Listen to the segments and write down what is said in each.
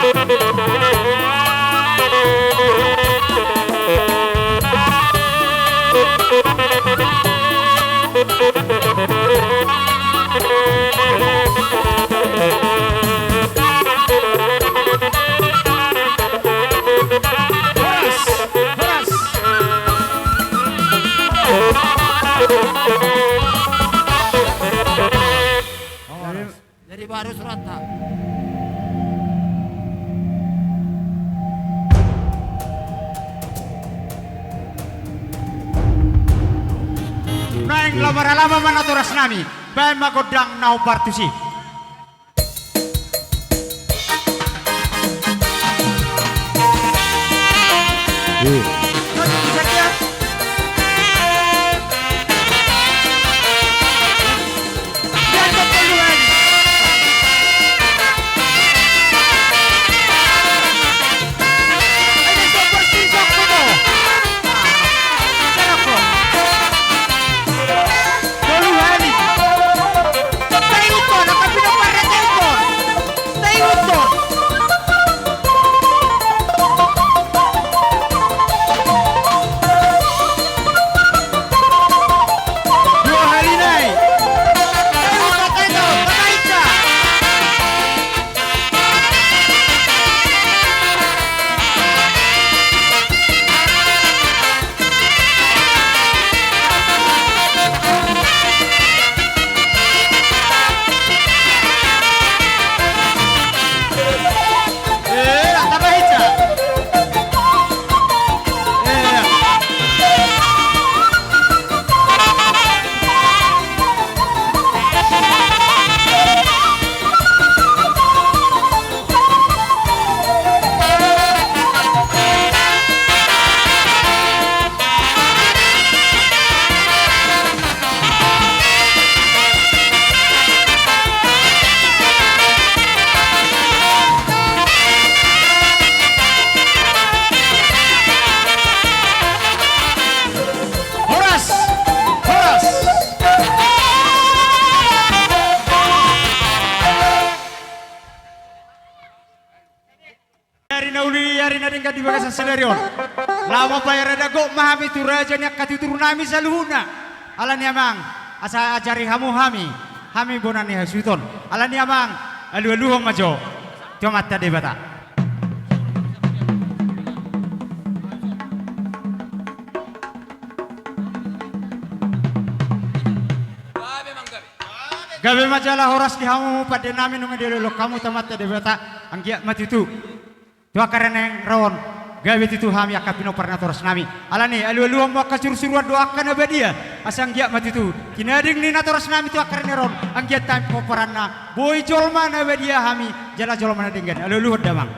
Dari baru Surata. Neng lama-lama mana turas nami, bae magodang nau partusi. Di bagasan senarion lama bayar ada gok mahami tu raja nya katitur nami saluhuna alani amang asa ajari hami bonani hasuton alani amang alu majo tomat tadi bata gabe majalah horas di hamu pada nami nunga lo kamu tomat tadi bata anggia mati tu dua kareneng rawon gawe itu hami akapino parnatoras nami alani alu mo kacur-suruan doakan abadia asang gia mati tu kinading ni natoras nami tu akarene ron anggia time poparanna boy jolman abadia hami jala jolman dengan alu damang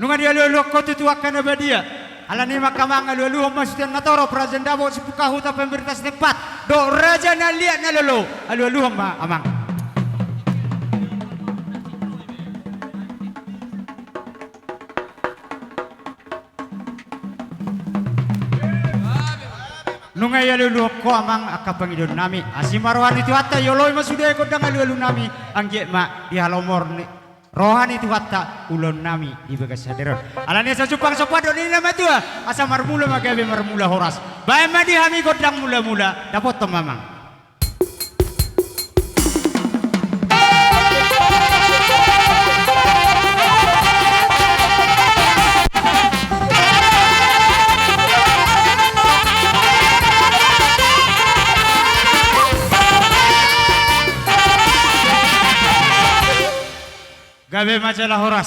nunga dia alu kotu tu akan abadia alani makamang alu masudian natoro prajan dabo sepuka huta pemerintah setempat do raja na liat na lolo alu amang nungay alu ko amang akapangidon nami asimarohan itu hatta yoloy masudia kodang alu nami angge ma di halomor ni rohani itu hatta ulon nami di bagas saderon alani sa cupang sopadon ini nama tua asa marmula magabe marmula horas bae madi hami godang mula-mula dapat tomamang gabe majalah horas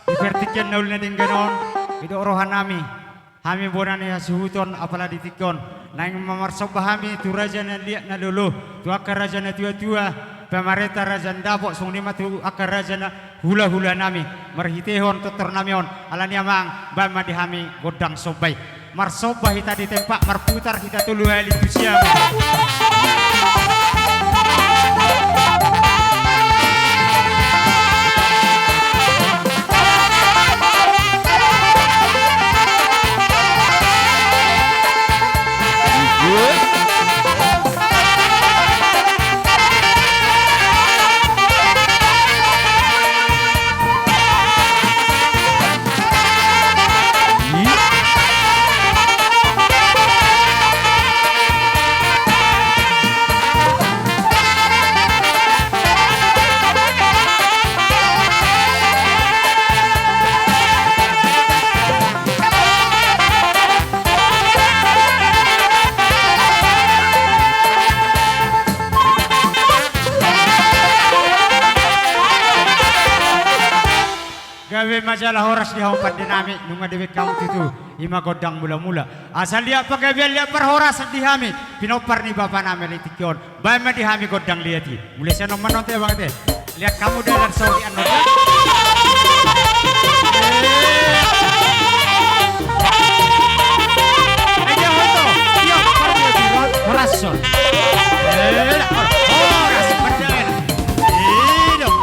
dipertikan naul na dingganon itu rohan nami hami bonani hasuhuton apala ditikon nang mamarsoba hami tu raja na liat na lolo tu akar raja na tua-tua pemerintah raja ndapok sung lima tu akar raja na hula-hula nami marhitehon tutur namion alani amang bama di hami godang sobai marsoba hita di tempat marputar hita tulu hali tu siang gawe majalah horas di hampan dinami nunga dewe kamu itu ima godang mula-mula asal lihat pagabian lihat perhoras di hami pinopar ni bapak nami litikion bayma di hami godang liati mulai saya nomor nonton banget lihat kamu dalam Saudi Arabia aja hoto dia pergi di horason horas berjalan hidup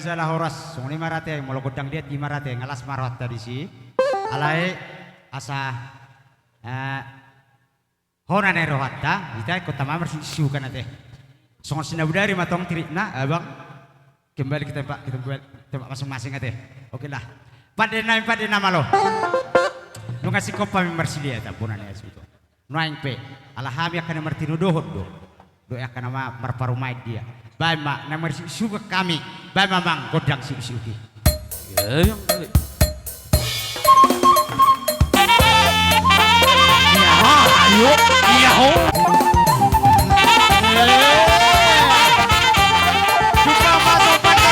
masalah horas sungni marate molo godang liat di marate ngalas marot tadi si alai asa hona ne rohatta kita kota mamar sisu kan ate songon sinabudari matong tirikna abang kembali ke tempat masing-masing ate oke lah padena malo nu ngasih kopa memarsilia ta punane asitu nu aing pe alahami akan martinu dohot do akan nama marparumait dia Bama nomor suka kami Bama bang godang suki ya yang kali ya ayo iya ho suka masuk pada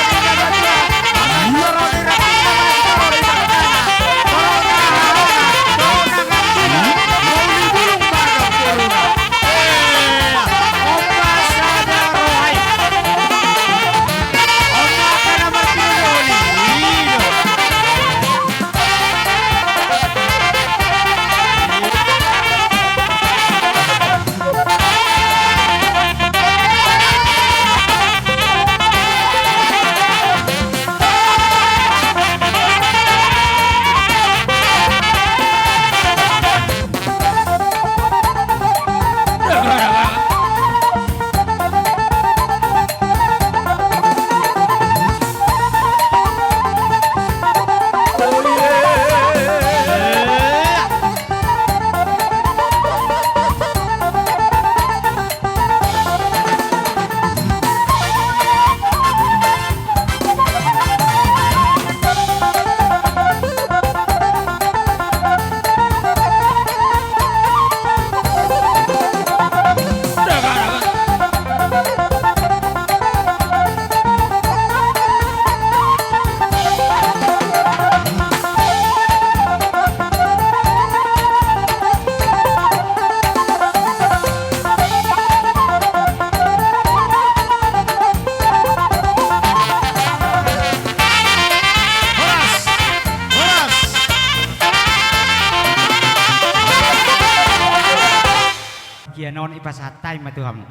non ipasatay matuham.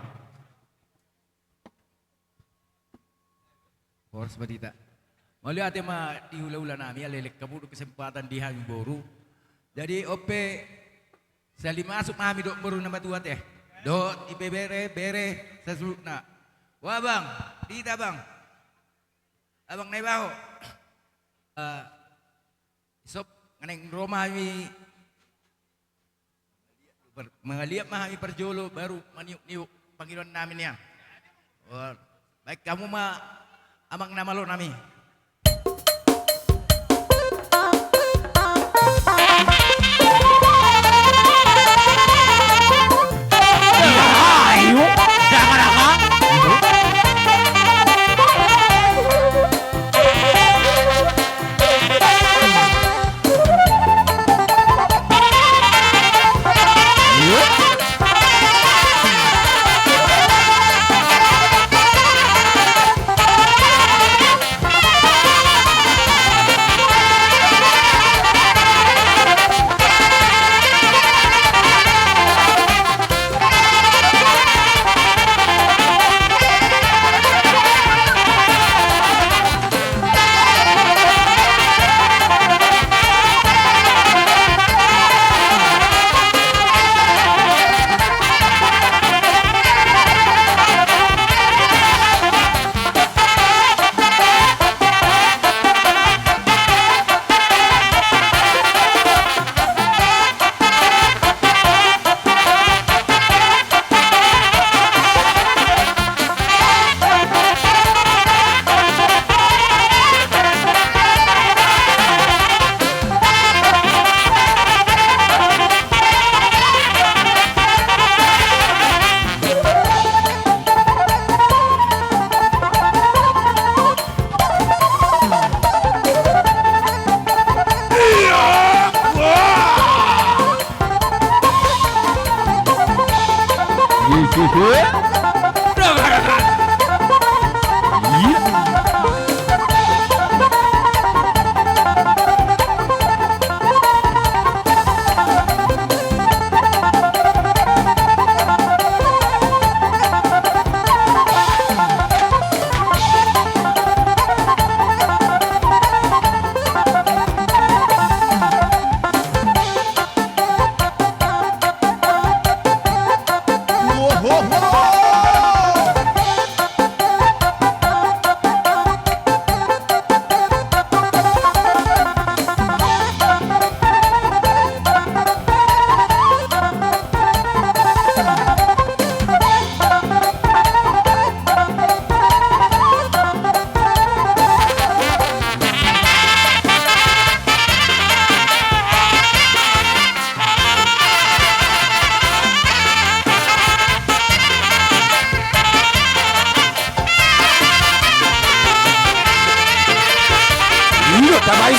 Horas Batita. Mali ate diula-ula nami alelek kamu kesempatan di Hang Boru. Jadi ope sali masuk mami dok baru nama tua teh. Dot ipe bere sesulukna. Wah bang, dita bang. Abang naik baho. Sop nganeng Roma mi melihat mahami perjolo baru maniuk-niuk panggilan namin ya. Oh, baik kamu mah amang nama lo nami. Ayo, jangan akang.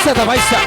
Tabaisa.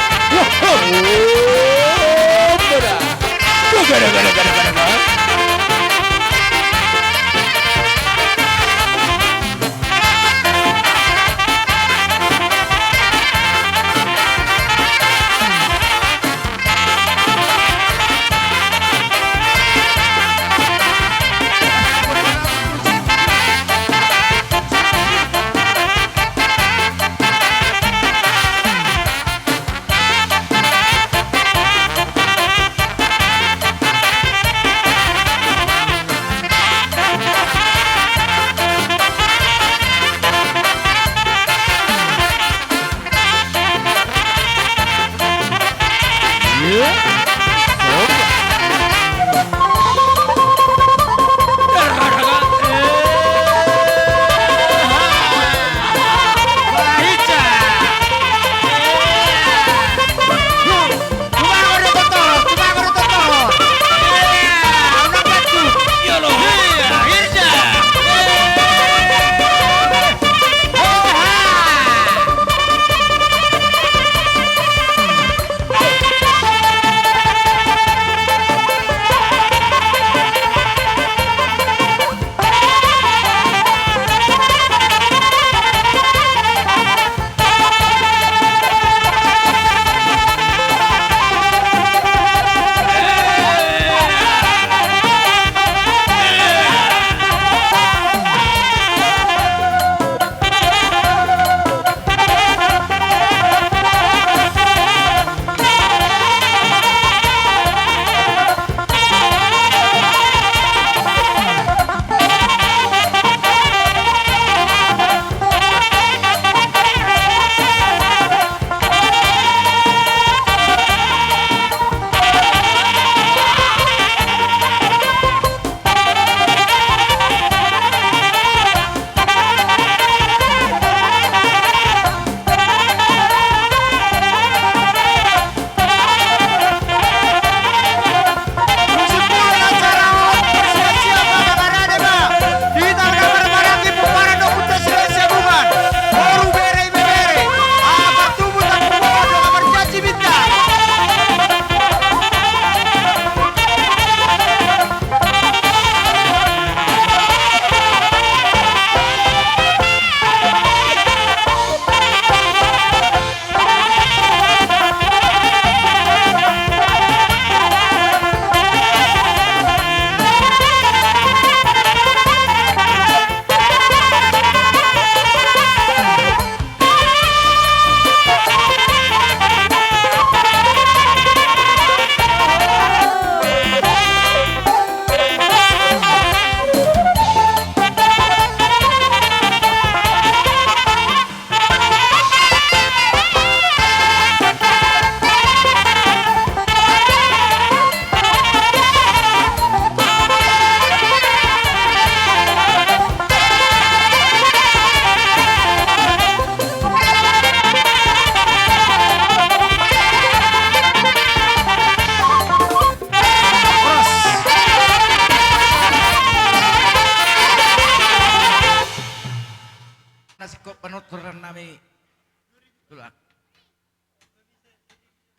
Tulak.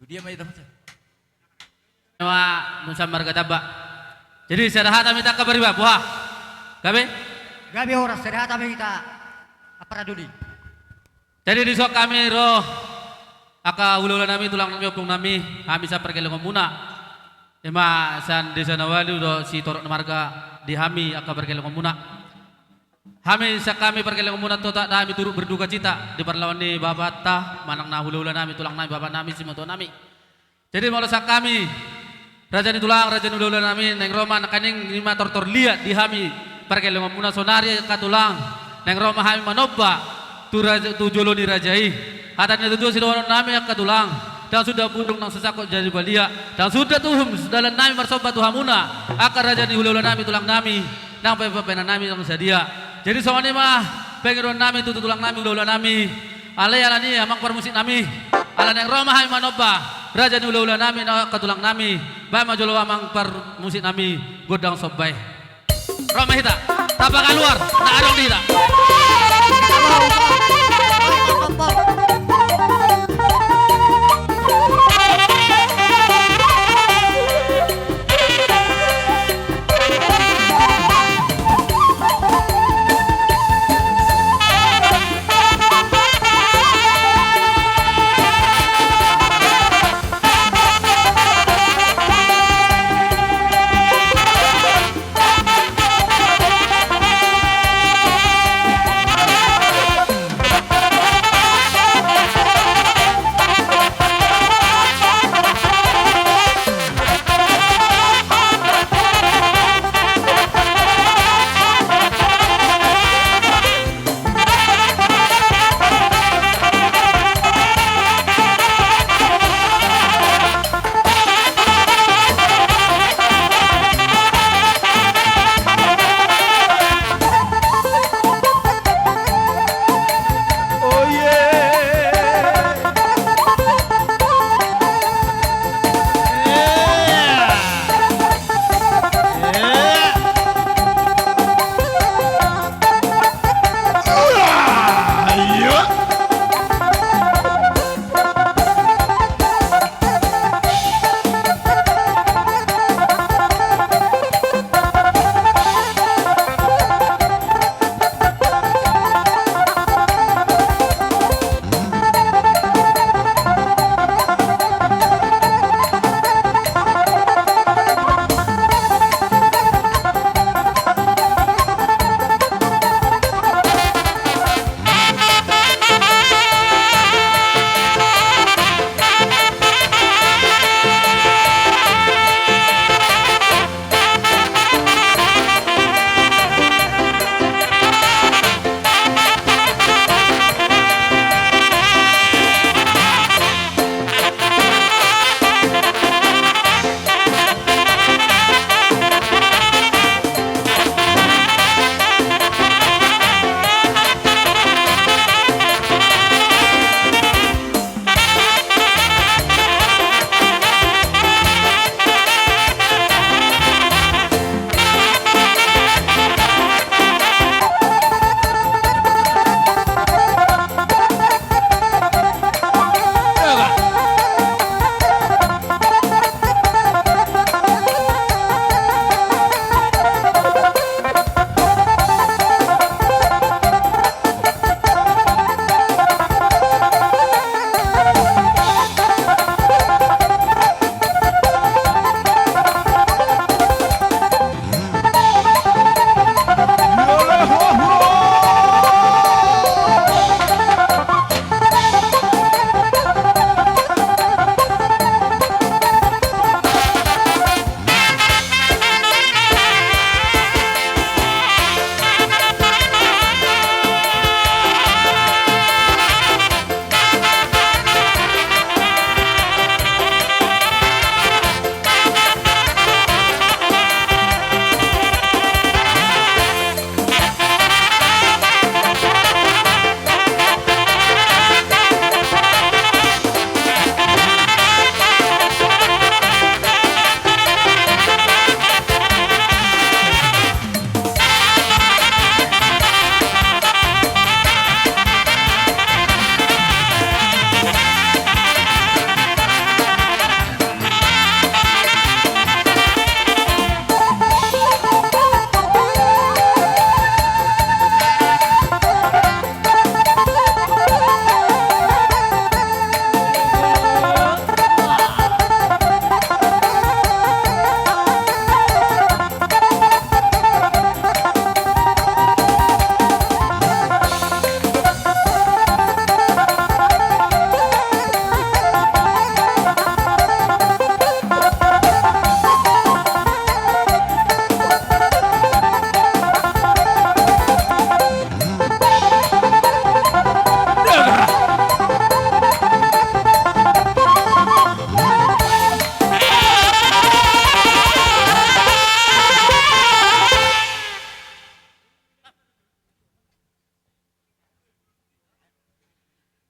Itu dia mai teman. Wa nusa marga taba. Jadi serahat kami tak kabar ba buah. Gabe? Gabi oras sehat kami kita apa duli. Jadi di sok kami roh aka ulo nami tulang nyopong nami kami sa perkelong muna. Ema san desa nawali do si torok marga di hami aka perkelong muna. Kami sa kami perkelong muna to tak kami turut berduka cita di parlawan ni babat ta manang na ulo nami tulang nami babat nami si moto nami. Jadi mau sa kami raja ni tulang raja ni ulo nami neng Roma nakaning lima tortor liat di hami perkelong muna sonari katulang neng Roma kami manobba tu jolo ni rajai hatanya tu si dono nami katulang dan sudah pundung nang sesakot jadi balia dan sudah tuhum dalam nami marsoba tu hamuna akar raja ni ulo nami tulang nami nang pepepenan nami nang sadia jadi soalnya mah pengen nami tu tulang nami ulo nami ala ni amang permusik nami ala neng Roma kami manobba raja ni ulo nami na katulang nami ba majolo amang permusik nami godang sobai Roma hita tapakan luar na adong dita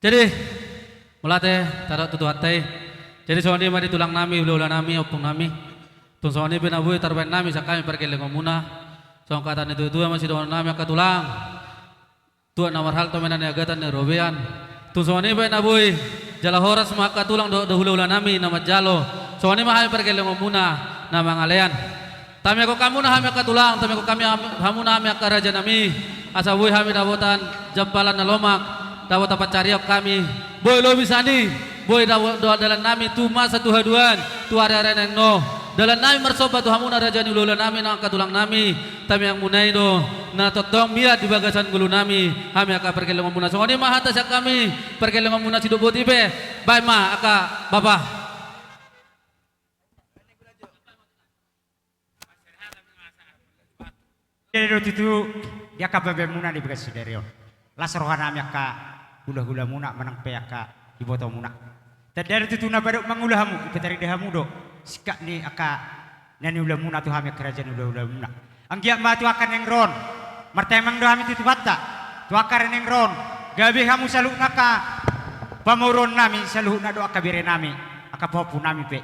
Jadi mulate taruh tutu hatai. Jadi soalnya mari tulang nami ulah nami opung nami. Tun soalnya benabu tarban nami sakami perkele ngomuna. Soang kata itu dua masih doang nami akan tulang. Tua nawar hal to menan agatan ne robean. Tun soalnya benabu jala horas maka tulang do ulah nami nama jalo. Soalnya mah perkele ngomuna nama ngalean. Tami ako kamu na hami akan tulang. Tami ako kami hamu na hami akan raja nami. Asabui hami dawotan jampalan na lomak. Dawat apa cariok kami. Boy lo bisani. Boy doa dalam nami tu masa tu haduan tu hari-hari yang no dalam nami mersoba tu hamuna raja ni ulah nami nak tulang nami tapi yang munai do na totong biar di bagasan gulu nami kami akan pergi lengan muna songoni mah atas kami pergi lengan muna sido boti be bye ma aka baba Jadi itu dia kabe muna di bekas saudara. Lasrohan nami aka hula-hula muna menang peaka di botol muna. Dan dari itu na baru mangulahamu ipetari dehamu do sikak ni aka nani ulah muna tu hami kerajaan ulah muna. Anggiak ma tu akan yang ron. Martemang do hami tu batta. Tu akar yang ron. Gabi hamu saluk naka pamuron nami saluk na do akabire nami aka popu nami pe.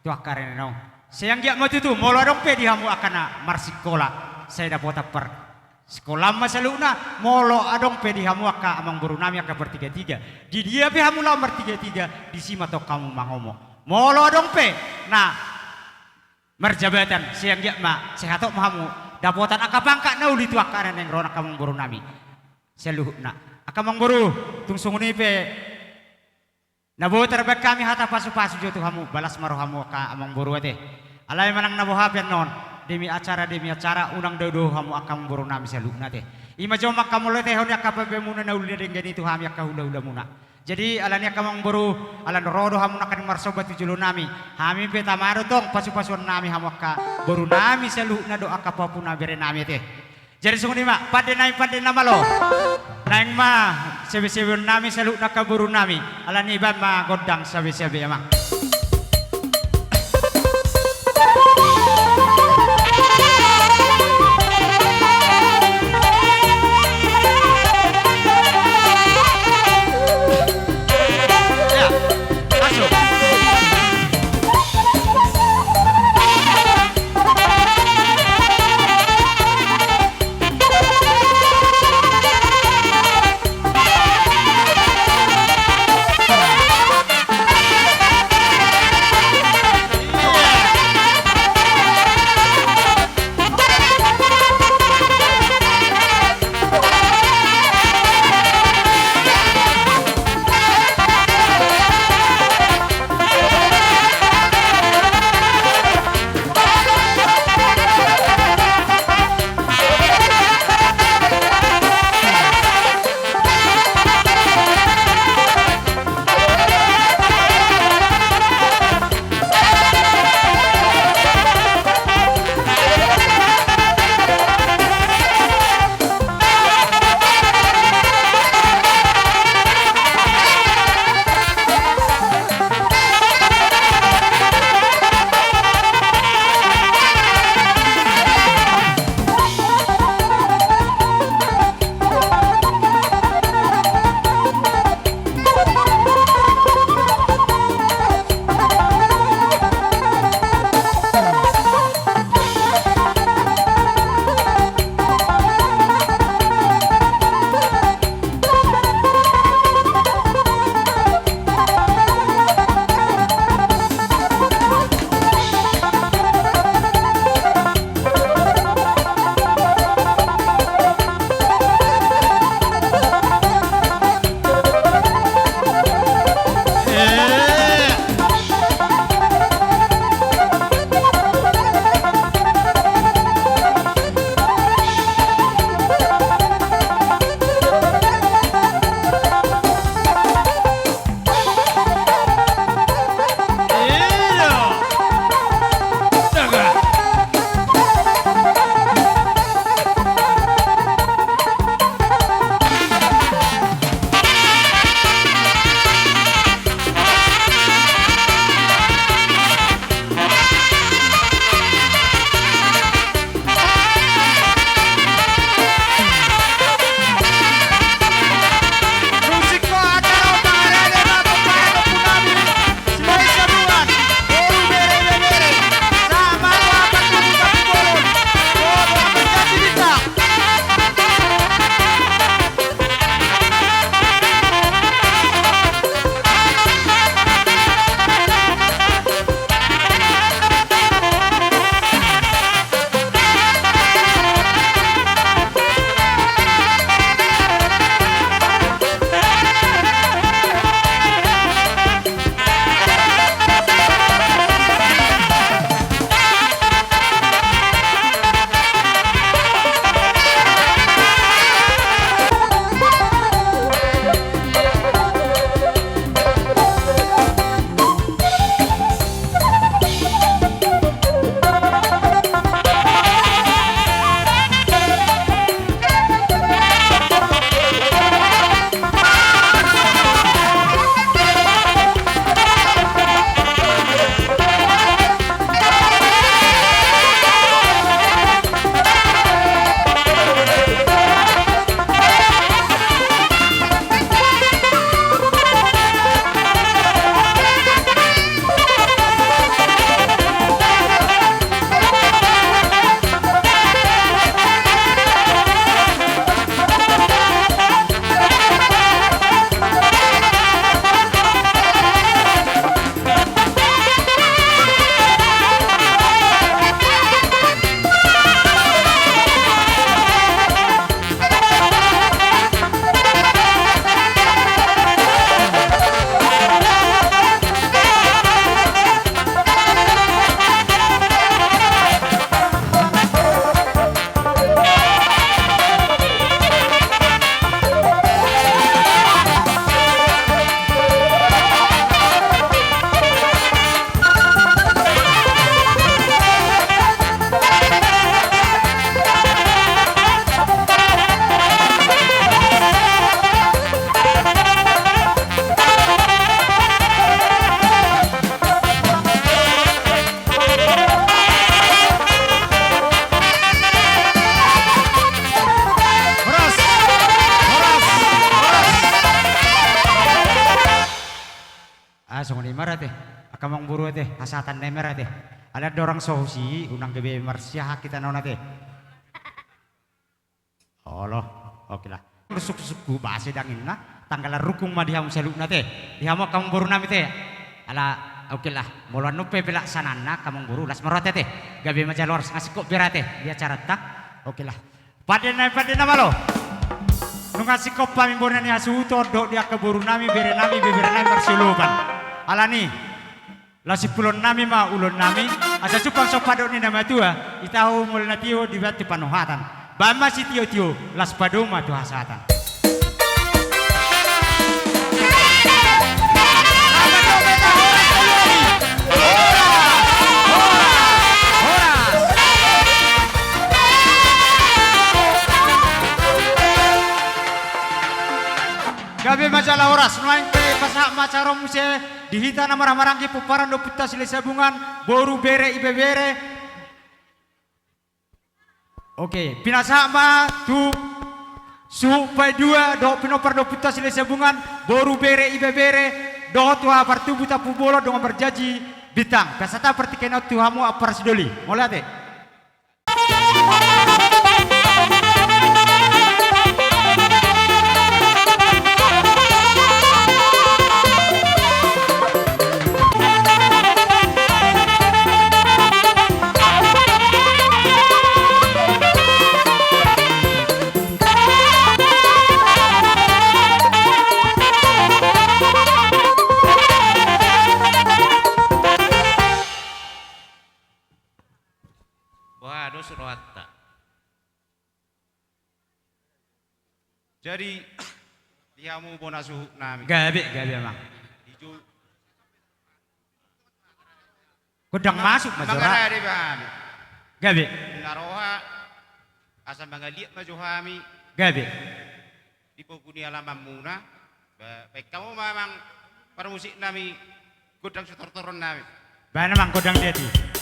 Tu akar yang no. Sayang giak ma tu molo dong pe di hamu akan marsikola. Saya dapat per sekolah masaluna molo adong pedi hamu aka amang buru nami aka bertiga-tiga di dia pe hamu lah bertiga-tiga di sima to kamu mangomo molo adong pe nah merjabatan siang dia ma sehatok mahamu dapotan aka pangka nauli tu aka neng rona kamang buru nami seluhna aka mang buru tung sunguni pe nabo terbek kami hata pasu-pasu jo tu hamu balas maroh hamu aka amang buru ate alai manang nabo hapen non demi acara unang dodo hamu akam buru nami seluk nate ima joma kamu lete honya kapabe muna na ulnya dengan itu hami akah hula muna jadi alanya kamang buru alan rodo hamu nakan marsobat tujulu nami hami pe tamaro tong pasu-pasuan nami hamu akah buru nami seluk na do akah papuna bere nami te jadi sunguni ma pade nama lo naing ma sebe-sebe nami seluk na ka buru nami alani ban ma godang sebe-sebe emang Asong ni marate. Akamang buru te hasatan ne merate. Ada dorang sohusi unang gebe marsia kita nonate. Allah, oke lah. Rusuk-rusukku bahasa dangin na. Tanggal rukung mah dihamu seluk nate. Dihamu kamu buru nami te. Ala, oke lah. Muluan nupe pelak sanana kamu buru las merote te. Gabe majalor ngasih kok berate. Dia carata. Oke lah. Padena malo. Nungasih kop pami bonan ya suto dok dia keburu nami bere nami bersulupan. Alani la sipulon nami ma ulon nami asa supang sopadok ni nama tua itahu mulna tio di batu panohatan. Bama si tio las padoma tu hasatan. Gabe masalah oras nuain pe pasak macaro muse dihita na marang-marang ki puparan do puta sile sabungan boru bere ibe bere. Oke, pinasa ma tu su pai dua do pinopar do puta sile sabungan boru bere ibe bere do tua partu buta pubolo do berjaji bitang. Pasata pertikena tu hamu apar sidoli. Mulai ate. Waduh Surwata. Jadi diamu bonasu nami. Gabe mah. Hijau. Kodang masuk majora. Mangara di bami. Gabe. Naroha asa mangaliat majuhami. Gabe. Di pokuni alaman muna. Baik kamu memang permusik nami godang setor-toron nami. Bana mang kodang dia ti.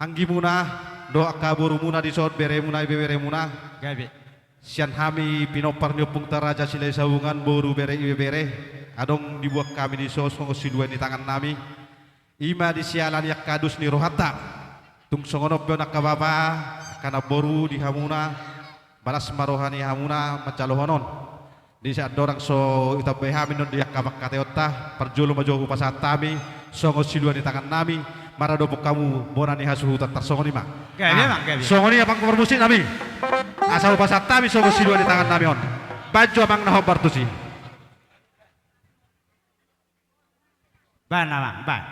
Anggi muna doa kabur muna di sod bere muna ibe bere muna Gabe. sian hami pinopar nyopung taraja sile sawungan boru bere ibe bere adong dibuat kami di sos ngos dua di tangan nami ima di sialan yak kadus ni rohata tung songono pio nak kababa kana boru di hamuna balas marohani hamuna macalohonon di saat dorang so ita behami non dia kabak kateota perjulu majo pasatami songo dua di tangan nami marado kamu bonani hasuhutan tarsongoni ma. Gabe mang gabe. Songoni abang musik nami. Asal pasatami songo dua di tangan nami on. Baju abang naho bartusi. Bana mang ban.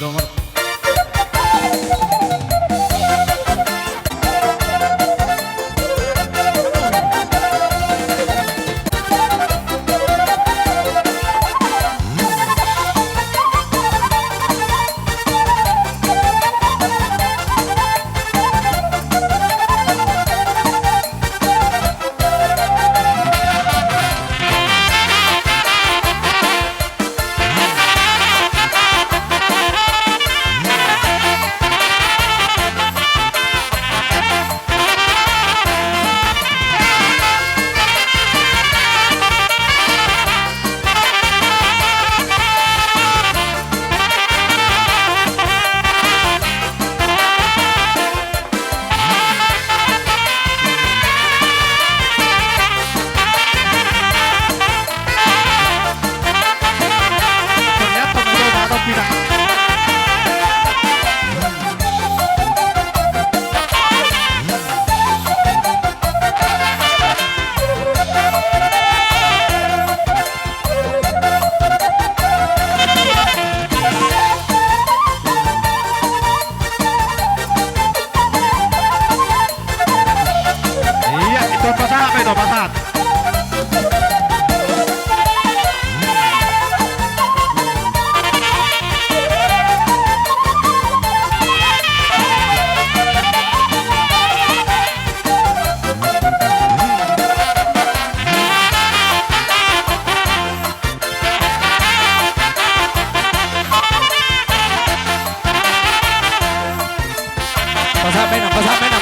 Nomor Ito pasat.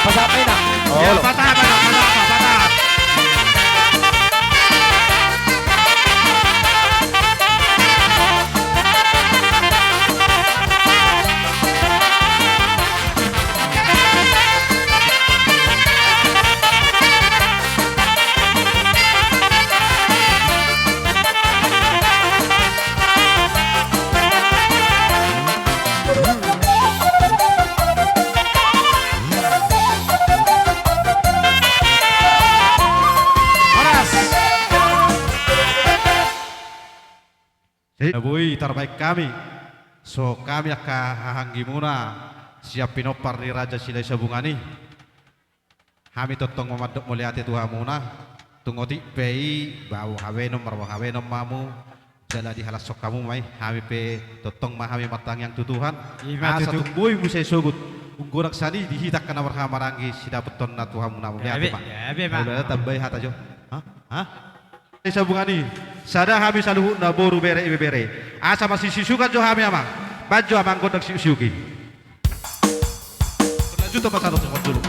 Pasapin na. Ya, patah, patah. Boy terbaik kami. So kami akan hahanggi muna siap pinopar ni Raja Silay Sabungani. Kami totong memadok melihat Tuhan muna. Tungoti pei bau hawenom marwah hawenom mamu. Jala di halas sok kamu mai. Kami pe totong mahami matang yang tutuhan. Asa tungboy musay sugut. Unggurak sani dihitak kana marhamaranggi sida beton na Tuhan muna melihat Pak. Ya, Pak. Tambay hata jo. Hah? Sabungani sada kami saluhu na boru bere ibe bere asa masih sisukan jo kami amang baju amang godak sisuki lanjut apa satu dulu.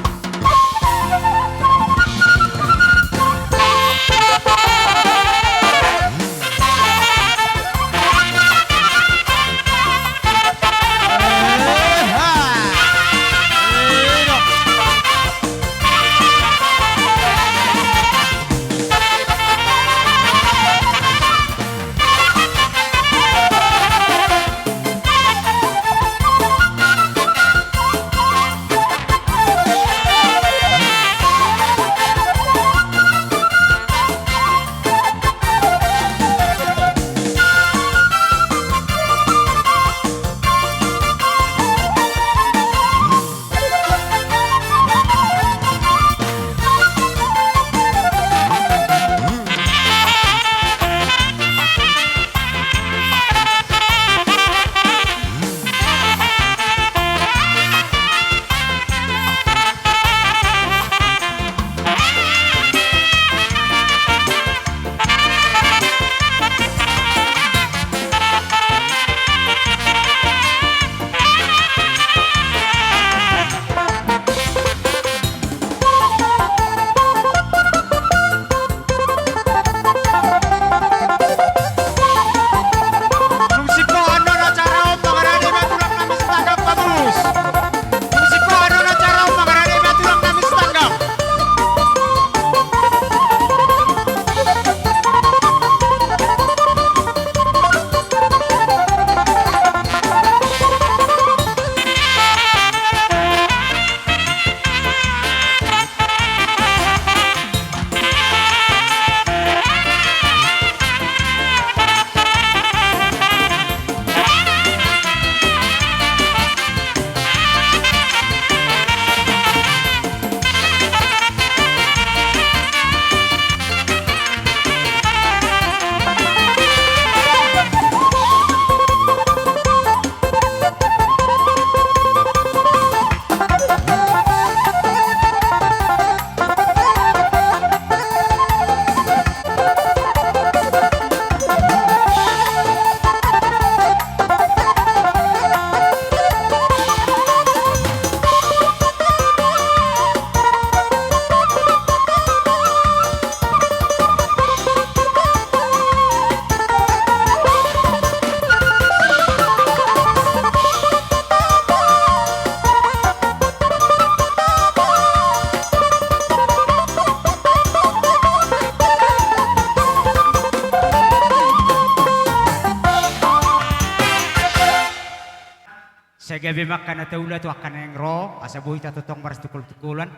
Gabi makan atau ulah tu akan yang ro asa bohi ta totong baras tukul-tukulan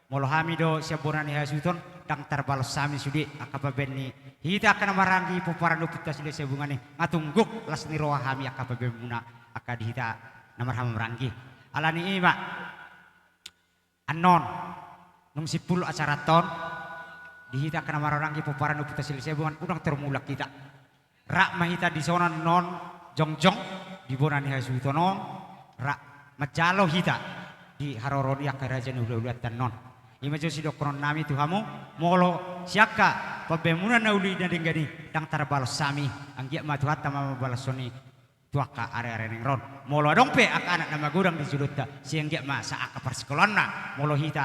molo hami do siabonan ni hasuton dang tarbalos sami sudi akababenni hita akan marangi puparan do kita sile sebungane ngatungguk las ni roa hami akababemuna akad hita namar ham marangi alani ima anon nung 10 acara ton dihita kana mararangi poparan upita silsebungan udang termulak kita. Rak mahita di zona non jongjong di bonani hasuto non rak majalo hita di haroroni akarajan ulat dan non. Ima jo sidokron nami tuhamu molo siaka pabemunan nauli dan denggani dang tarbalos sami anggia matuhatta mama balasoni tuaka area neng ron molo dongpe aka anak nama gudang di julutta sianggia ma sa aka persekolana molo hita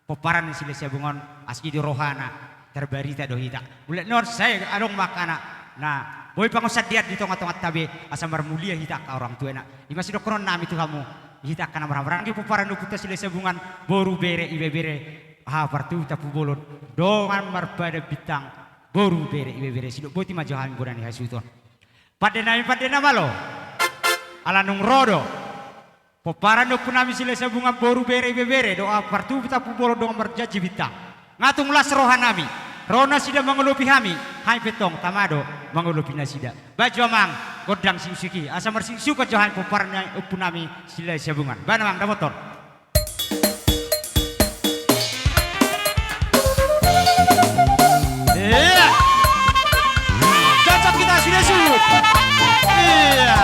poparan sile sebungon aski di rohana terbarita do hita ulet non saya adong makana nah boy pangusad diat di tengah-tengah tabe asa marmulia hita ka orang tuena ima sidokron nami tuhamu hita kana marang-marang ki poparan do puta sile sebungan boru bere ibe bere ha partu tapu bolon dongan marpada bitang boru bere ibe bere sidok boti majo hami bodani hasuton padena malo ala nung rodo poparan do punami sile sebungan boru bere ibe bere doa partu tapu bolon dongan marjaji bitang ngatung las rohanami rona sida mengelupi hami hai petong tamado mengelupi nasida baju amang godang singsuki asa marsingsu ko johan poparan punami sile sebungan bana mang da motor. Iya. Cocok kita sudah surut. Iya.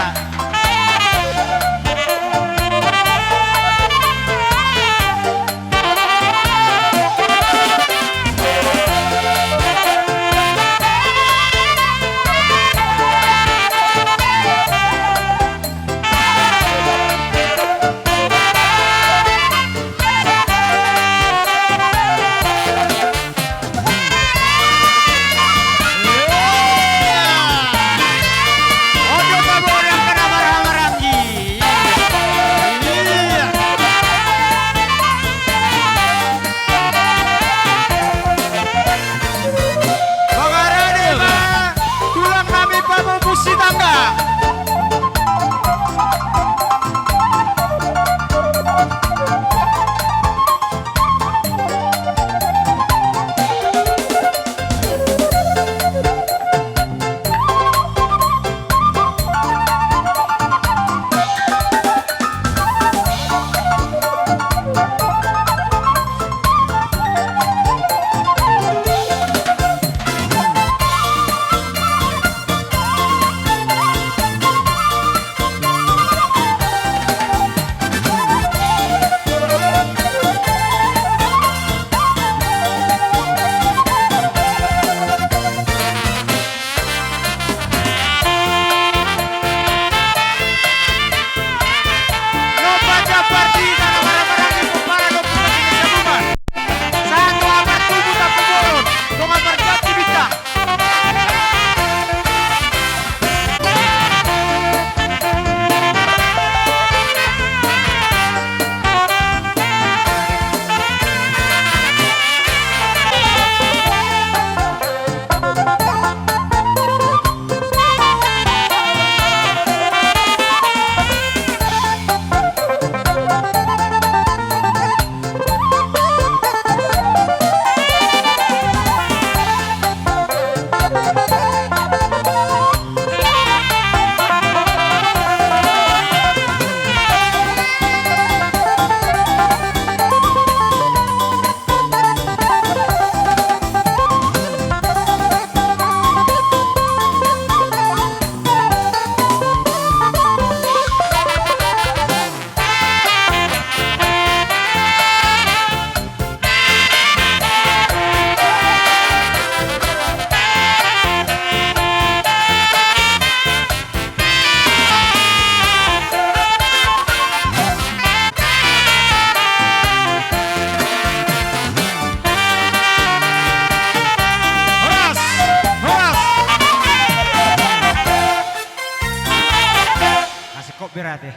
berate.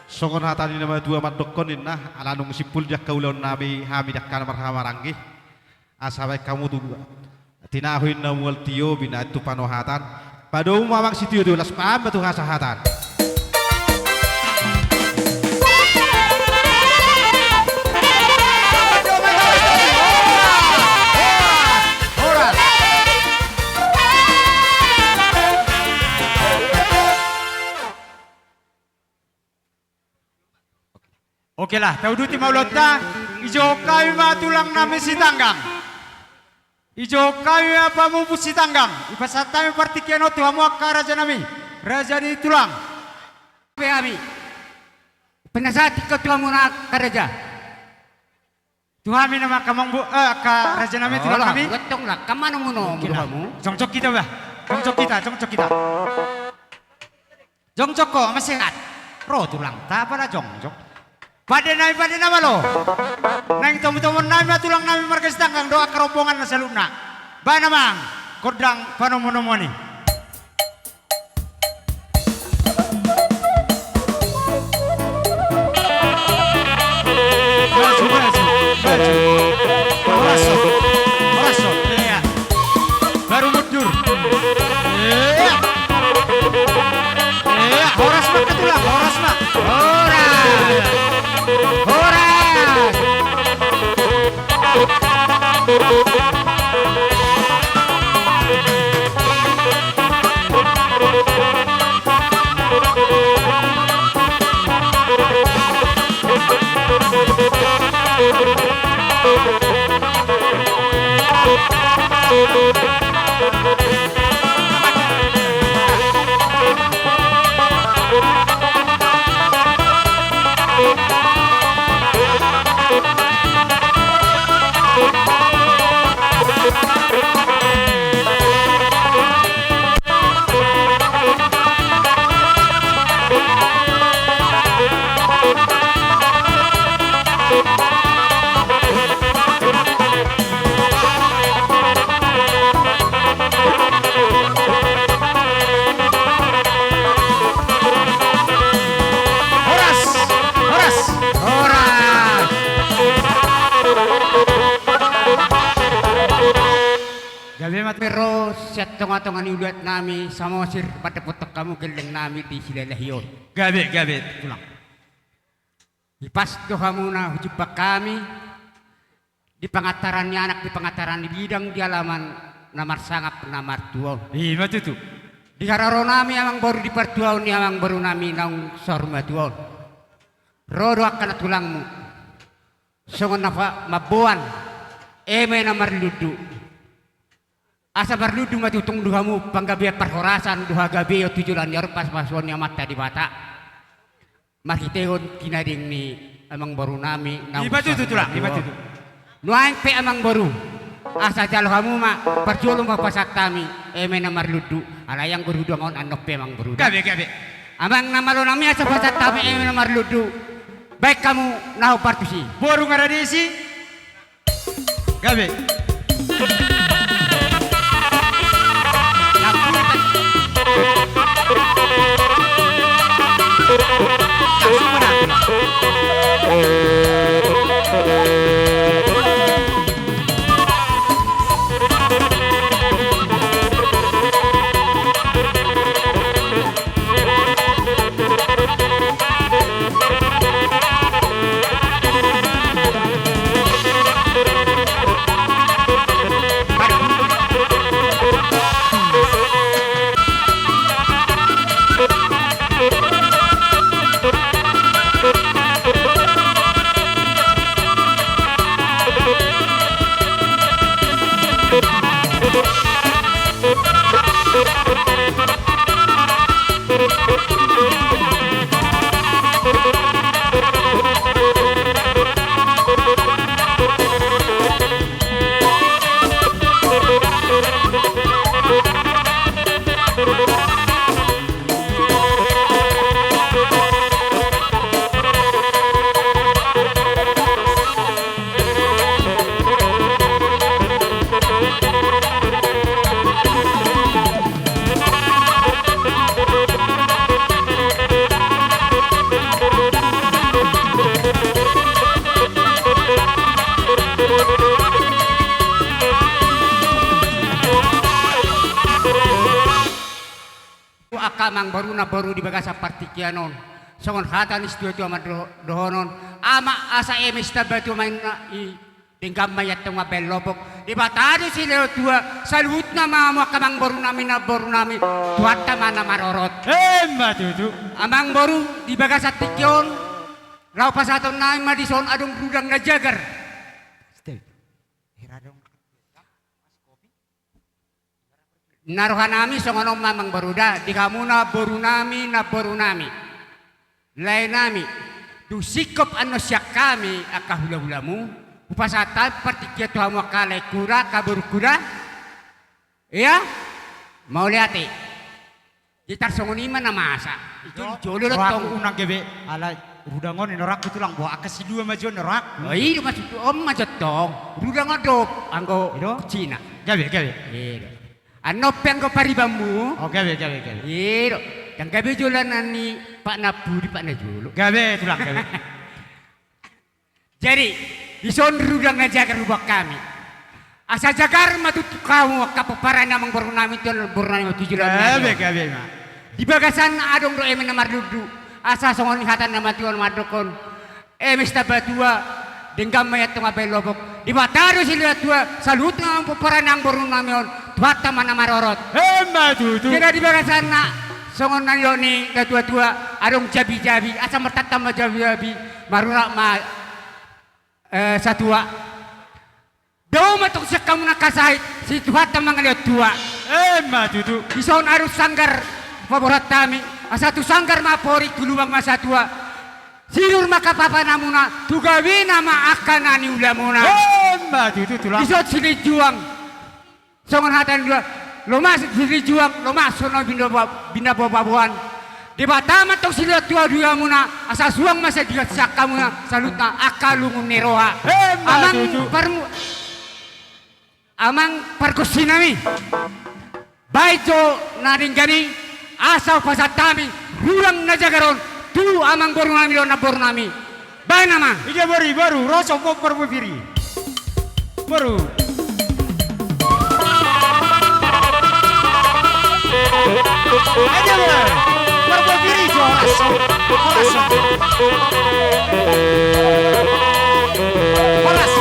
Songon hatani nama dua madokon inna alanung sipul jak kaulon nabi hamidak kana marhamaranggi asabai kamu tu tinahuin namul tio bina itu panohatan padau mamak sitio dulas pam batu hasahatan. Oke lah, tahu duti maulotna, ijo kami matulang nami si tanggang. Ijo kami apa mu pusi tanggang. Ipasat kami partikiano tuhamu akka raja nami. Raja di tulang. Kami. Penasihat ikaw tuhan mo na karaja. Tuhami nama kamang bu akka raja nami tulang kami. Gotong lah. Kamano mo no kamu? Jongcok kita bah. Jongcok kita. Jongcok ko masehat. Ro tulang ta para jongcok. Pada nama lo. Nang temu-temu nami tulang nami markas tanggang doa kerombongan na saluna. Ba namang kodang panomonomoni. Merasot. Iya. Baru mundur. Iya. Horas mak tulang, horas mak. Pero siya tunga-tunga niulat nami sa mga sir pataputok kamu galing nami di sila lahiyon. Gabi. Tulang. Ipasto kamu na hujipak kami di pangataran ni anak di pangataran ni bidang di alaman namar sangap namar tuaw. Iya matutu. Di hararo nami amang baru di pertuaw ni amang baru nami naung sorma tuaw. Rodo akan tulangmu. Songon nafa mabuan. Eme namar ludu. Asa berludu matutong duhamu panggabi perhorasan duha gabi o tujulan yor pas pasuan yang mata di bata. Makiteon kinading ni amang baru nami. Iba tutu tulang. Nuaing pe amang baru. Asa jalo kamu ma perjulong papasak kami. Eme na marludu. Alayang guru duangon anok pe amang baru. Gabi. Amang namalo nami asa pasak kami eme na marludu. Baik kamu nahu partusi. Boru ngaradisi. Gabi. Akamang baru na baru di bagasa partikianon. Songon hatan istiwa tu ama dohonon. Ama asa emis tabatu main na i tingkam mayat tong mabel lobok. Di batado sila tua salut na mama akamang baru nami tuata mana marorot. Matutu. Amang baru di bagasa tikyon. Lau pasaton na madison adong rudang na jagar. naruhan nami songono mamang baruda di kamu na boru nami lain nami tu sikop ano siak kami akahula-hulamu upasatan partikia tuhamu akalai kura kabur kura ya mau lihat gitar songoni mana masa itu jolo Rohak tong unang gebe ala rudangon inorak tulang bawa akasi dua maju norak. oh iya masuk om macet tong udah ngodop anggo Ido? Cina Gabe. iya ano peng ko paribammu Oh gabe. iya yang gabe jualan nani Pak Napudi Pak Najulu Gabe tulang gabe. jadi di son rudang aja ke rubah kami asa jagar matu kamu kapaparan namang borunami itu borunami tujuan Gabe ma. di bagasan adong do emen namar dudu asa songon hatan nama tuan madokon mesta batua denggam mayat tengah belobok di bataru sila tua salut ngam paparan nang borunami on tuata mana marorot Hemma tutu. kira di bagasan na songon nang yoni tua adong jabi asa mertatam jabi marura ma satua do matok siya kamu nakasahit si tuata mangalia tua Hemma tutu. ison arus sanggar favorit kami satu sanggar mapori kuluang masa tua sinur maka papa namuna tugawi nama akanani ulamuna Hemma tutu tulang. isot sili juang songon hatan dua lo mas sili juang lo mas sono binda babuan di batama tok sili tua dua muna asa suang masa dia sakamuna salutna akalungun neroha Hemma tutu. amang parkusinami baijo naringgani asal pasatami rulang najagaron tu amang borunami lo na borunami bae nama Ija baru rosok kok berbiri. Baru. Aja berbiri joras. Horas.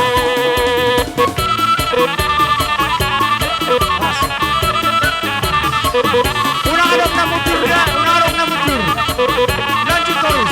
Unang adok na muncul ya, unang adok na muncul. Lanjut terus.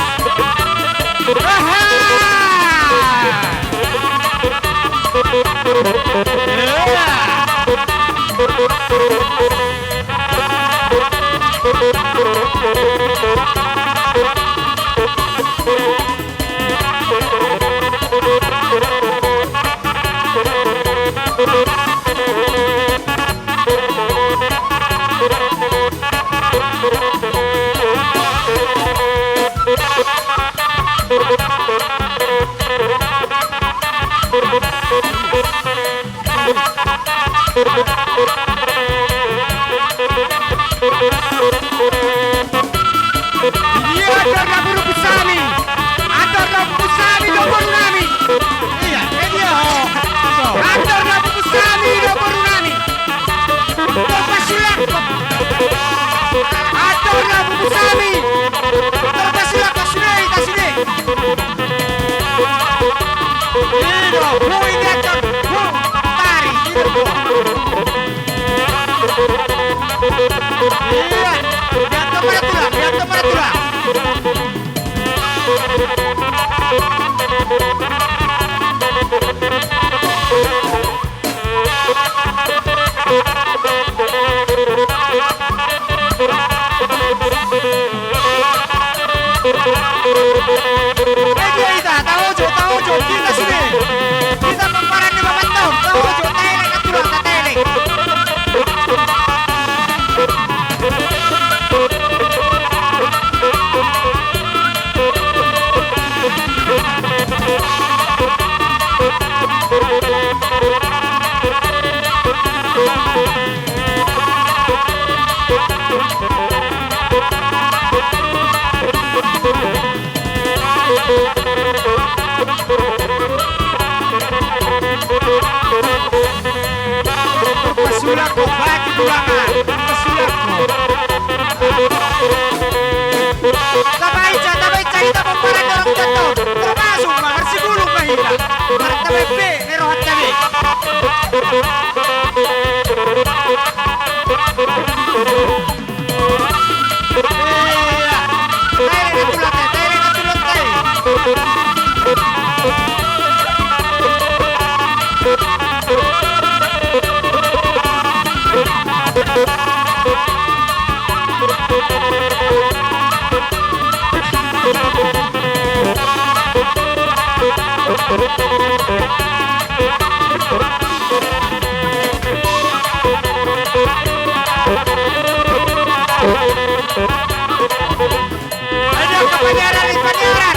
Ayo kepanyaran, kepanyaran.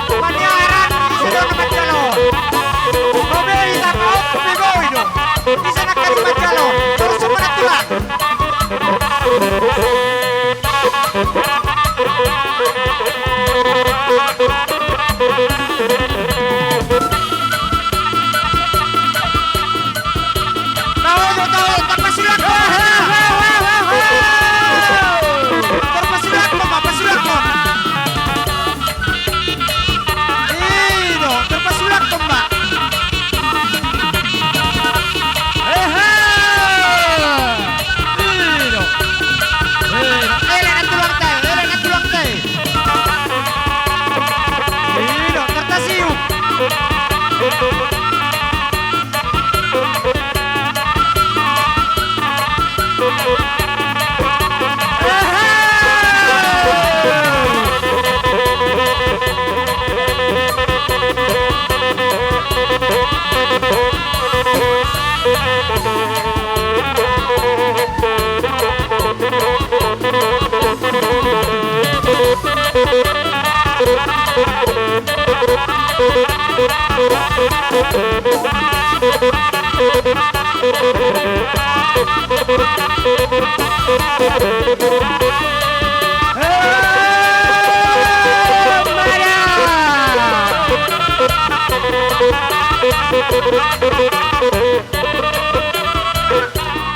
Kepanyaran sudah naman calon. Kobe kita kau kobe itu. Di sana kalimat calon. Terus mana tulang? Tahu, terpasilat. Terpasilat kok, terpasilat kok. Itu, terpasilat kok, Mbak. Itu. Enak tulang teh. Itu, kertas siup.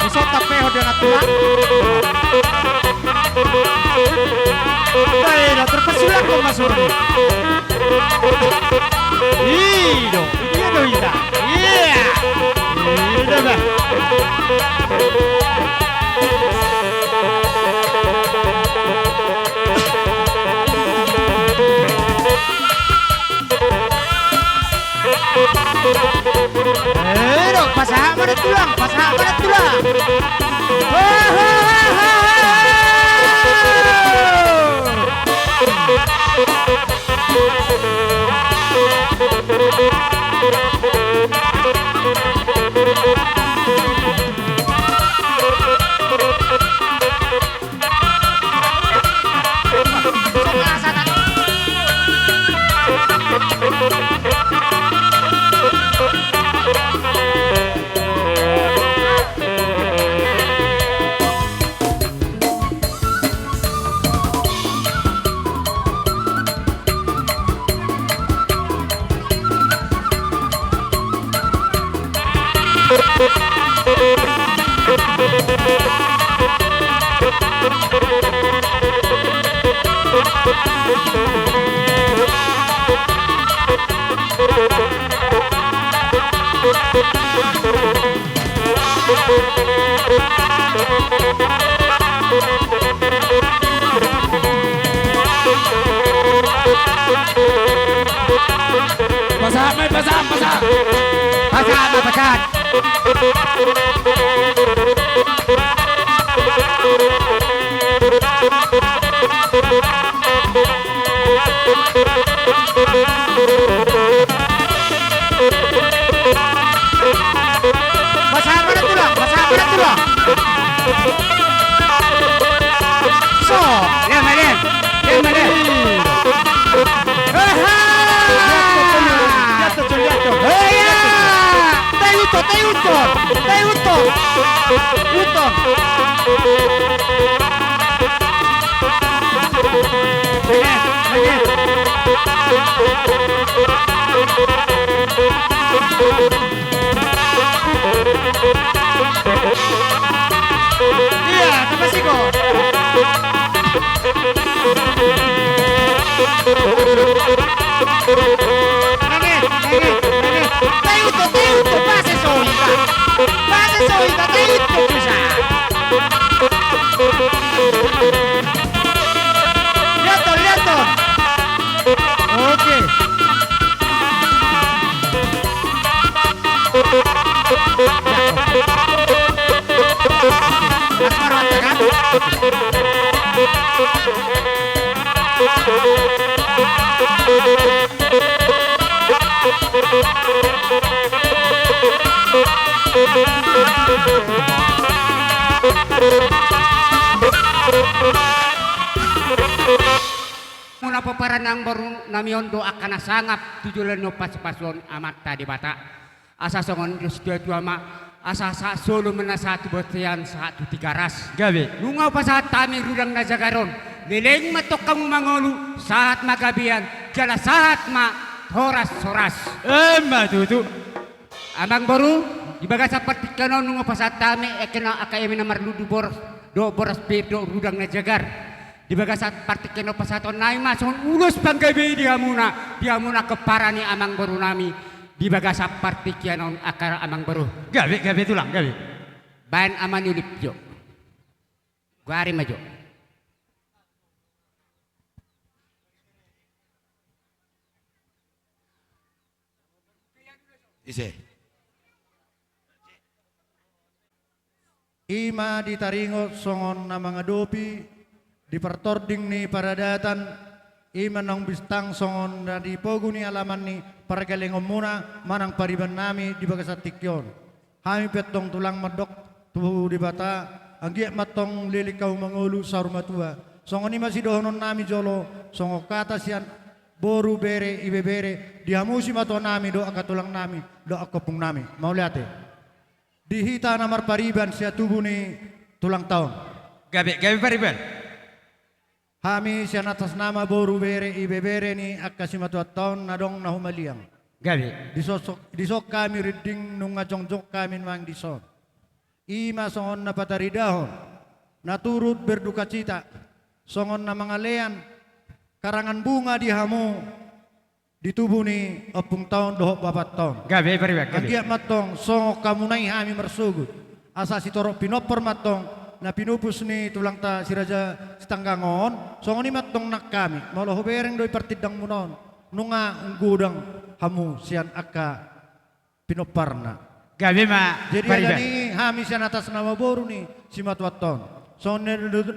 Besok tapi udah tulang. Baiklah, terpesilat kok Mas Uri. Iya, iya. Iya, dah. Pasahan mana tulang? Pasahan. Pasahan mana tulang? So, lihat. Jatuh. Tay utong. Iya, apa sih kok? Teuto, pase solita, teuto bisa. Lihat. Oke. Asmar, paparan ang baru namion doa kana sangap tujulan no pas-pason amat tadi bata. Asa songon Diyos dua ma asa sa solo mena satu botian satu tiga ras. Gabi. Nungaw pa sa tami rudang na jagaron. Lileng matok kamu mangolu saat magabian jala saat ma horas soras. Tutu. Amang baru ibaga sa partikanon nungaw pa sa tami ekena akayami na marludu boros do boros do rudang na jagar. Ibaga sa partikeno pa sa to nay mason ulos panggabi dia muna keparani amang baru nami. Ibaga sa partikenon akar amang baru. Gabi tulang, gabi. Bayan aman ulip jo. Guari majo. Ise. Ima ditaringot songon na mga dopi, di pertording ni paradatan, ima nang bistang songon na di pogo ni alaman ni paragalingom muna, manang pariban nami di bagasat tikyon. Hami petong tulang madok, tuho di bata, ang giyak matong lilikaw mangulu sa rumatua. Songon ima si dohonon nami jolo, songo kata siyan, boru bere, ibe bere, dihamusi mato nami, do akatulang nami, do akopong nami. Mauliate. Dihita na marpariban siya tubo ni tulang taon. Gabi pariban. Hami siya natas nama boru bere ibebere ni akasimatuat taon na dong nahumaliang. Gabi. Disok kami riding nung ngajong-jok kami mang dison. Ima songon na pataridahon. Naturut berduka cita. Songon na mga lean. Karangan bunga di hamu. Ditubo ni opung taon dohok bapat taon. Gabi pariban. Agiat matong songok kamunay hami mersugut. Asa si torok pinopor matong na pinupus ni tulang ta si Raja Stanggangon. Songon ni matong nak kami. Maulah hubereng doi partidang munon. Nunga unggudang hamu sian akka pinoparna. Gabi ma Jadi pariban. ada ni hami sian atas nama boru ni si matuat taon. Songon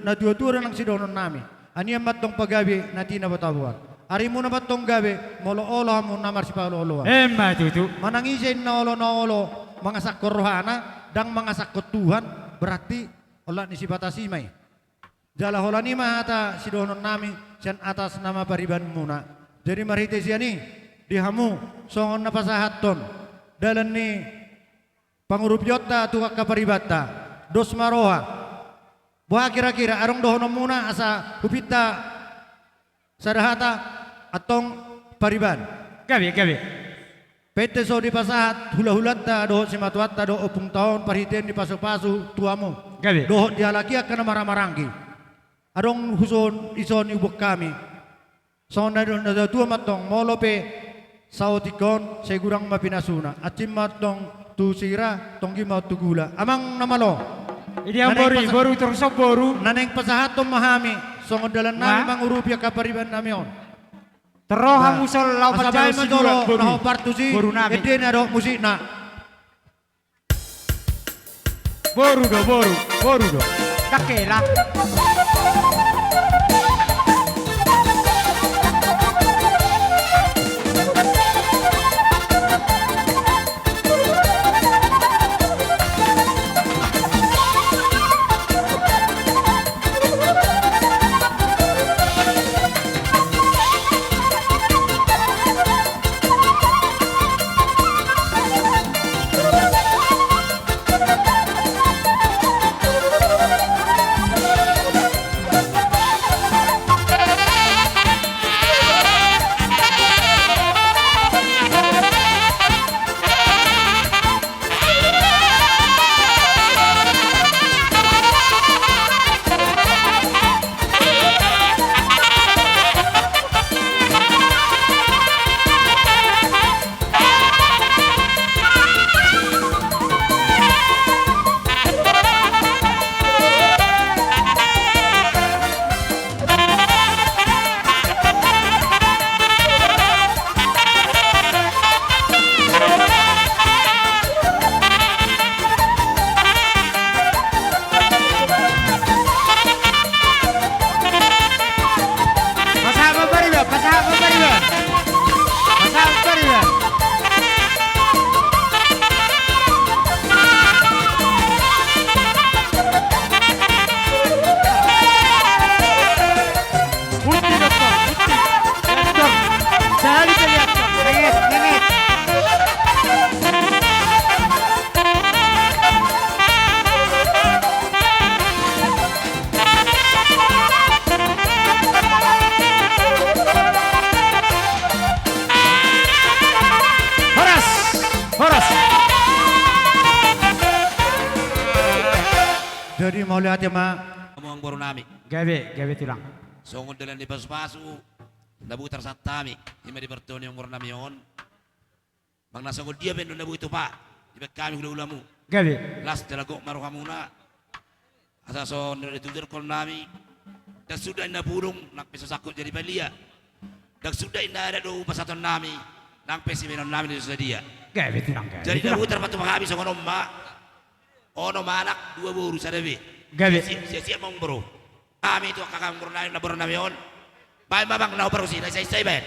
na dua-dua ng si donon nami. Aniyan matong pagabi na tinabatabuan. Ari mo na ba tong gabi, molo-olo mo namar si Paulo Tutu. Manangisin na olo, mga sakorohana, dang mga sakotuhan, berarti ola ni si Batasimay. Jala hola ni mahata si donon nami, siyan atas nama pariban muna. Jadi marite siya ni, dihamu, songon na pasahaton, dalan ni pangurubyota tukak kaparibata, dos maroha. Buha kira-kira, arong dohonon muna asa hupita sadahata atong pariban. Gabi. Pete so di pasahat hula-hulat ta dohot si matuat ta do opung taon parhiten di pasu-pasu tuamo. Gabi. Dohot di halaki akan marang-maranggi. Adong huson ison ibuk kami. So na tua matong molope sautikon segurang mapinasuna. Acim matong tu sira tonggi mau tu gula. Amang namalo. Ini ang boru terusok boru. Naneng pasahat tong mahami. So ngodalan nami mangurupya kapariban nami on. Teroha musol lau pacay Majolo naho partusi boru nami. ede na do musik na. Boru do. Kakela. Jadi mau lihat ya ma. Kamu ang boro nami. Gawe tulang. Songod dalan di pasu-pasu. Nabutar sa tami. Ima di bertoni ang boro nami yon. Mang nasangod dia ben nabuto pa. Di kami hula mo. Gawe. Last talago maro ka muna. Asa so nitudur kol nami. Dan sudah nabulong nang pisasakot jadi palia. Dan sudah ada do pasaton nami. Nang pesi menon nami di sudah dia. Gawe tulang. Jadi nabutar patu makabi sa konom ma. Ono manak dua buru sa dewi. Gawe. Siap mong bro. Kami itu kakak bro na bro nami yon. Baik babang na operusi na say ben.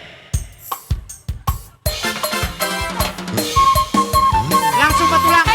Langsung betulang.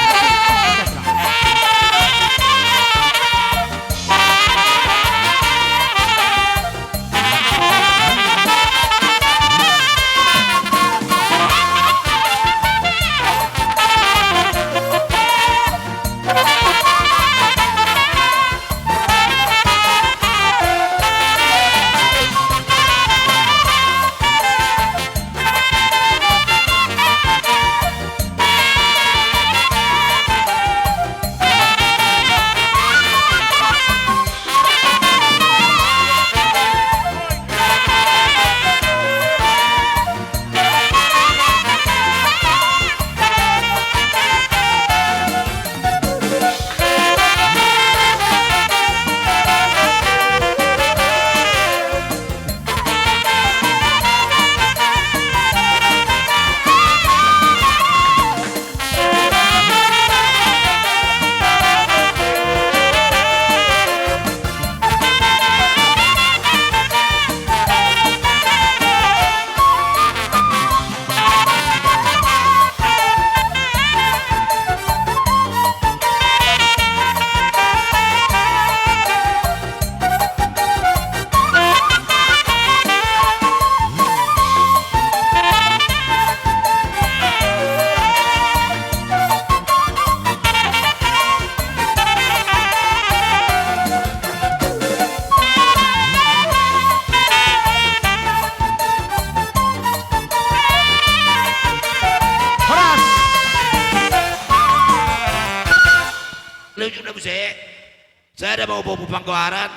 Saya ada bawa pangkuaran,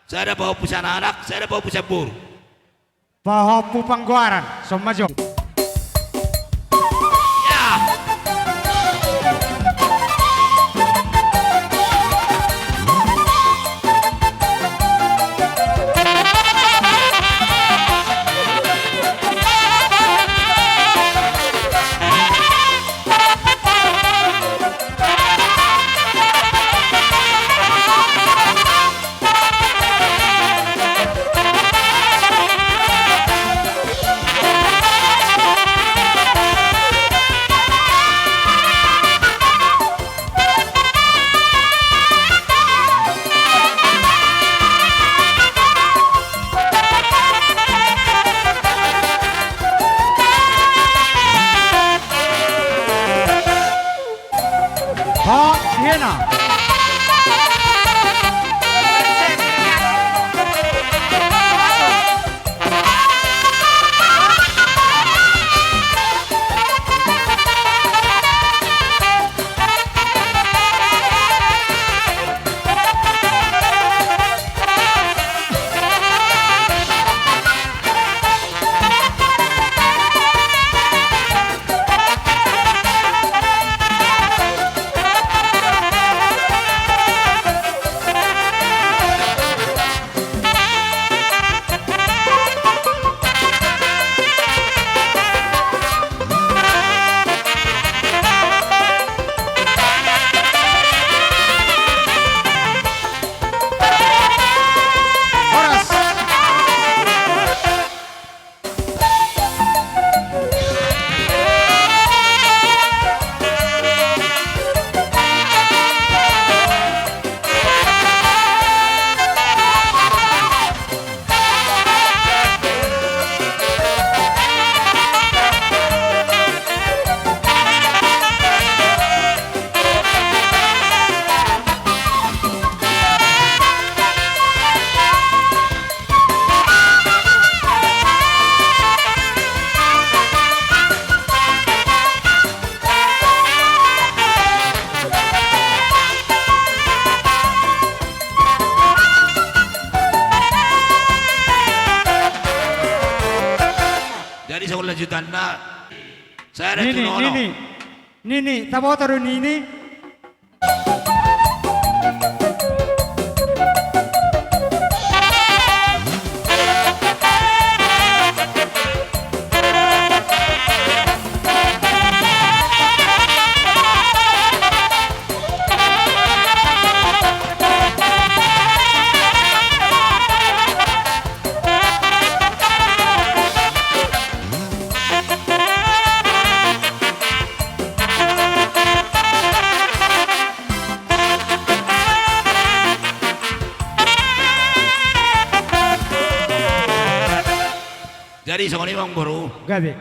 saya ada bawa pusana anak, saya ada bawa pusat buru. Pahopu pangguaran. Somajo. Ya. Oh, Hiena. janda. Saya ada Nini, tunono. Nini, taboto rin Nini. Jadi songon imong buru, Gabi.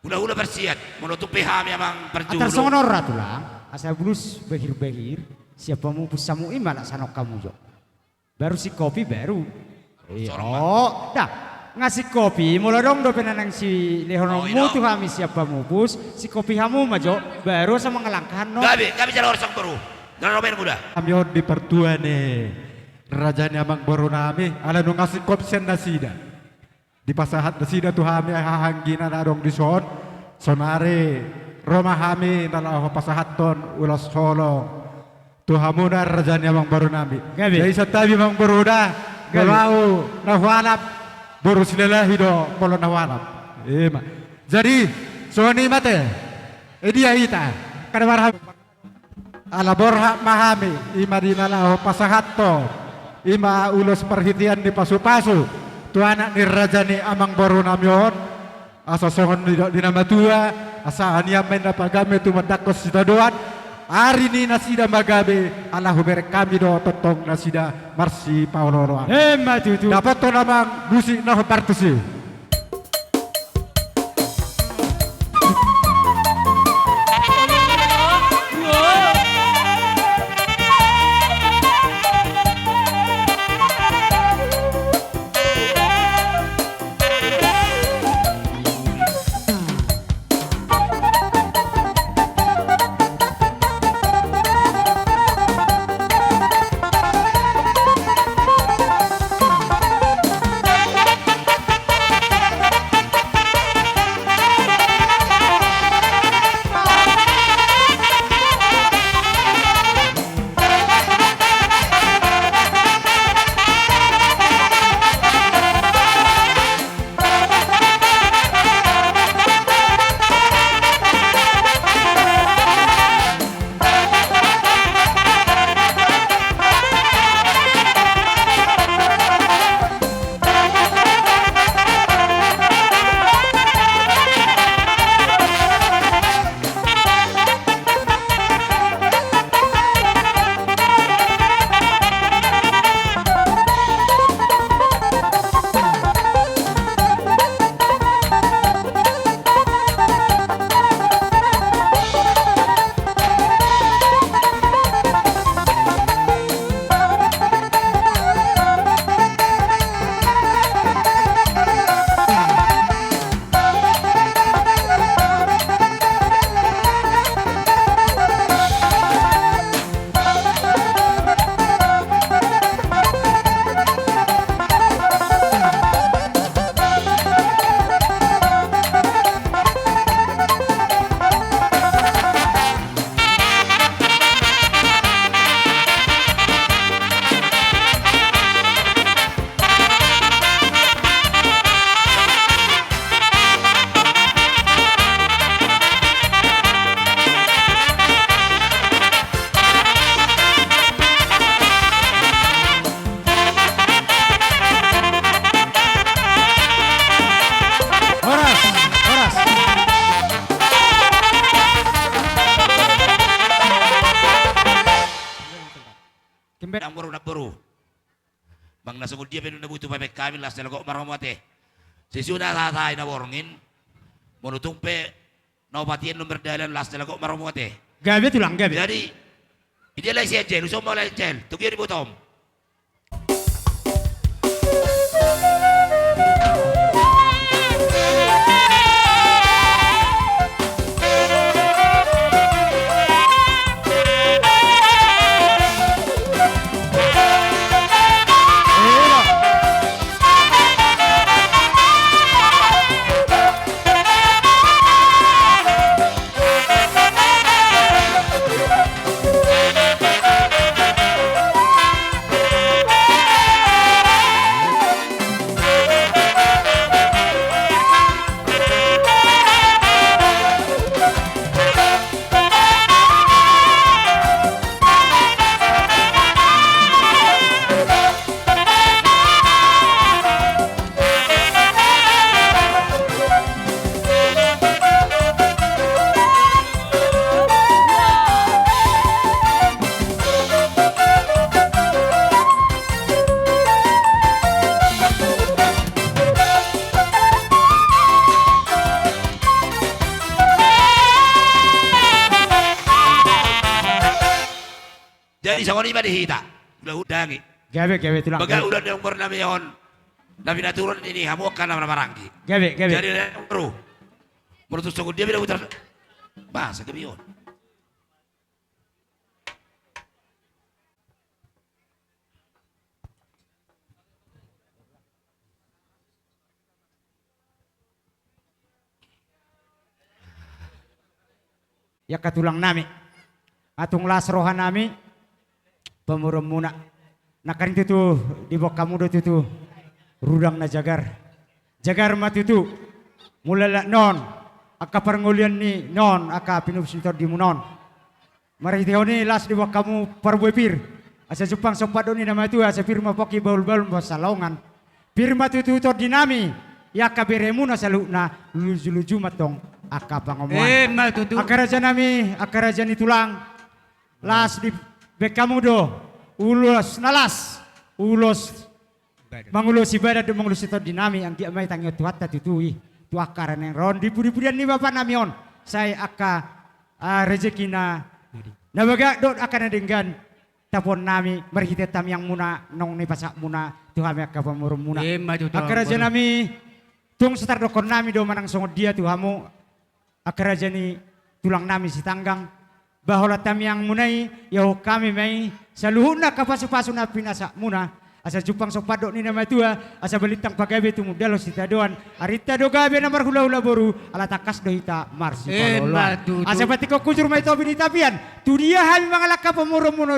udah bersiap menutupi kami amang Atar perjuru. songonor ratulang. Asa bulus behir-behir. Siapa mau pusamu imana sanok kamu jo. Baru si kopi baru. Oh, dah. Ngasih kopi, mulai dong do penanang si lehonomu ino. tuh kami siapa mupus, si kopi kamu majo, baru sama ngelangkahan no. Kami jalan orang buru. Jalan romen kuda. Kami di pertua nih. Rajanya amang baru nami, ala nung ngasih kopsen nasida. Di pasahat nasida tuh kami hahangginan adong di son. Sonare, Roma kami nalah pasahat ton ulas solo. Tuh hamuna rajanya amang baru nami. Gabi. Jadi setabi amang baru dah. Gabi. Gawau, nahwanap. Baru silalahi do, polo nahwanap. Ima. Jadi, soni mate. Dia ita. Kadang ala borha mahami ima dinala pasahat to ima ulos perhitian di pasu-pasu tu anak ni raja ni amang baru namyon asa songon di nama tua asa ania main pagame tu madakos sida doan hari ni nasida magabe ala huber kami do totong nasida marsi paulo roan Matutu. dapat to namang busi nah partusi Buru. Bang nasungod dia penu nabuto pa kami las dalago maromate. Sisuna tatay na warngin. Monutumpe no patien nomor dalan las dalago maromate. Gabi tulang gabi. Jadi ini lah si Angel, usah mau lah Angel. Tunggu di bottom. Jadi sa ni dihita. Udah-udangi. Gawe tulang. Baga udah yang umur namin yon. Nabi naturon ini hamok ka na maranggi. Gawe. Jadi bro. Menurut sungguh dia bilang utar. Bahasa kami yon. Ya katulang nami. Atong lasrohan nami. Pemurung muna. Nakarin tutu di bawah kamu do tutu. Rudang na jagar. Jagar matutu. Mulala non. Aka parangulian ni non. Aka pinupsintor di munon. Maritiho ni las di bawah kamu parbuepir. Asa Jepang sopat ni nama itu. Asa firma poki baul-baul salongan. Firma tutu di nami. Ya kaberemuna salukna. Luluju matong. Aka pangomuan. Matutu. Akaraja nami. Akaraja ni tulang. Las di bekamu do. Ulos nalas. Ulos. Mangulos ibadah do mangulos itu dinami. Ang kiamay tangyo tuwata tutui. Tu akaran yang ron. Dipudi-pudian ni bapak namion. Saya aka rezeki na. Nabaga do akan adenggan. Tapon nami. Merhitetam yang muna. Nong ni pasak muna. Tuhami aka pamurum muna. Akaraja nami. Tung setar dokon nami do manang songod dia tuhamu. Akaraja ni tulang nami si tanggang. Bahola tam yang munai yaw kami may saluhuna kapasu-pasu na pinasa muna asa Jepang sopadok ni nama tua asa balitang pagabe tu mudalo si tadoan arita do gabe na marhula-hula boru ala takas do hita marsi palolo asa patiko kujur may tobi ni tapian tu dia hal mangalaka pamuro-muno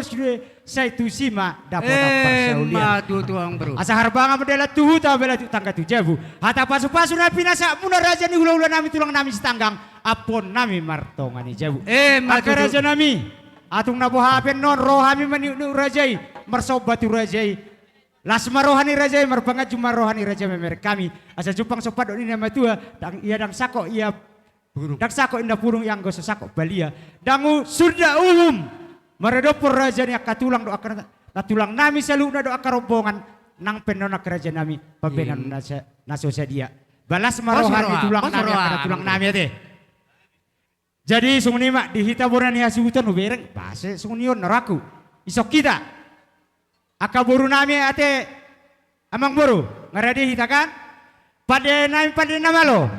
say tu sima dapat persaulian Tuang bro. asa harbanga medala tuhu ta bela tu tangga tu jabu hata pasu-pasu na pinasa muna raja ni hula-hula nami tulang nami setanggang apon nami martongan ni jabu akaraja nami atung nabuhapen non rohami maniu rajai marsobatu rajai las marohani rajai marbangat juma rohani rajai memer kami asa Jepang sopadok ni nama tua dang ia dang sako ia dang sako indah purung yang goso sako balia dangu surda maredopor raja ni akatulang do akar natulang nami saluna do akar rombongan nang penona kerajaan nami pabenan naso dia balas marohani tulang nami akar tulang nami ate. Jadi sungni mak dihita boran ni hasutan ubereng base sungnion naraku isok kita akaboru nami ate amang boru ngaradi hita kan pada nama lo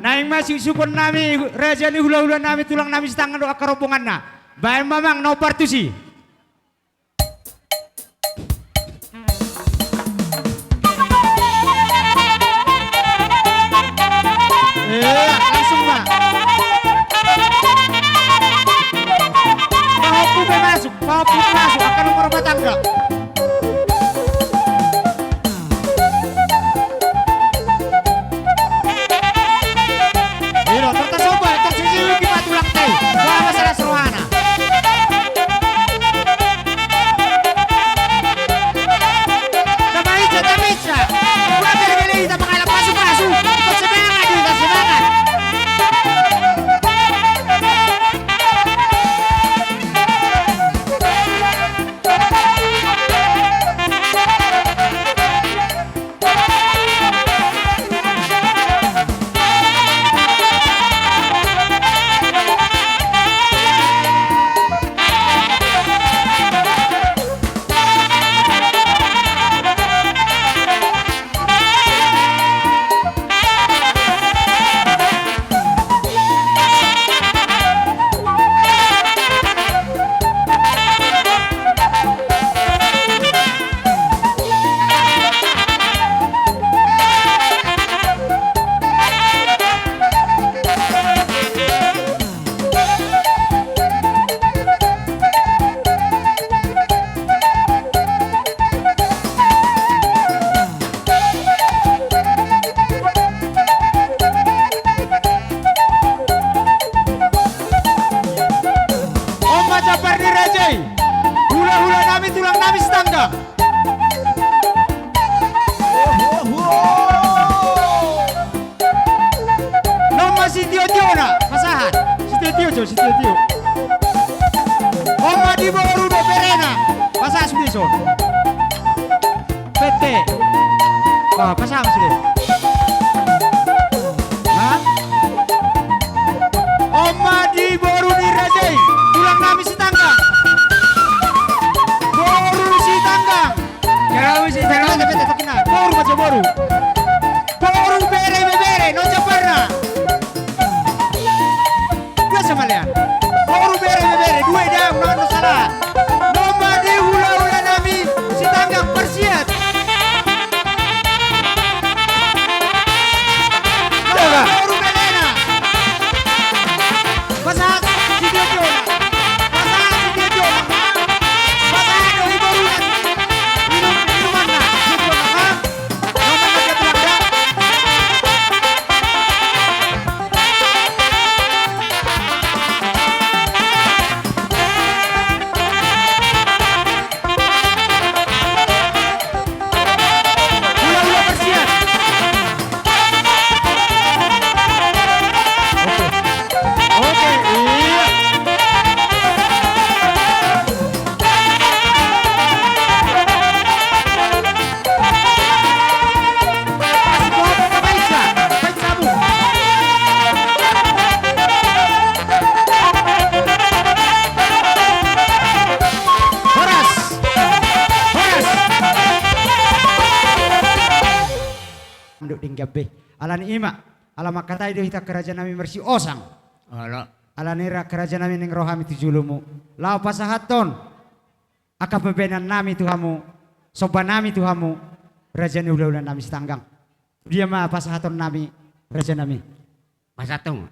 naing masih supon nami raja ni hula-hula nami tulang nami setangan do akar rombongan na bae mamang no partusi langsung mak Papu masuk akan nomor rumah tangga. Hiro, tertasoba, tersisi wiki patulang teh. Wah masalah seruhana. Tamica. Wah beli-beli kita mengalap masuk-masuk. Ikut semangat, ikut semangat. Pasang sini. Hah? Oma di boru di rajai, tulang nami setangga. boru. Boru bere bere no jabarna. Biasa malian. Boru bere bere dua dah no salah. Noma di hula nami si tanggap persiat. Boru belena. Pasat si dia jona. Pasat si dia jona. Pasat doi boru minuman na. Ha? Noma dia belakang. Hula persiat. Oke, iya. Kasih gua apa baiksa? Baik sabu. Horas. Horas. Nduk dinggabe. Alan ima. Alamak kata itu kita kerajaan nami mersi osang. Alanira kerajaan nami ning rohami tujulumu. Lau pasahaton. Aka bebenan nami tuhamu. Soban nami tuhamu. Kerajaan ulah-ulah nami setanggang. Dia mah pasahaton nami. Kerajaan nami. Pasatong.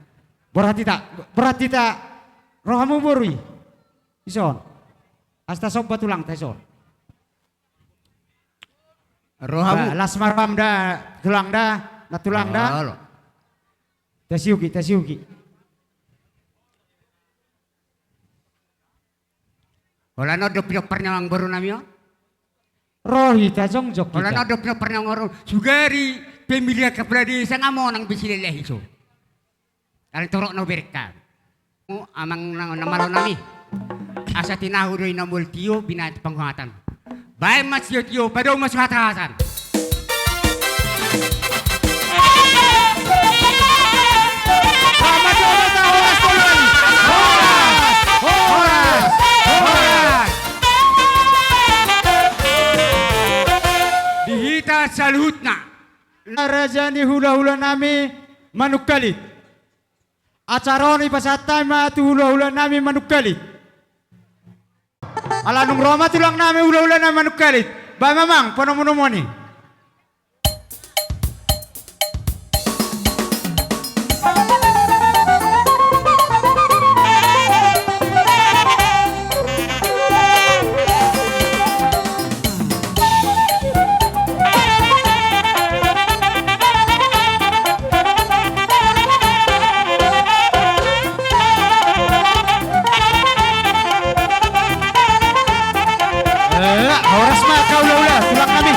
Berarti tak rohamu borui. Ison. Asta sobat tulang teson. Rohamu. Lasmaram da tulang da. Na tulang da. Tasiuki. Wala no do pernah ang baru nami yo. Rohi ta jongjok Wala no kita. do pernah ngoro. Sugari pemilih kapradi sa ngamo nang bisilileh iso. Kali turok no berka. Amang namalo nami. Asa tinahu do ina multiyo binat panghatan. Bay mas yo padaw mas hatasan. Dihita salhutna. Rajani hula-hula nami manukalit. Acaroni pasatay matu hula-hula nami manukalit. Alanung Roma tulang nami hula-hula nami manukalit. Ba mamang panomonomoni. Horas mah kau ulah tulang kami.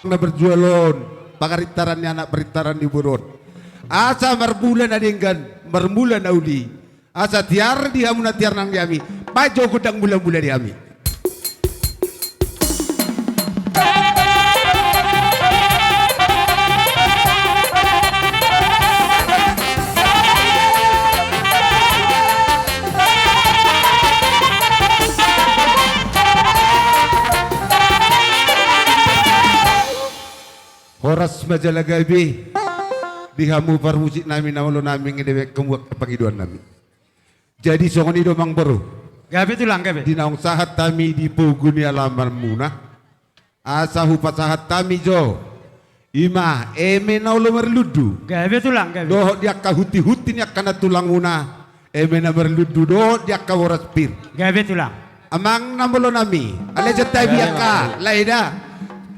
Na berjualon pakaritarannya anak beritaran di burun asa marbulan adenggan marmulan auli asa tiar di hamuna tiar nang diami pajo gudang bulan-bulan diami Horas majalagabi dihamu parmusik nami namalo nami ngedewek kemuak kepangiduan nami. Jadi songon ido mang baru Gabe tulang gabe. Dinaong sahat kami di puguni alaman muna. Asa hupat sahat kami jo. Ima eme na ulo merludu. Gabe tulang gabe. Doh dia ka huti-huti ni kana tulang muna. Eme na merludu doh dia ka waras pir. Gabe tulang. Amang namulo nami. Ale jatay biaka. Laida.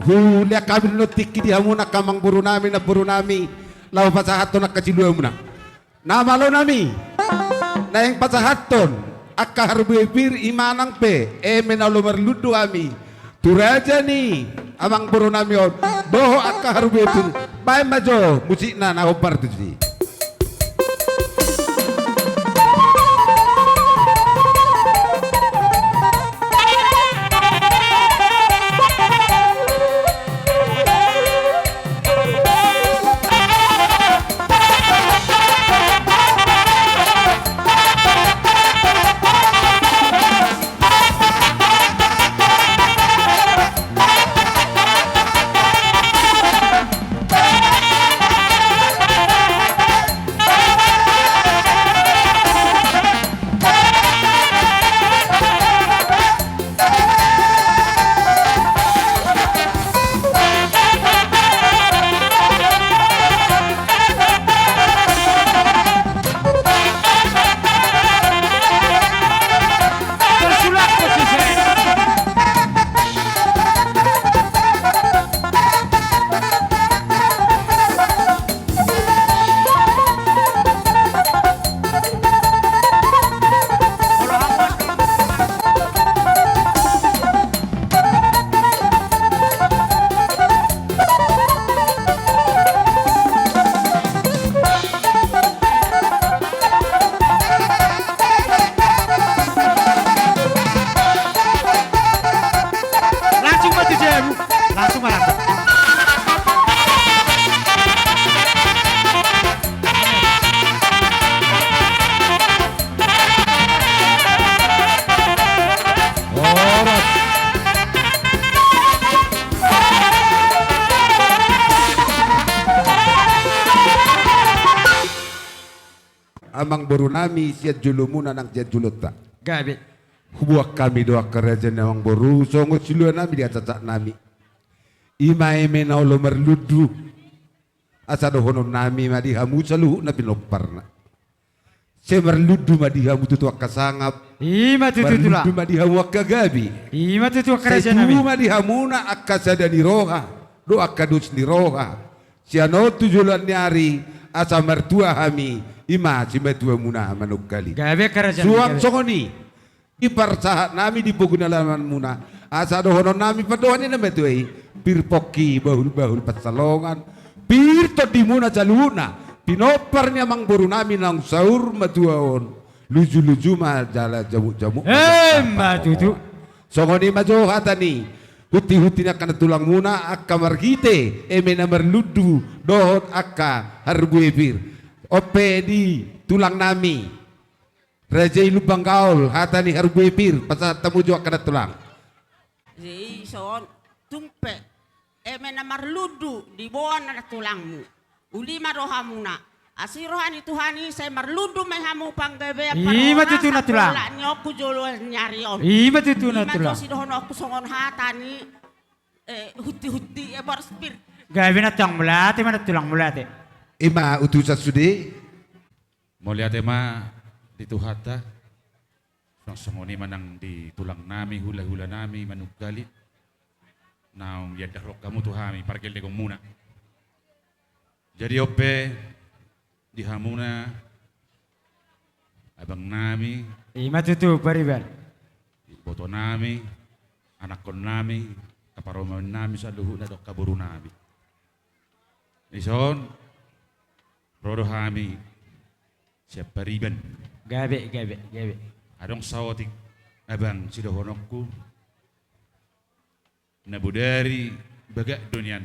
Hulia kami notiki di hamuna kamang buru nami na buru nami. Lau pasahaton na kacilua muna. Namalo nami. Na yang pasahaton. Akka harbipir imanang pe. Eme na ulo merludu kami. Turaja ni amang buru nami on doho akka harbipir. Bay majo musik na hopar tu si. Langsung malah. Amang boru nami siat julumuna nang siat julota. Gabe. Hubuak kami doa kerajaan amang boru songo silua nami dia cacak nami. Ima eme na ulo merludu. Asa dohono nami madi hamu saluhu na pinoparna. Se merludu madi hamu tutu akasangap. Ima tutu tulang. Merludu madi hamu akagabi. Ima tutu kerajaan Setu nami. madi hamuna akasada ni roha. Do akadus ni roha. Siano tujulan nyari asa mertua hami. Ima si mertua muna manukali. Gabe kerajaan. Suam songoni. Ipar sahat nami di pogunalaman muna. Asa dohono nami padohani na metuai. Pirpoki bahul-bahul pasalongan. Pirto di muna caluna. Pinoparnya mang boru nami nang sahur matuaon. Luju-luju mah jala jamuk-jamuk. Mbak tutu. Songoni majo hatani. Huti-huti na kana tulang muna akka margite. Eme na merludu dohot akka harbuepir. Ope di tulang nami. Raja Lubang Gaul hatani harbuepir pasal tamu jo kana tulang. Jadi son tumpe eme na marludu di bawah na tulangmu. Uli marohamuna. Asirohani Tuhani saya marludu mehamu panggebe Ima tutu na tulang. Nyoku jolo nyarion. Ima tutu na tulang. Ima josi dohono aku songon hatani huti-huti borspir. Gabe na tang mulate mana tulang mulate. Ima utusan sude. Mulia tema di Tuhata. Nang sangoni manang di tulang nami hula-hula nami manugali. Naung yadah rok kamu Tuhami parkil de muna. Jadi ope di hamuna abang nami Ima tutu pariban. boto nami anak kon nami kaparoman nami sa luhu na dok kaburu nami. Ison rodo hami siap pariban. Gabe. Adong sawotik abang sidohonokku nabudari bagak dunian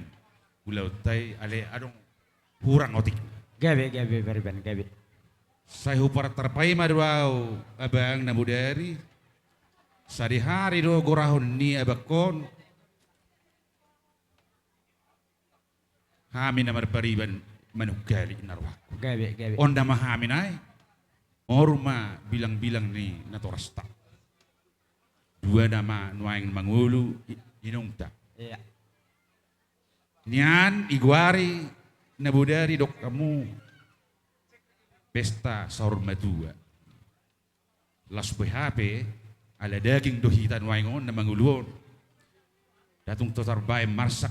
ulau tai ale adong hurang otik. Gabe pariban gabe. Saya hupar terpai maduau abang nabudari sari hari do gorahon ni abakon hami namar pariban manugali narwaku. Gabe. Onda mahamin ay orma bilang-bilang ni natorasta. dua nama nuaing mangulu inungta. Iya. Nian iguari nabudari dok kamu pesta sahur madua. Las BHP ala daging dohitan waingon na manguluon. Datung totar bae marsak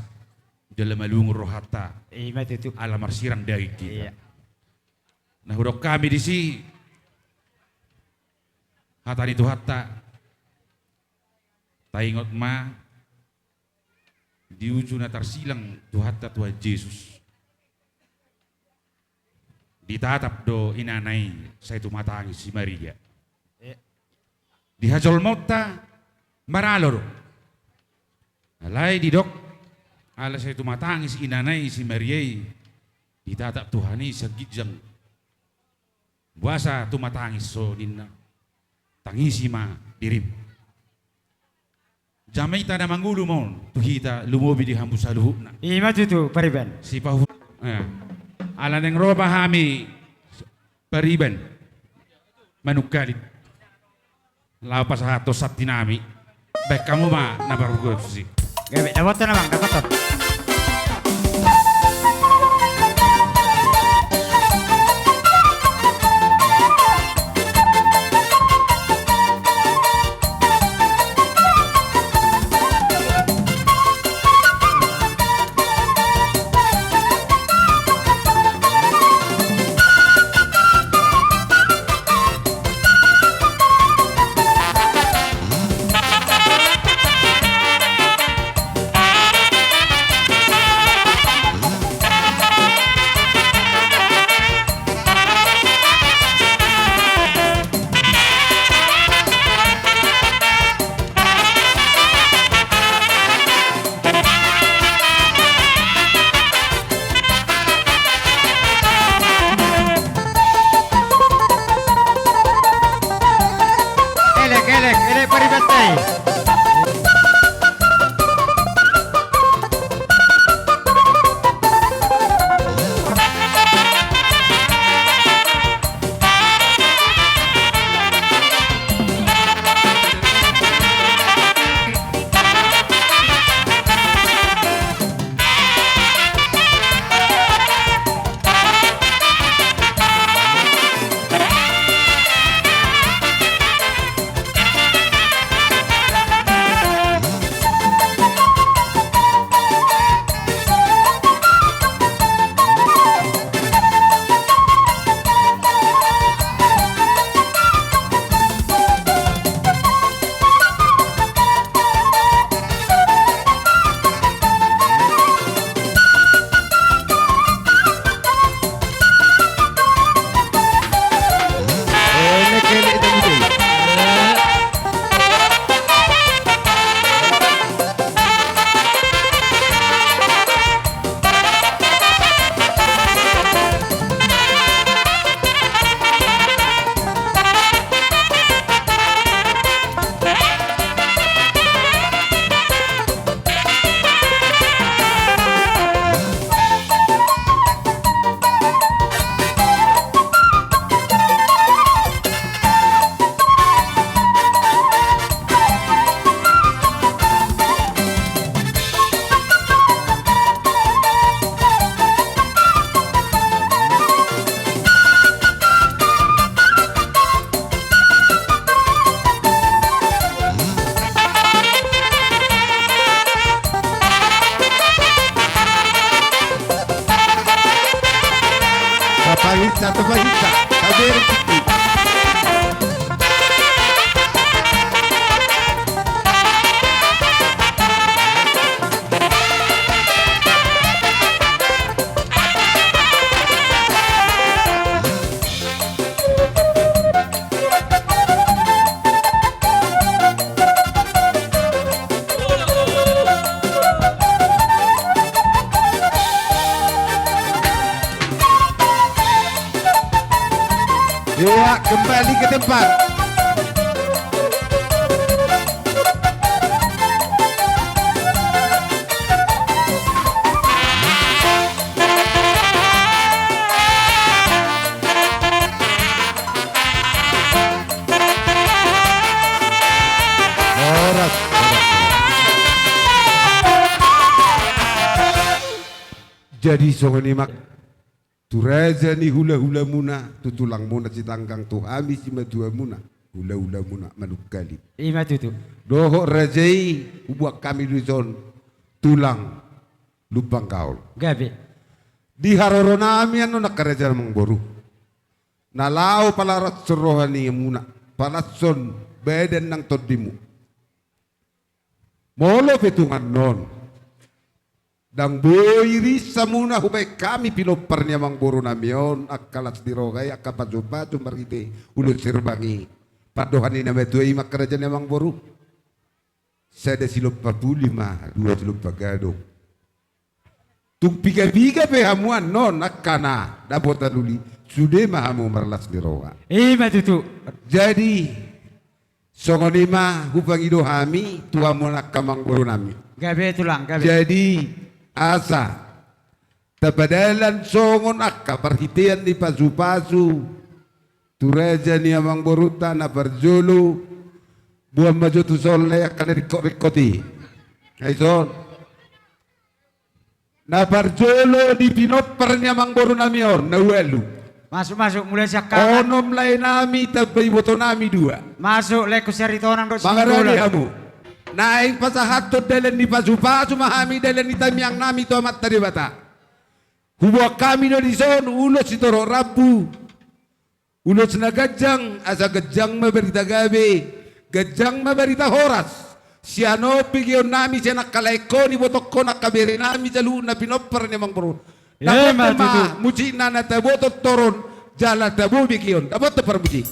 dalam malungur rohata. Ima tutup. Ala marsirang daging kita. Iya. Nah hurok kami di si hata itu hata taingot ma di ujung natar silang Tuhata Tuhan Yesus ditatap do inanai saya itu matangis si Maria di hajol mota maralor alai di dok ala saya itu matangis inanai si Maria ditatap Tuhani sagijang buasa tu matangis so ninna tangisi ma dirim jamai tada manggulu mon tuhita lumobi di hambu saluhna Ima tutup pariban. si pahu ala neng roba hami pariban manukalit lapas hato satinami baik kamu ma nabarugo sih Gabe dapat na bang, dapat. Elek pariban tay. Pahitsa, pahitsa. Sabi Ya, kembali ke tempat. Oh. Jadi songoni mak turaja ni hula-hula muna tutulang muna si tanggang tu ami si madua muna hula-hula muna manukali. Ima tutu. Doho rajai ubuak kami duson tulang lubang kaul. Gabe. Di haroro nami ano nakaraja mang boru. Nalau palarat serohani muna palatson badan nang todimu. Molo petungan non. Dang boiri samuna hubay kami pinoparnya mang boru namion akalat di rogay akapajupa marite ulut sirbangi padohani na metuai makaraja mang boru. Sada silop papulima dua silop pagado. Tung piga-piga pe hamuan non akana dapota luli sude mahamu marlas di roga. Ima tutu. Jadi songonima hupangido hami tuamu nakamang boru nami. Gabe tulang gabe. Jadi asa tabadalan songon akka perhitian di pasu-pasu turaja ni amang boruta na berjulu buang maju tu soleh akan rekoti kaison na berjulu di pinopernya amang boru namion na welu masuk mulai sekarang onom lain nami tapi boto nami dua masuk leku seritonang dok mangarani kamu naik pasahatot dalan ni pasu-pasu mahami dalan ni tamiyang nami to amat tadi bata. Hubuak kami do di son ulos itoro rabu. Ulos na gajang asa gajang maberita gabe. Gajang maberita horas. Siano pigion nami siya nakalaiko ni botok ko nakabiri nami jalu na pinopper ni mang puro. Dapat ma muci na natabotot toron jala tabu bikion. Dapat to permuji.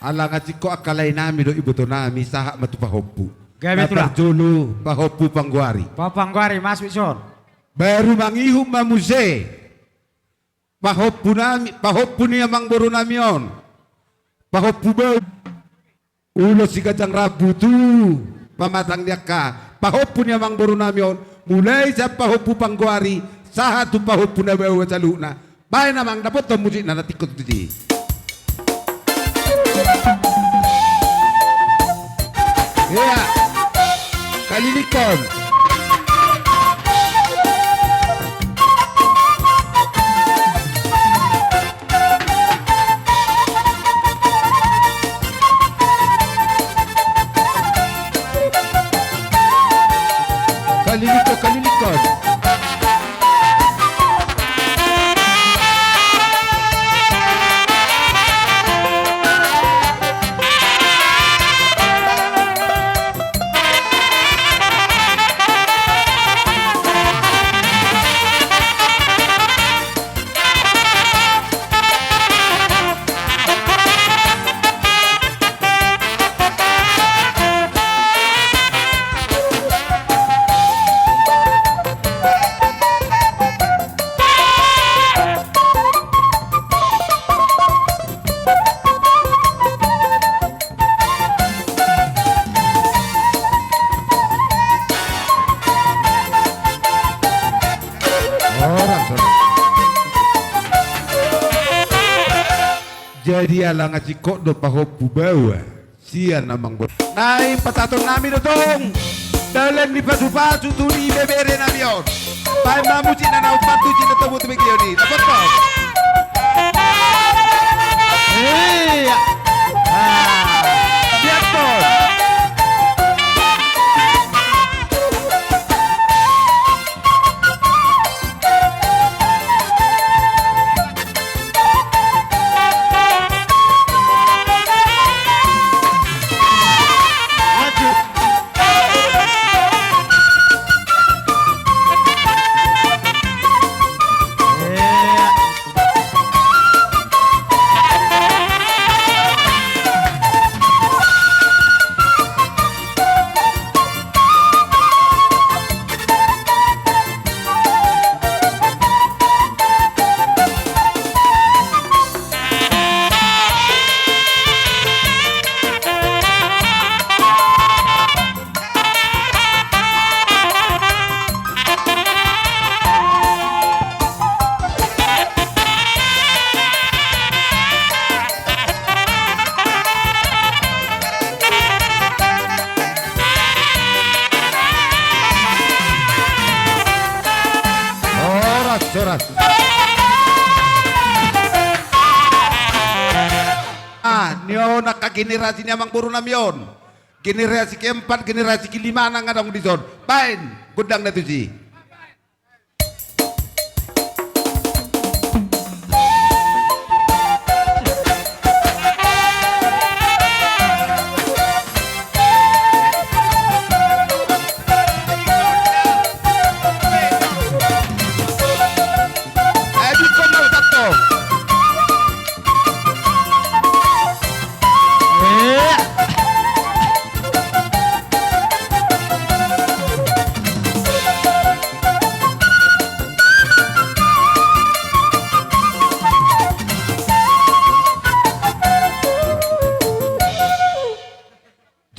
Alangat siko akalay nami do ibuto nami saha matupahoppu. Gabe tulang. Julu pahoppu pangguari. Papangguari masuk son. Baru mangihum mamuse. Pahoppu nami, pahoppu ni amang boru namion. Pahoppu bau. Ulo si kacang rabu tu. Pamatang dia ka. Pahoppu ni amang boru namion. Mulai sa pahoppu pangguari. Saha tu pahoppu na bau caluna. Bae namang dapat to musik na natikot tadi. Ya, kalilikon. Kalilikon. Jadi alang asikok do pahoppu bawa sian namang bot. Naik pataton nami do tong dalam di pasu-pasu tu di bebere namion. Pai mamuji na naut bantu cina temu tu begini ni. Dapat kau? Iya. Lihat kau. Soras. Nio nak generasi ni amang buru namion. Generasi keempat, generasi kelima nang adong di son. Pain, gudang na tuji.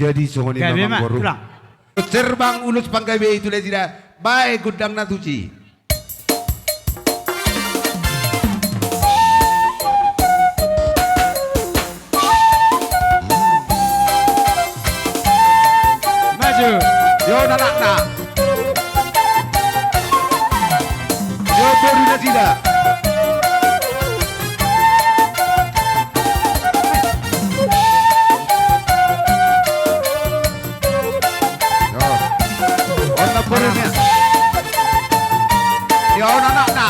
Jadi sohoni mamang boru. Serbang ulus panggawe itu le tidak baik gudang natuci. Maju. Yo nakna. Yo boru na tidak. Yo anak na.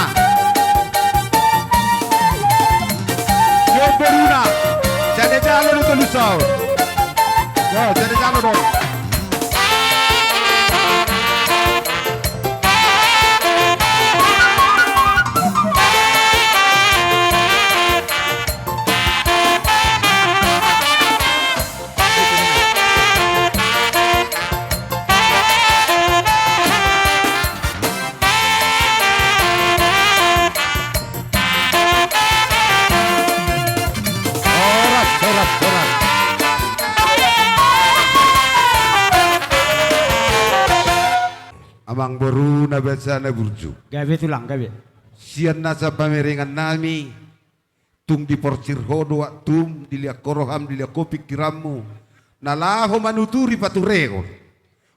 Yo beruna. Jadi jalan itu lusau. Yo jadi jalan dong. Amang boru na basa na burju. Gabe tulang gabe. Sian nasa pameringan nami. Tung di porsir hodo tum diliak koroham diliak kopik kiramu. Nalaho manuturi paturego.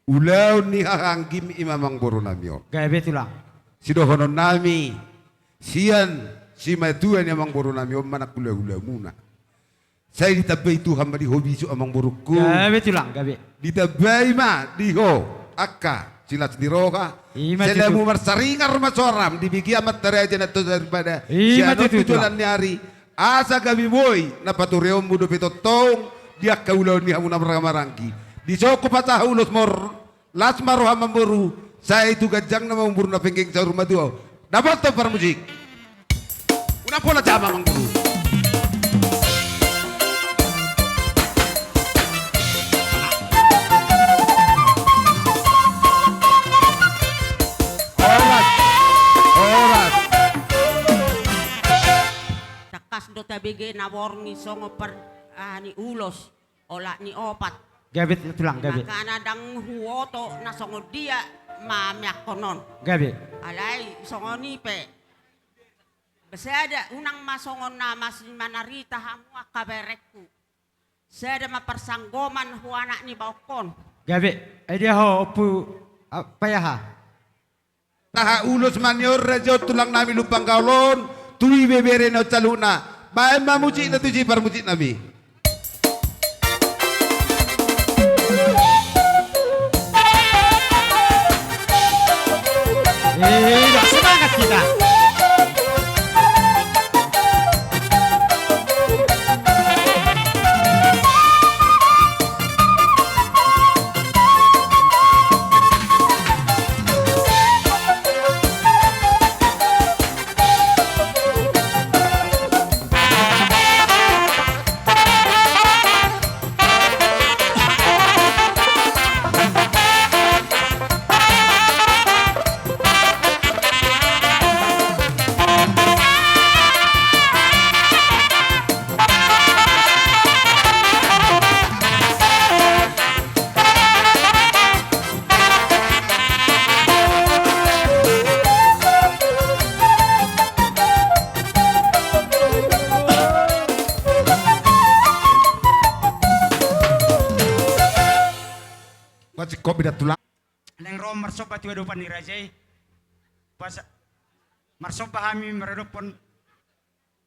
Ulaw ni hahanggim imamang boru namio. Gabe tulang. Sidohonon nami. Sian si matuan amang boru namio manak ula-ula muna. Saya ditabay Tuhan di hobi su amang boruku. Gabe tulang gabe. Ditabay ma diho akka. Silat di roka. Saya mau bersaringar rumah soram dibikin amat teraja na to daripada siya tujuan nyari asa kami boy na patureom mudo petotong dia kaulau ni hamuna marangki di soko patah ulos mor las maroha memburu saya itu gajang na memburu na pengking sa rumah duo dapat to para musik una pola jama memburu. Kas do tabige nawor ni songo per ni ulos ola ni opat. Gabe tulang gabe. Makana dang huoto na songo dia mamyak konon. Gabe. Alay songo ni pe. Besada unang masongon na mas manarita hamu akaberekku. Sada mapersanggoman huana ni balkon. Gabe. Dia ho opu apa ya ha? Taha ulos manyor rajo tulang nami lupang kaulon. Tui bebere no caluna. Bae mamuji na tuji parmuji nami. Semangat kita. Wajib kopi dat tulang. Neng rom marsoba tiwa dopan ni rajai. Pas marsoba hami meredopon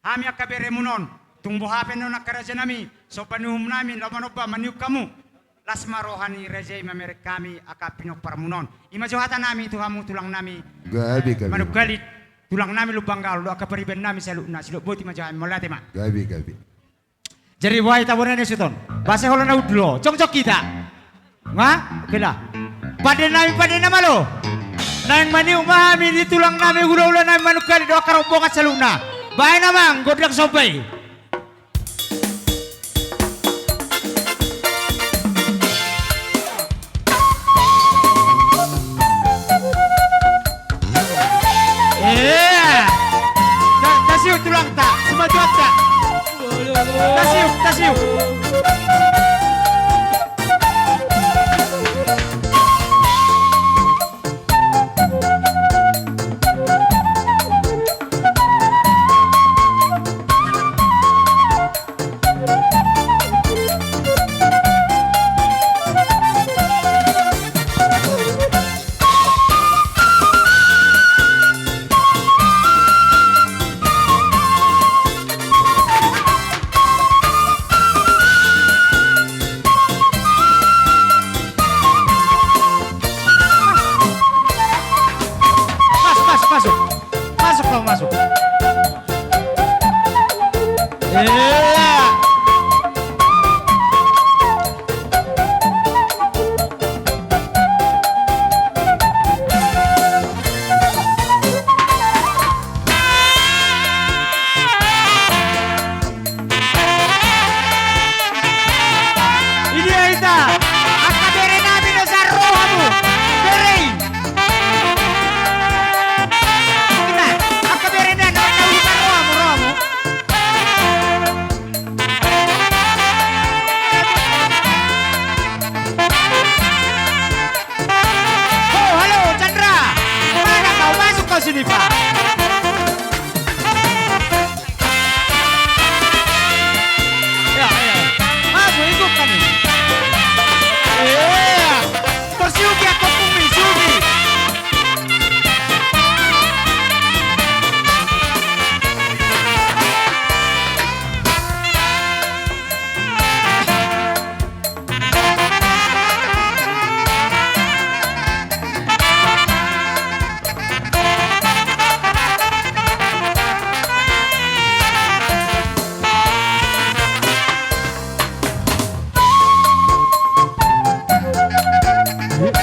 hami akabere munon. Tunggu hapen no nakaraja nami. Sopa nuhum nami lamanoba maniuk kamu. Lasma rohani rajai mamerek kami akapinok paramunon. Ima johata nami tuhamu tulang nami. Gabi gabi. Manuk galit tulang nami lubang gaul do akapariben nami saluna siluk boti majah molate ma. Gabi gabi. Jadi wahai tabunan suton. Bahasa holana udlo. Cocok kita. Nga? Kila. Pada nama lo. Nang mani umahami di tulang nami gula-gula nami manuk kali doa karombongan saluna. Baik namang godrak sopai. Tasiuk tulang tak, semua tulang tak. Tasiuk. Masuk. Sini Pak. Ya. Aku ikut kan ini. Bersiugi aku bumi, siugi.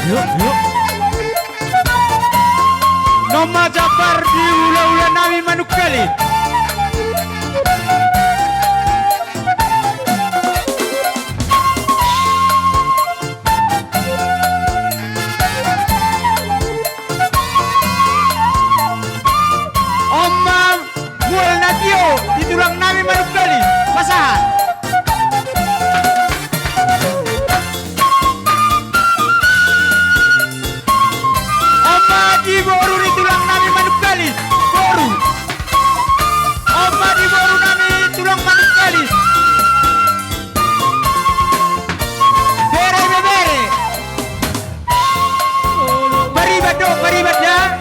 Yuk. Nama Jafar di ula-ula nami manuk kali. Omam mual natio di tulang nami manuk kali. Pasahan. Di boru di tulang nami manuk kali. Boru. Oma di boru nami tulang manuk kali. Bere. Baribat ya.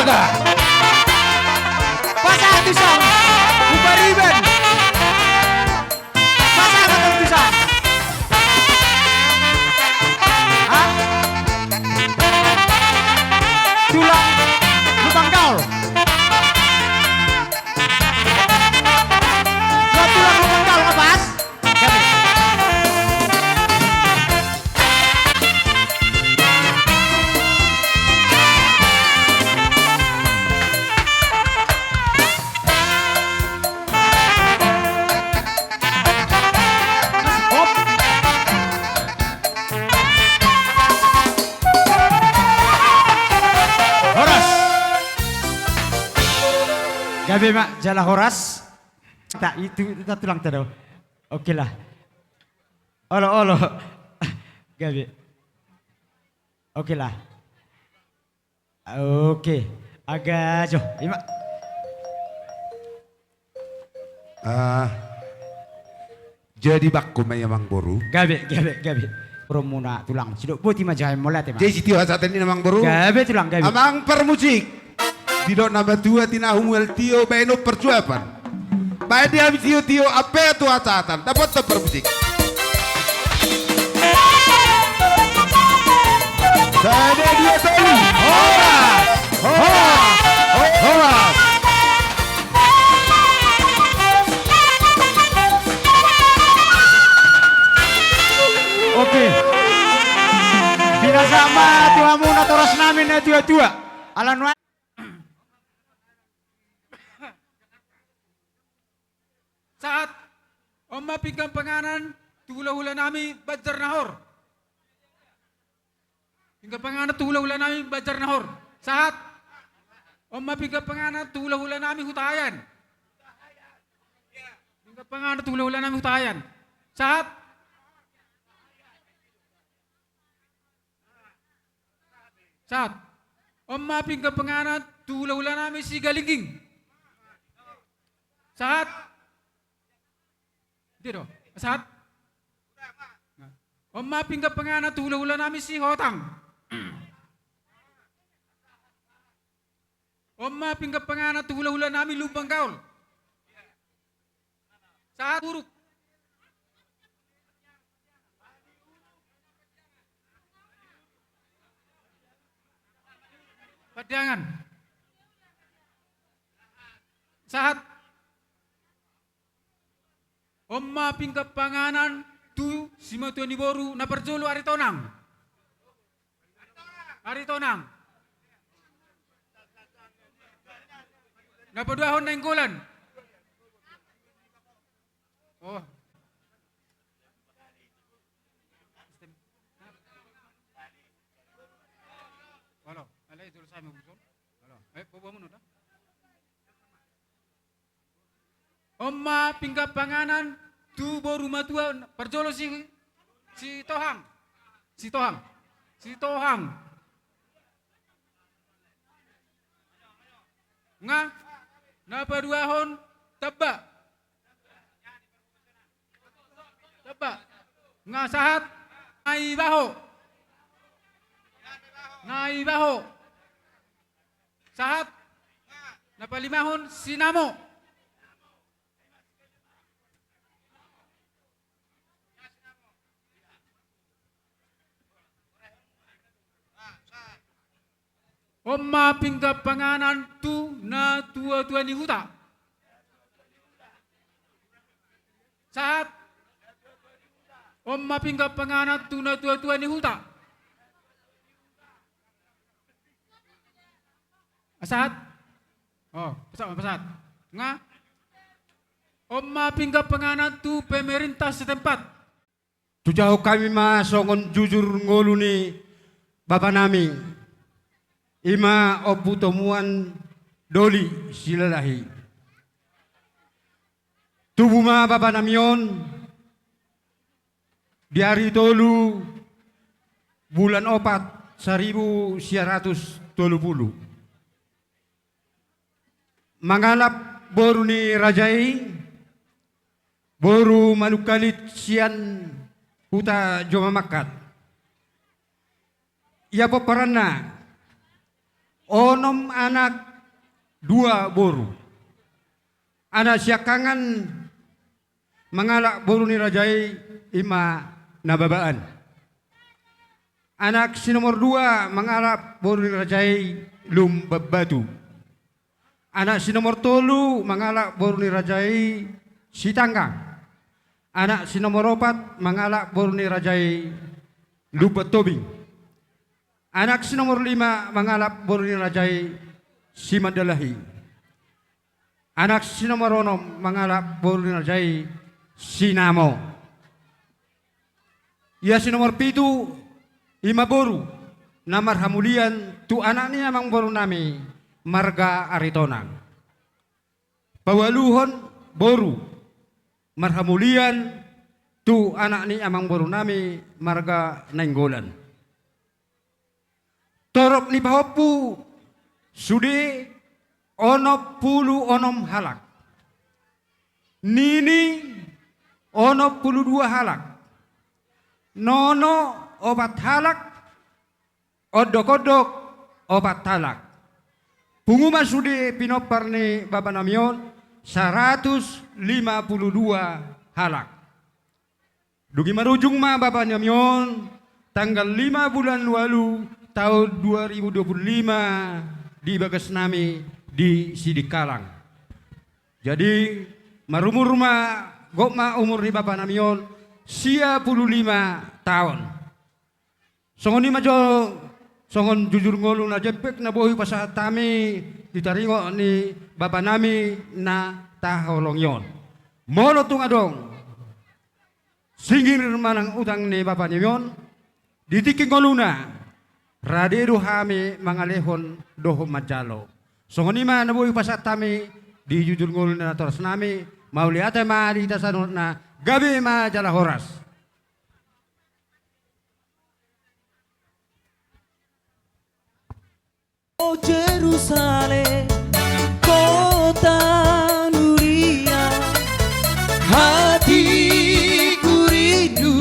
Marga. Pasang tusan. Bubariben. Pasang atau tusan. Hah? Tulang lubang gaul. Dua tulang lubang gaul ngebahas. Gabi. Hop. Horas. Gabi mak jala horas. Tak itu kita tulang tado. Oke lah. Olo. Gabi. Oke lah. Oke. Agak jauh. Ima. Jadi bakku memang boru. Gabi. Promuna tulang. Sidok putih majah molat emang. Jadi sitio saat ini memang boru. Gabi tulang gabi. Amang permusik. Tidak nama tua tina humel tio beno percuapan. Baik dia tio apa tu acatan. Dapat tu permusik. Sada dia tolu. Horas. Oke. Bila sama tuamu na toras namin na tua-tua. Alan wa. Saat Oma pinggang panganan tula-hula nami Bajar Nahor. Pinggang panganan tula-hula nami Bajar Nahor. Saat Oma pinggang panganan tula-hula nami Hutayan. Pinggang panganan tula-hula nami Hutayan. Saat Oma pinggang panganan tula-hula nami Sigalingging. Saat Dito, saat Oma pinggang panganan tula-hula nami si Hotang. Oma pinggang panganan tula-hula nami Lubang Gaul. Saat Uruk. Padiangan. Saat Oma pinggang panganan tu Simatuan Boru na perjolo Aritonang. Na paduahon na inggulan. Oh. Halo, alay dulu saya mau busul. Halo, bawa mo na. Oma pinggang panganan tu Boru matua perjolo si Tohang. Nga na paduahon taba. Nga sahat naibaho. Sahat na palimahon sinamo. Oma pinggang panganan tu na tua-tua ni huta. Saat Oma pinggang panganan tu na tua-tua ni huta. Saat oh, pesat. Nga Oma pinggang panganan tu pemerintah setempat. Tujau kami masongon jujur ngolu ni Bapak nami. Ima opu temuan doli silalahi. Tubuh ma Bapak namion di hari tolu bulan 4 1930. Mangalap boru ni rajai boru manukalit sian huta joma makat. Ia peperanna onom anak dua boru. Anak siakangan mangalak boru ni rajai ima nababaan. Anak si nomor 2 mangalak boru ni rajai lum babatu. Anak si nomor 3 mangalak boru ni rajai si tanggang. Anak si nomor 4 mangalak boru ni rajai lupa tobing. Anak si nomor 5 mangalak boru ni rajai si madalahi. Anak si nomor 6 mangalak boru ni rajai si namo. Ya si nomor 7 ima boru namar hamulian tu anak ni amang boru nami marga aritonang. Pawaluhon boru marhamulian tu anak ni amang boru nami marga nainggolan. Torok ni pahopu sudi 86 halak. Nini 82 halak. Nono 4 halak. Odok-odok 4 halak. Pengumuman sudi pinopar ni Bapak Namion 152 halak. Dugi marujung ma Bapak Namion tanggal 5 bulan lalu tahun 2025 di Bagas Nami di Sidikalang. Jadi marumur ma gokma umur ni Bapak Namion 55 tahun. Songon ni majo songon jujur ngolong na jepek na bohi pasahat tami ditaringo ni Bapak nami na taholong yon. Molo tung adong singir manang utang ni Bapak nyon ditiking ngoluna raderu hami mangalehon doho majalo. Songon ni ma na bohi pasahat tami di jujur ngolong na toras nami mauliate ma di tasanot na gabi ma jala horas. Oh Jerusalem, kota mulia, hatiku rindu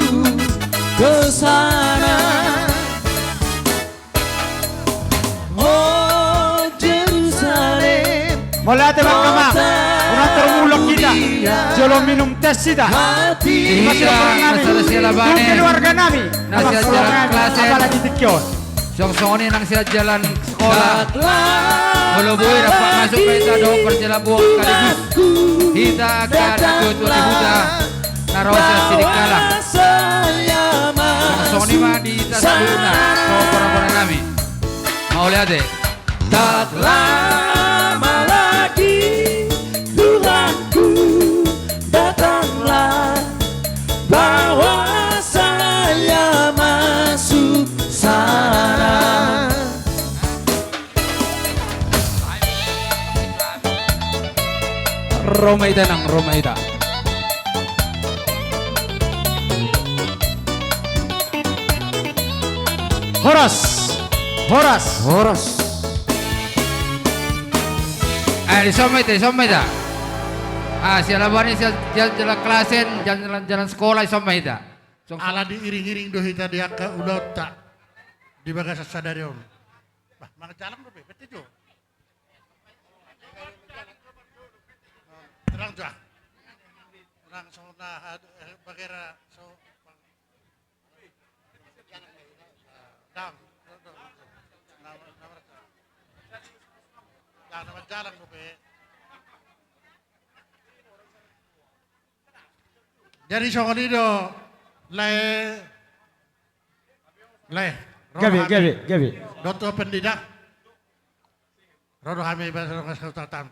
ke sana. Oh Jerusalem, Mulai teman kama, una termulok kita, jolong minum tes kita. Masih keluarga nami, apalagi tikion. Song-songoni nang siya jalan sekolah. Walau boy dapat masuk ke kita dong perjalanan buang sekaligus. Kita akan ikut di Buddha Narosa Sidikalang. Song-songoni mah di Tasaluna. So orang-orang kami. Mau lihat deh. Tak lama lagi Tuhanku datanglah, bawa saya masuk sana. Romaita nang Romaita. Horas, horas, horas. Di Somaita. Siapa bani jalan klasen, jalan sekolah Somaita. Ala diiring-iring dohita dia ke ulota di bagas sadarion. Bah, mga jalan berapa? Betul jo. Terang jo. Terang sona bagera so. Dam. Nama jalan berapa? Jadi songoni do le Gabi. Dokter pendidak. Rodo hami bahasa kesehatan.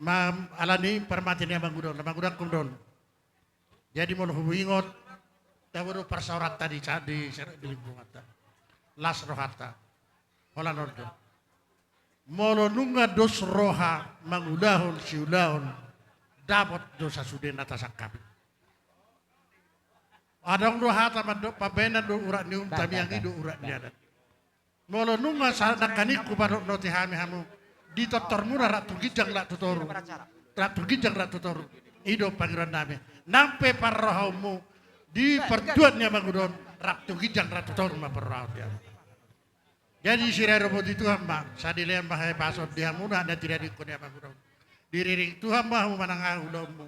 Mam alani permatian yang mangudon kumdon. Jadi mau hubungot, tahu persaurat tadi di lingkungan. Las rohata, hola nordo. Molo nunga dos roha mangudahon siudahon dapat dosa suden atas akap. Adang do hata mado pabena do urat nium tamiangi do urat niadat. Molo nunga sadakaniku barok noti hami hamu di totor murah ratu gijang rak tutoru. Ido pangiran nami. Nampe parrohaumu di pertuannya mangudon ratu gijang rak tutoru ma parrohau dia. Jadi sirero mo di Tuhan ba, sa dilayan bahay pasod diha muna na tidak dikunya pagurong. Diriring Tuhan ba manang ulom mo.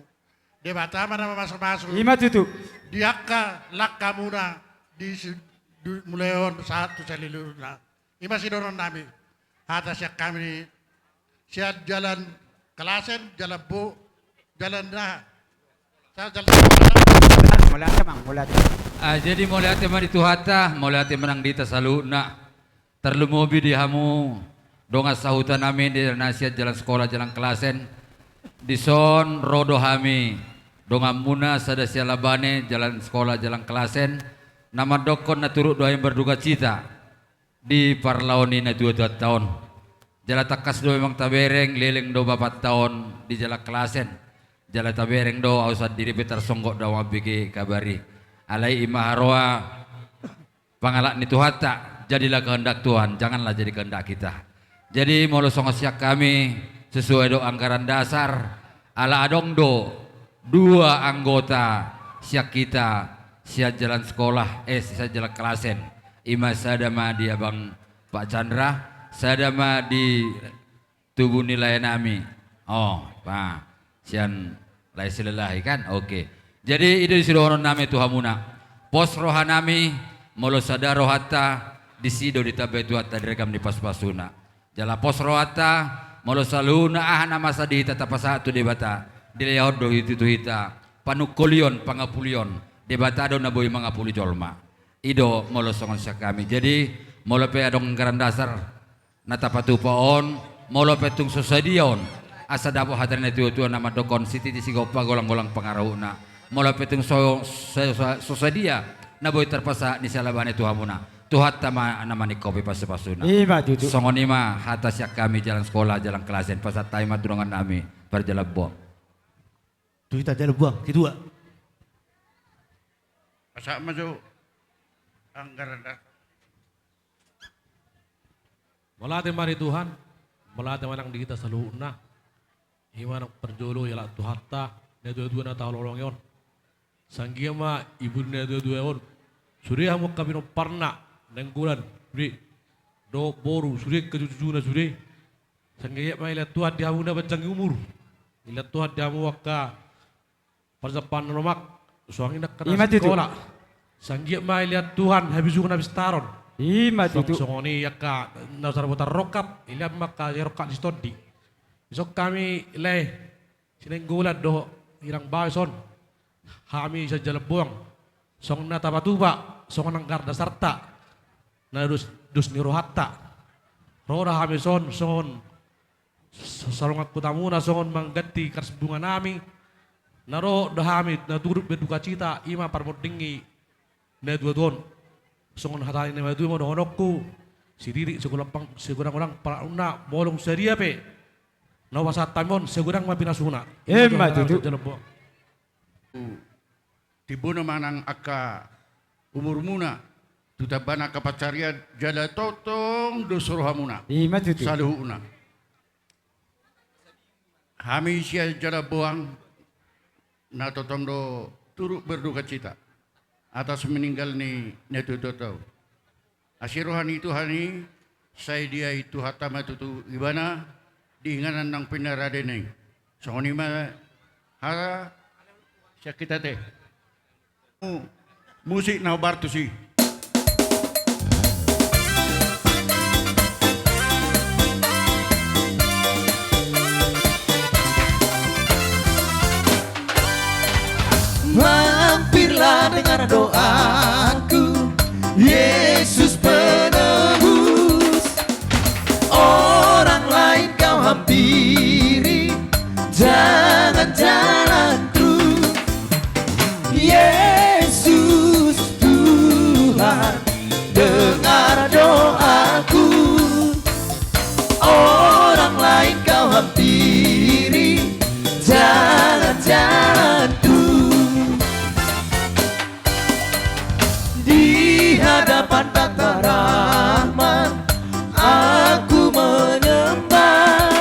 Di ba tama na masuk-masuk. Ima tutu. Diaka lakka muna di mulayon satu sa lilur na. Ima sidoron namin. Hata siya kami siya jalan kelasen, jalan bu, jalan na. Sa jalan Jadi mulai hati mari tuhata, mulai hati menang di tasaluna. Terlumobi di hamu, donga sahutan nami di nasihat jalan sekolah jalan kelasen. Di son rodo hami, donga muna sada sialabane jalan sekolah jalan kelasen. Nama dokon na turut doa yang berduka cita di parlaoni na 2 tahun. Jala takas do memang tabereng leleng do 4 tahun di jalan kelasen. Jala tabereng do ausad diri betar songgok do wabiki kabari. Alai imaharwa pangalak ni tuhata. Jadilah kehendak Tuhan, janganlah jadi kehendak kita. Jadi molo songosiak kami sesuai do anggaran dasar ala adong do 2 anggota siak kita siak jalan sekolah siak jalan kelasen. Ima sadama di abang Pak Chandra, sadama di tubuh nilai nami. Oh, Pak, sian lai silelahi kan? Oke. Jadi itu disidoron nami Tuhamuna. Pos rohanami molo sadaro hatta di sido di tabe tuata direkam di pas-pasuna. Jala pos roata molo saluna nama sadi hita tapasatu di bata. Di leod do itu hita panukulion pangapulion di bata do na boy mga puli jolma. Ido molo songon siya kami. Jadi molo pe adong anggaran dasar natapatupaon molo pe tung sosadion asa dapo hadarin itu nama dokon siti di sigopa golang-golang pangarawuna. Molo pe tung sosadia na boy terpasa ni salabane Tuhamuna. Tuhat tama namani kopi pas-pasuna. Ima tutu. Songonima hatas yak kami jalan sekolah jalan kelasen pasat taima durungan nami berjalan buang. Tu kita jalan buang kedua. Asa maju anggaran dah. Melatih mari Tuhan, melatih manang di kita saluna. Himana perjolo yala tuhata, ne dua na tahu lorong yon. Sanggia ma ibu ne dua yon. Sudah hamu kami no parna. Nenggulan, suri, do boru, suri kejujuran suri. Sanggup mai lihat Tuhan dia muna bancang umur, lihat Tuhan dia mu waka persiapan romak, suang nak kena sekolah. Sanggup mai lihat Tuhan habis juga habis taron. Ima tutu. Songoni yaka nasar botar rokap, lihat maka rokap di stodi. Besok kami leh sinenggulan do hirang baison, kami saja lebuang. Song na tabatuba, song nang garda sarta. Na dus ni rohatta. Roda kami son salong aku tamu na son mangganti kars bunga nami. Naro dahami na turut berduka cita ima parmodingi na 2 tahun. Songon hatali na 2 mo honokku. Si diri segurang para una bolong seria pe. Na wasat tamon segurang mapinasuna. Emma tutu. Tibono manang aka umur muna. Tutabana kapacarya jala totong dosrohamuna. Ima tutu. Saluhuna. Hami sia jala buang na totong do turut berduka cita atas meninggal ni netu totau. Asirohani itu hani saya dia itu hatama tutu ibana diinganan ng pinaradeneng. Songoni ma ha siya kita teh. Musik na bartu si. Mampirlah dengar doaku, Yesus penebus. Orang lain kau hampiri, jangan jalan terus. Yesus Tuhan, dengar doaku. Orang lain kau hampiri, jangan jalan terus. Hadapan tata rahmat aku menyembah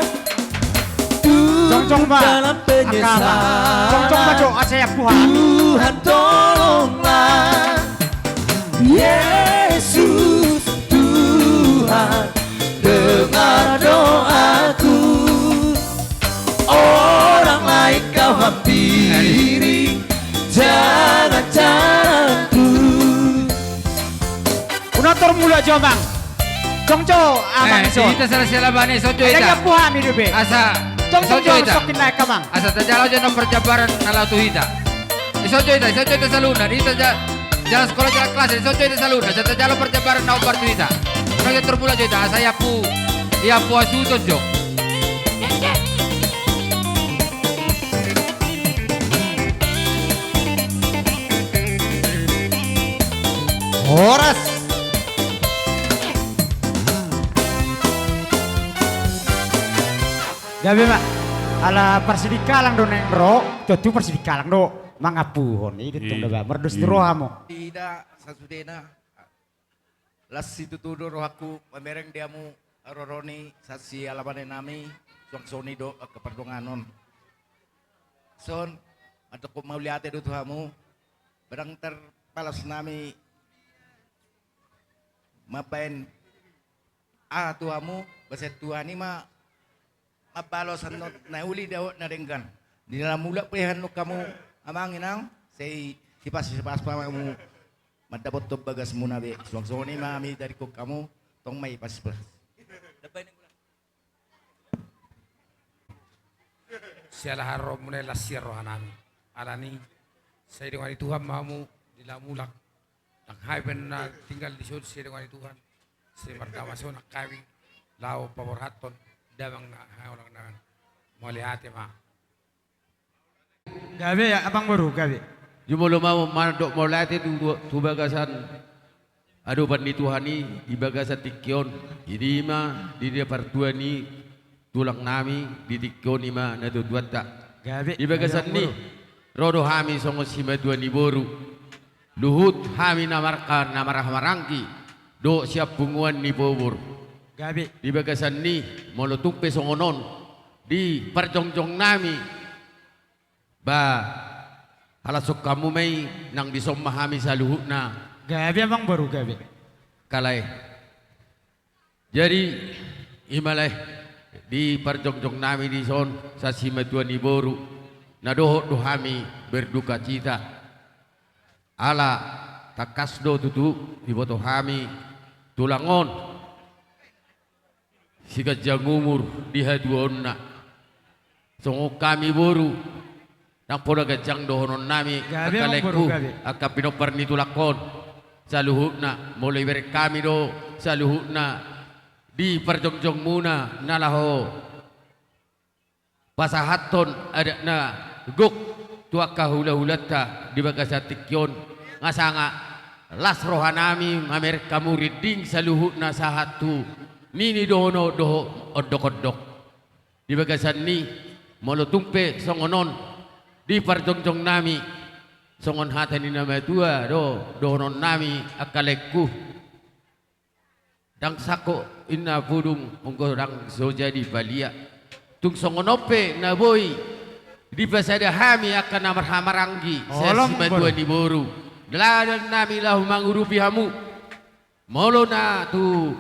Tuhan dalam penyesalan. Tuhan tolonglah Yesus Tuhan atur mula jomang. Jongjo amang iso. Kita salah bani sojo Ada ita. puha mi dube. Asa Jongjo sojo ita. sokin naik kamang. Asa tajalo jeno perjabaran nalau tu ita. Sojo ita saluna. Ita jalan sekolah jalan kelas. Sojo ita saluna. Asa tajalo perjabaran nau partu ita. Nang termula jo ita. Asa yapu asutos jo. Horas. Gabi mak, ala persidikalang do neng ro, tuh persidikalang do, mangapuhon, itu tuh dah merdus rohamo. Tidak, sasudena. Las itu tuh rohaku, pamereng diamu roroni sasi alamane nami, soni do keperdonganon. Son, atau kau mau lihat itu tuhamu, barang terpalas nami, mapain tuhamu, baset tuhani ma mapalos ano na uli daw na ringgan. Di na mula prihan no kamu amangin ang say sipas pa mo madabot to bagas muna be. So ni mami dari ko kamu tong may paspas. Siala haro muna lasir rohanami. Alani saya dengan Tuhan mamu dilamulak. Ang haiben na tinggal di sud saya dengan Tuhan. Saya berdama so nak kawin lau paborhaton damang na orang na melihat ma. Gabi ya abang baru gabi. Jumolo mau mandok molati tu bagasan adu pandi Tuhani di bagasan tikion ini ma di dia partuani tulang nami di tikion ima na duata. Gabi Di bagasan ni rodo hami songo sima tuani boru luhut hami namarkan namarah marangki do siap bunguan ni bobor. Gabi Di bagasan ni molotumpe songonon di perjongjong nami ba halasok kamu may nang disomahami sa luhut na gabi abang baru gabi. kalay. Jadi imalay di perjongjong nami di son sa simatuan ni boru na dohot dohami berduka cita ala takasdo tutu di boto hami tulangon sikajang umur di haduon na songo kami boru nang poda gajang dohonon nami akaleku akapinopar ni tulakon sa luhut na mulai beri kami do sa luhut na di perjongjong muna nalaho pasahaton ada na guk tuaka hula-hulata di bagasa tikyon ngasanga las rohanami mamer kamuriding sa luhut na sahatu nini dohono doho odok-odok di bagasan ni molotumpe songonon di parjongjong nami songon hatan ni nama tua dohonon nami akaleku dang sako inna pudung ongko dang so jadi balia tung songonope na boy di pasada hami akan namarhamaranggi sa simatua ni boru daladan nami lahu mangurupi hamu molo na tu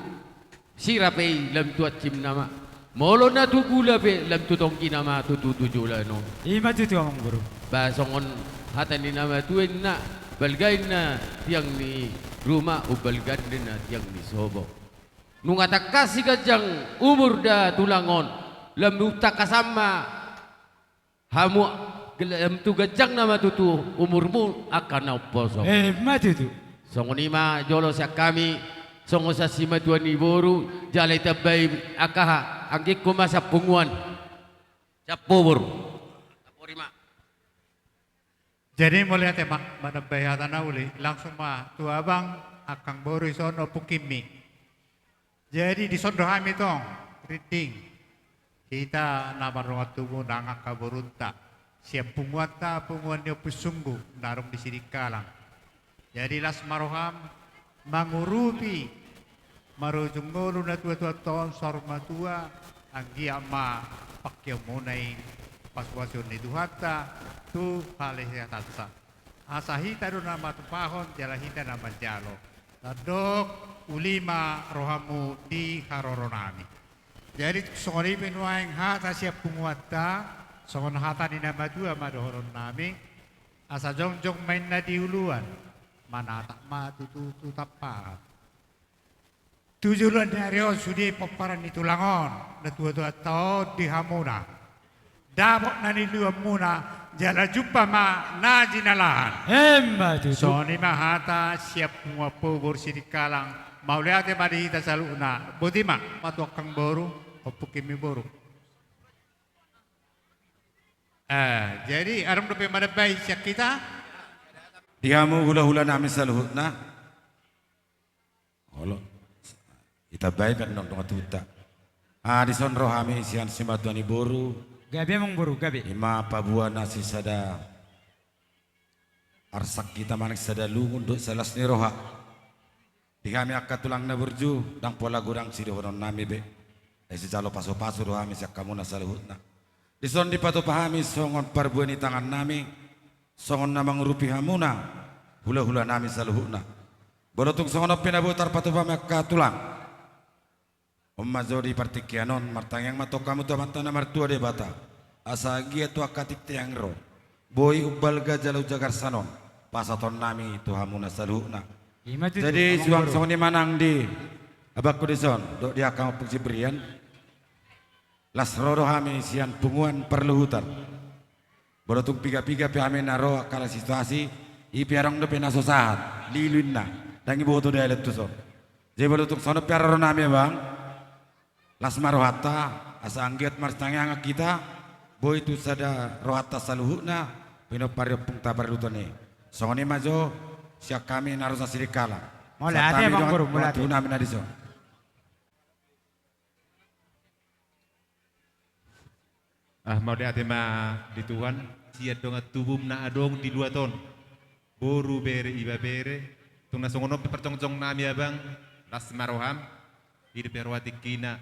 sirape lam tuat cim nama molo na tu gula pe lam tu tongki nama tu tujuh lah no Ima tu amang baru. ba songon hatan ni nama tu na balgain na tiang ni rumah ubalgan din na tiang ni sobo nung atak kasih kajang umur da tulangon lam utak kasama hamu lam tu gajang nama tu umurmu akan na poso mati tu songon ima jolo sak kami songo sa sima tuan ni boru jalai tabay akaha angki ko masa punguan capobor Jadi melihat emak mana bayatan uli langsung mah tu abang akang baru sono pukimi. Jadi di sono kami tong reading kita nama rumah tubuh nangak kaburunta siap punguata punguannya pusunggu narum di sini kalang. Jadi las maroham mangurupi marujung ngulu na tua tahun sarma tua anggi ama pakya munai paswasun ni duhata tu halihya tatsa asahita do nama tu pahon jalahita nama jalo tadok ulima rohamu di haroronami jadi songoni penuaing hata siap punguata songon hata ni nama tua madohoron nami asa jongjong main na diuluan mana tak ma tu tapahat Tujuan dari sudi paparan itu langon. Na tua-tua tao di hamuna. Dabok na niluam muna. Jala jumpa ma na jinalahan. So ni mahata siap mga pubor sinikalang. Mauliate madihita sa luna. Buti ma, patuak kang boru. O pukimi boru. Jadi arang dope madabay siya kita. Dihamu hula-hula namin sa luhut na. Holo. Itabay kan nong tuta. Di sonro kami siyan si Matuani Boru. Gabi mong boru, gabi. Ima pabuan nasi sada arsak kita manik sada lungun do salas ni roha. Di kami akka tulang na burju dang pola gurang si dohonon nami be. Si jalo paso-paso do kami siyak kamu na saluhut na. Di son di pato pahami songon parbuan ni tangan nami. Songon namang rupi hamuna. Hula-hula nami saluhut na. Bolotung songon pinabutar pato pahami akka tulang. Mazori partikianon martangyang matok kamu tu mata na martua de bata asagi tu akatik tiang ro boy ubal gajalau jagar sanon pasaton nami tu hamuna saluhna jadi suang soni manang di abakku dison dok dia kamu pungsi berian las rodo hami sian punguan perluhutan bolotung piga-piga pihame naro kala situasi ipiarong dope na sosahat liluin na dangi boto de alet tu son jadi bolotung sono piararo nami bang Lasma rohata asa angget marstangnya kita boy itu sada rohata saluhuna pino pariopung tabar lutone songone majo siak kami narusa sirikala mulai ada bang guru mulai tuna minadiso mau dia tema di Tuhan siat dong tubum na adong di 2 ton boru bere iba bere tung na songono percong-cong nami abang lasma roham hidup perwati kina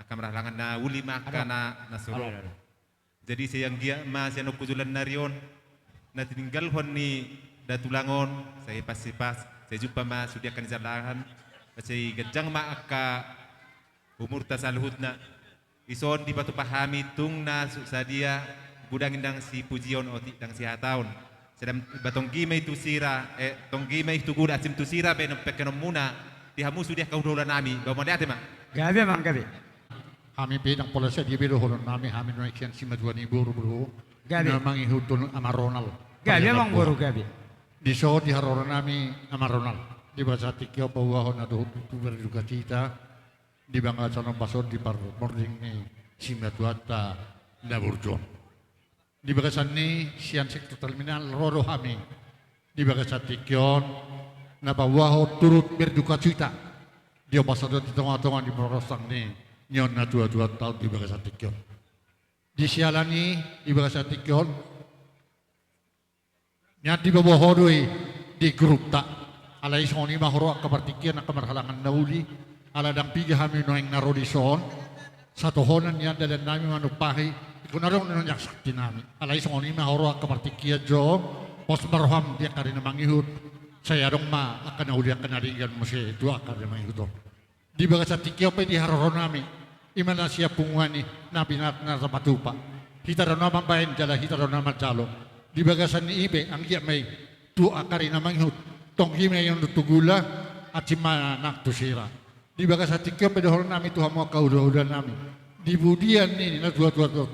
akan meralangan na uli maka na suro. Jadi sayang dia mas yang kujulan narion na tinggal hon ni datulangon saya pas saya jumpa mas sudah akan jalanan saya gejang ma aka umur tasaluhut na ison di batu pahami tung na sadia budang indang si pujion oti dang si hataun sedang batong gime itu sira tong gime itu gula asim tu sira be pekenom muna dihamu sudah kau dolan nami bawa dia tema gabi mang gabi Kami pinang polisi di biro holon nami kami naikian si Matuani Boru bro. Gabi. Namang ihutun ama Ronald. Gabi mang boru gabi. Di so di haroran nami ama Ronald. Di bahasa tikyo pawahon na doon tu berduka cita. Di bangga sanong pasod di morning ni si Matuata na burjon. Di bagasan ni sian sektor terminal rodo kami. Di bagasan tikyon na pawaho turut berduka cita. Dia pasod di tengah-tengah di merosang ni. Nyon na 2 tahun di Bagasan Tikyon. Di sialani di Bagasan Tikyon. Nyati babohodoi di grup tak. Alai soni mahoro kapartikian kamarhalangan nauli. Ala dang piga kami noeng narodison. Satu honan yan dalan nami manupahi. Ikunarong nunyak sakti nami. Alai soni mahoro kapartikian jo. Pos marham dia karina mangihut. Saya dong ma akan nauli akan naringan masih itu akan mangihut. Di Bagasan Tikyon pe di haroron nami. Imana siya punguani nabi na sapatupa. Hita ro naman bayan jala hita ro naman jalo. Di Bagasan ni ibe ang iya may tu akari namang hut. Tong hime yung tugula at si manak tu sira. Di Bagasan Tikyon pe dohon nami tu hamo kaudah nami. Di budian ni na tu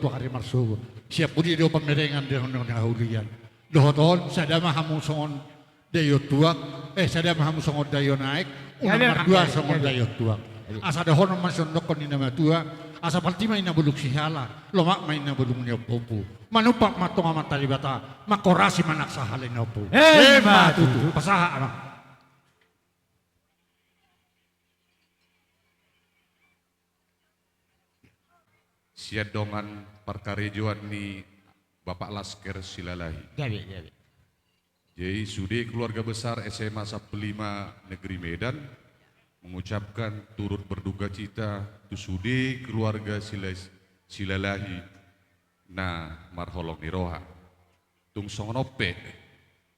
hari marsugo. Siya budi do pamerengan dohon na hulian. Dohon sada mahamu songon dayo tuak sada mahamu songon dayo naik. Nomor 2 songon dayo tuak. Asa dahon man sondok ni nama tua, asa palti may nabulok si hala, lomak may nabulong niya popo. Manupak matong amat talibata, makorasi manak sa halin na po. Matutu, pasaha anak. siadongan perkarejuan ni Bapak Lasker Silalahi. Gabi. Jadi sudah keluarga besar SMA 15 Negeri Medan mengucapkan turut berduka cita tu sudah keluarga Silalahi na marholong ni roha. Tung songonope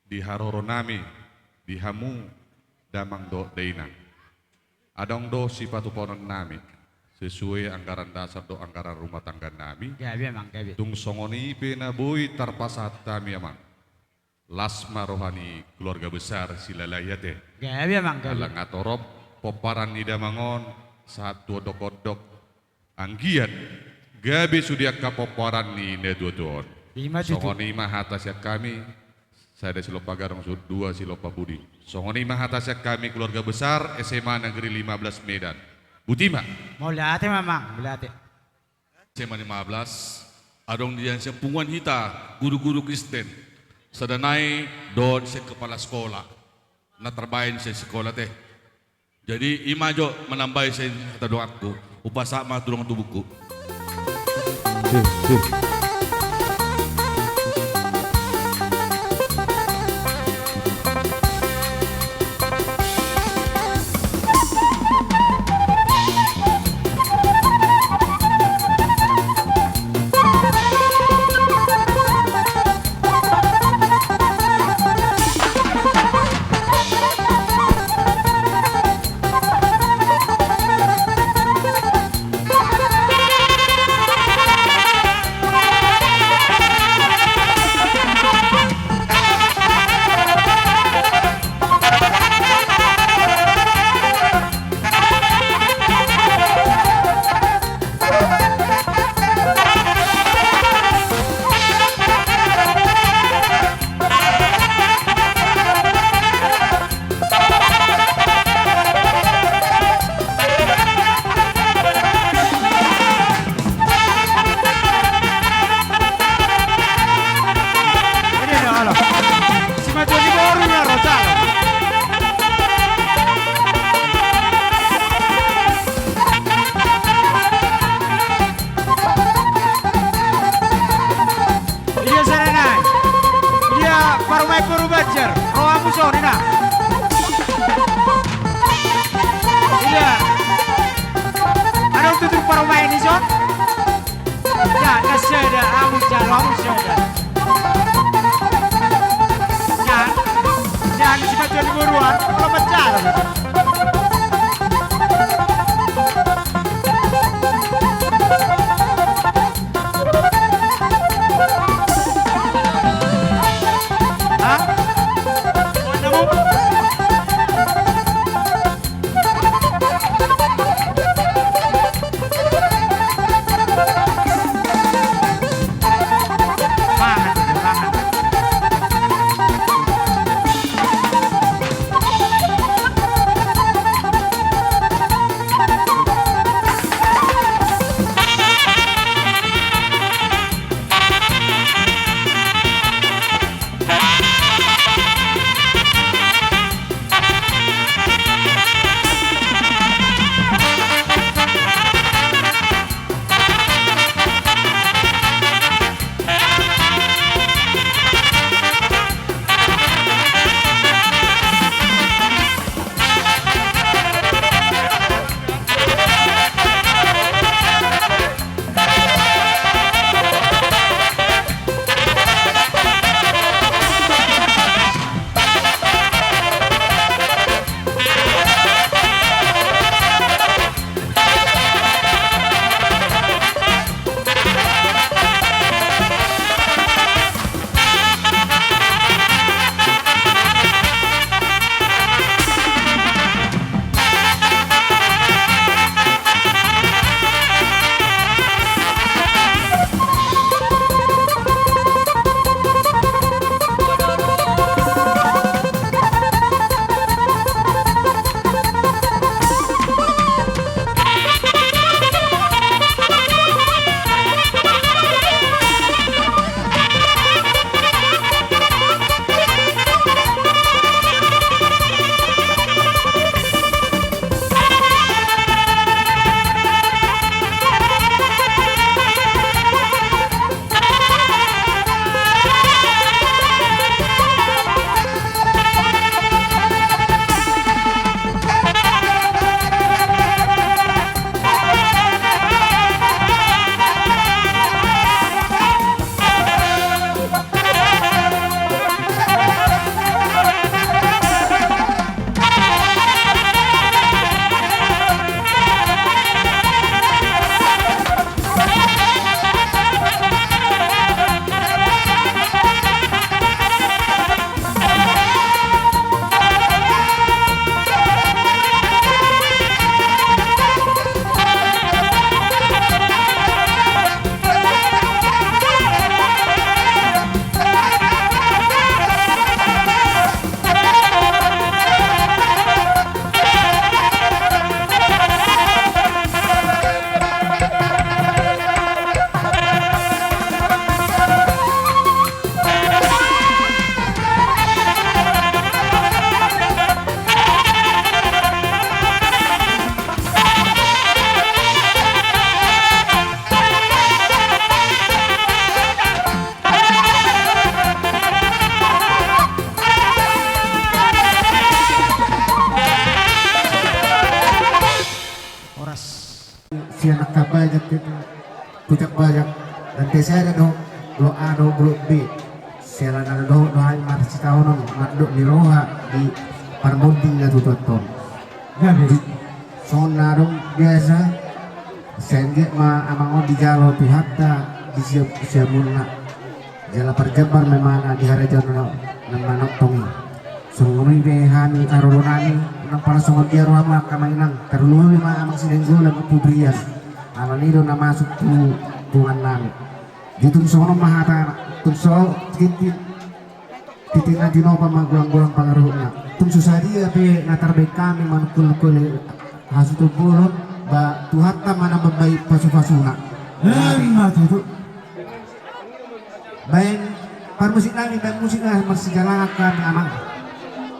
di haroronami di hamu damang do deinang. Adong do sifatu ponon nami sesuai anggaran dasar do anggaran rumah tangga nami. Gabi emang gabi. Tung songoni pena boy tarpasat kami amang. Lasma rohani keluarga besar Silalayate. Gabi emang gabi. Alang atorob poparan ida mangon satu odok-odok anggian gabi sudia ka poparan ni ne duon. Songoni mah atas ya kami saya ada silopa garong dua silopa budi. Songoni mah atas ya kami keluarga besar SMA Negeri 15 Medan. Butima. Mau lihat Mamang, lihat. SMA 15 adong diyan sa punguan hita guru-guru Kristen. Sadanay doon sa kepala sekolah. Natrabahin sa sekolah teh. Jadi imajo menambah sa doaku upasa ma tulong tubuhku. Horas. Si anak banyak itu pucak banyak dan saya ada do A do grup B sela na do hai mar si tahun do di roha di parmoding na tuton gabi sona dong biasa sengge ma amang di jalo tu hatta di siap muna jala perjabar memang di harajan na manok tongi sungguh be hani karolonani nang para songon dia ruama kamainang karulu ma amang sidenggo lagu pubrian alanido na masuk tuan nami ditun sono mahata tun so titik adino pamagulang-gulang pangaruhna tun susah dia pe natar baik kami manukul hasutu bulun ba tuhatta mana babai pasu-pasuna itu baik parmusik nami baik musik lah masih jalan kami amang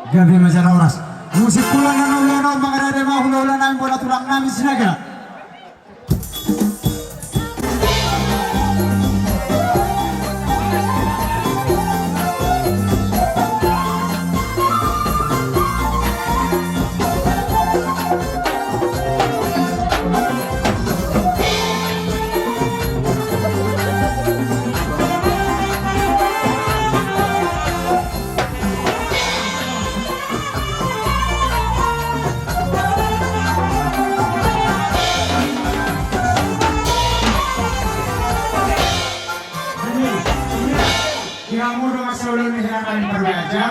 Gabi masalah horas. Musik pulang yang ulang mengadari mau ulang nami bola tulang nami sinaga. Yang mudah masuk ulang ini akan berbaca.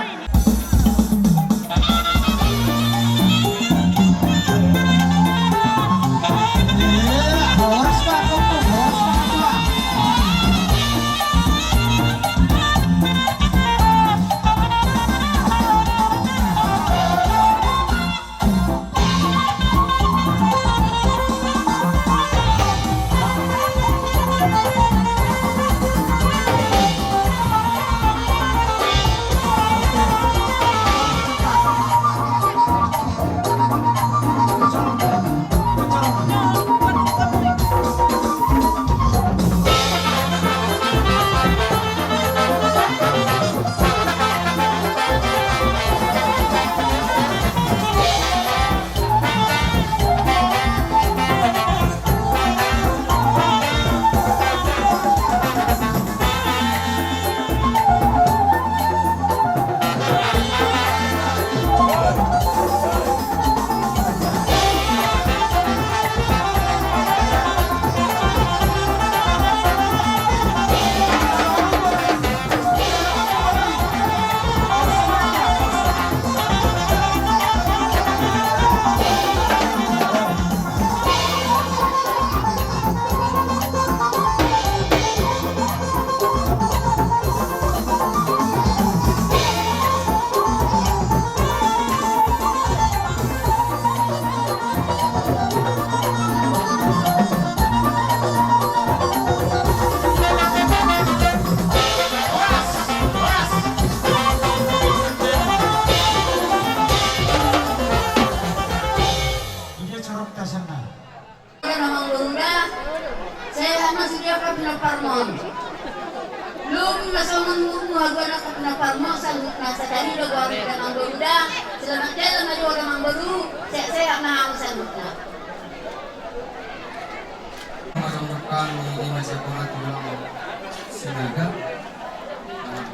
Parmon. Lum nasangan muhaga na kapna parmo sanggup nasa dari do gawin ng ang beruda selamat jalan maju orang ang beru saya mahal sanggup na. Masuk kami di masa pengat pulang Sinaga.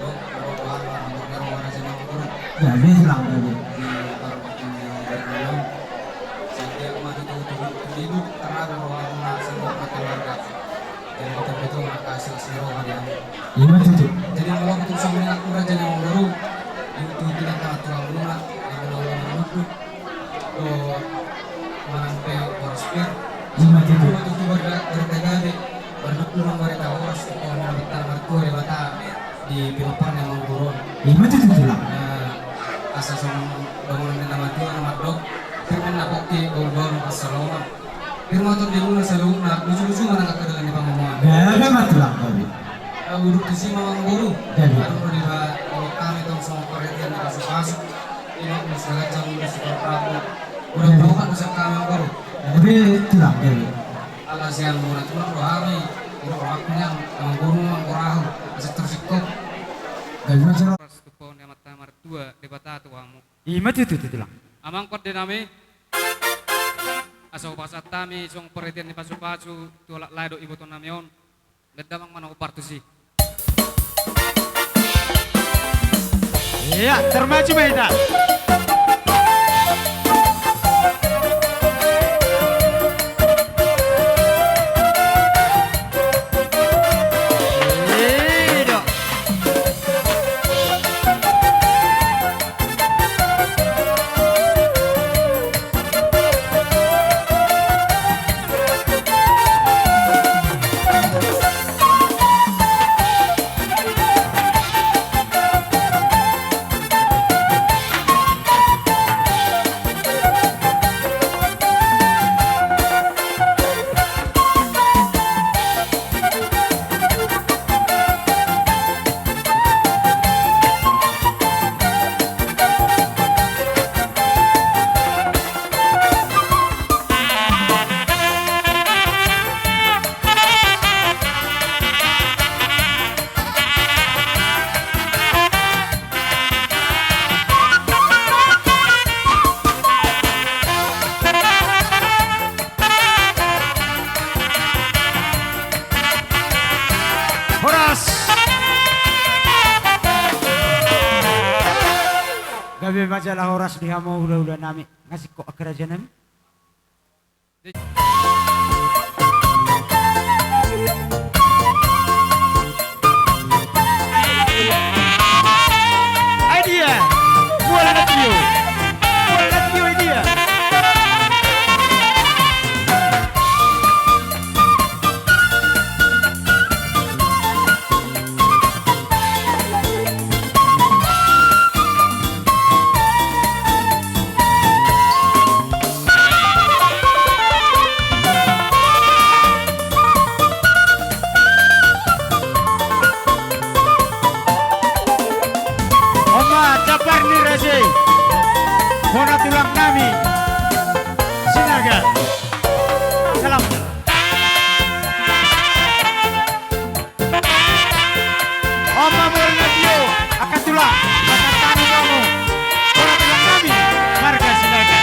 Kalau orang orang sama guru. Ya, dia hilang tadi. Di parpati dalam saya mati tuh hidup karena orang semua keluarga. Dan betul-betul makasih seluruh hadiah. Lima tujuh. Jadi kalau betul sama aku raja yang baru itu tidak kalah tua lunak yang menolong menukuk ke menampai korspir. Lima tujuh. Waktu itu bertegade bernukuk memberita horas untuk menambitan mertua di bata di pilopan yang mengurun. Lima tujuh lah. Asal sama bangunan yang nama Tuhan nama dok. Firman nak bukti gol-gol Barcelona. Firman tu dia mulai selalu nak lucu-lucu mana kat dalam di panggungan. Ada mati lah kami. Urut di sini memang guru. Jadi. Baru kalau kami tahu sama perhatian di masuk-masuk. Ini misalnya jam di sekolah prabu. Udah tahu kan bisa kami guru. Tapi itu lah kami. Alas yang murah cuma 2 hari. Ini aku yang guru memang kurang. Masih tersikap. Dari mana? Kupon yang mata tua di bata tuamu. Lima tujuh lah. Amang kot dinami. Aso pasat tami song perhatian ni pasu-pasu tuolak lado ibu ton namion. Bedamang mana partusi. Iya, termaju Maida. Gabi majalah horas di hamo hula-hula nami ngasih kok kerajaan nami. Idea, bola natio, idea. Bona tulang nami Sinaga. Salam. Oma Bornatio akan tulang akan tani kamu. Bona tulang nami marga Sinaga.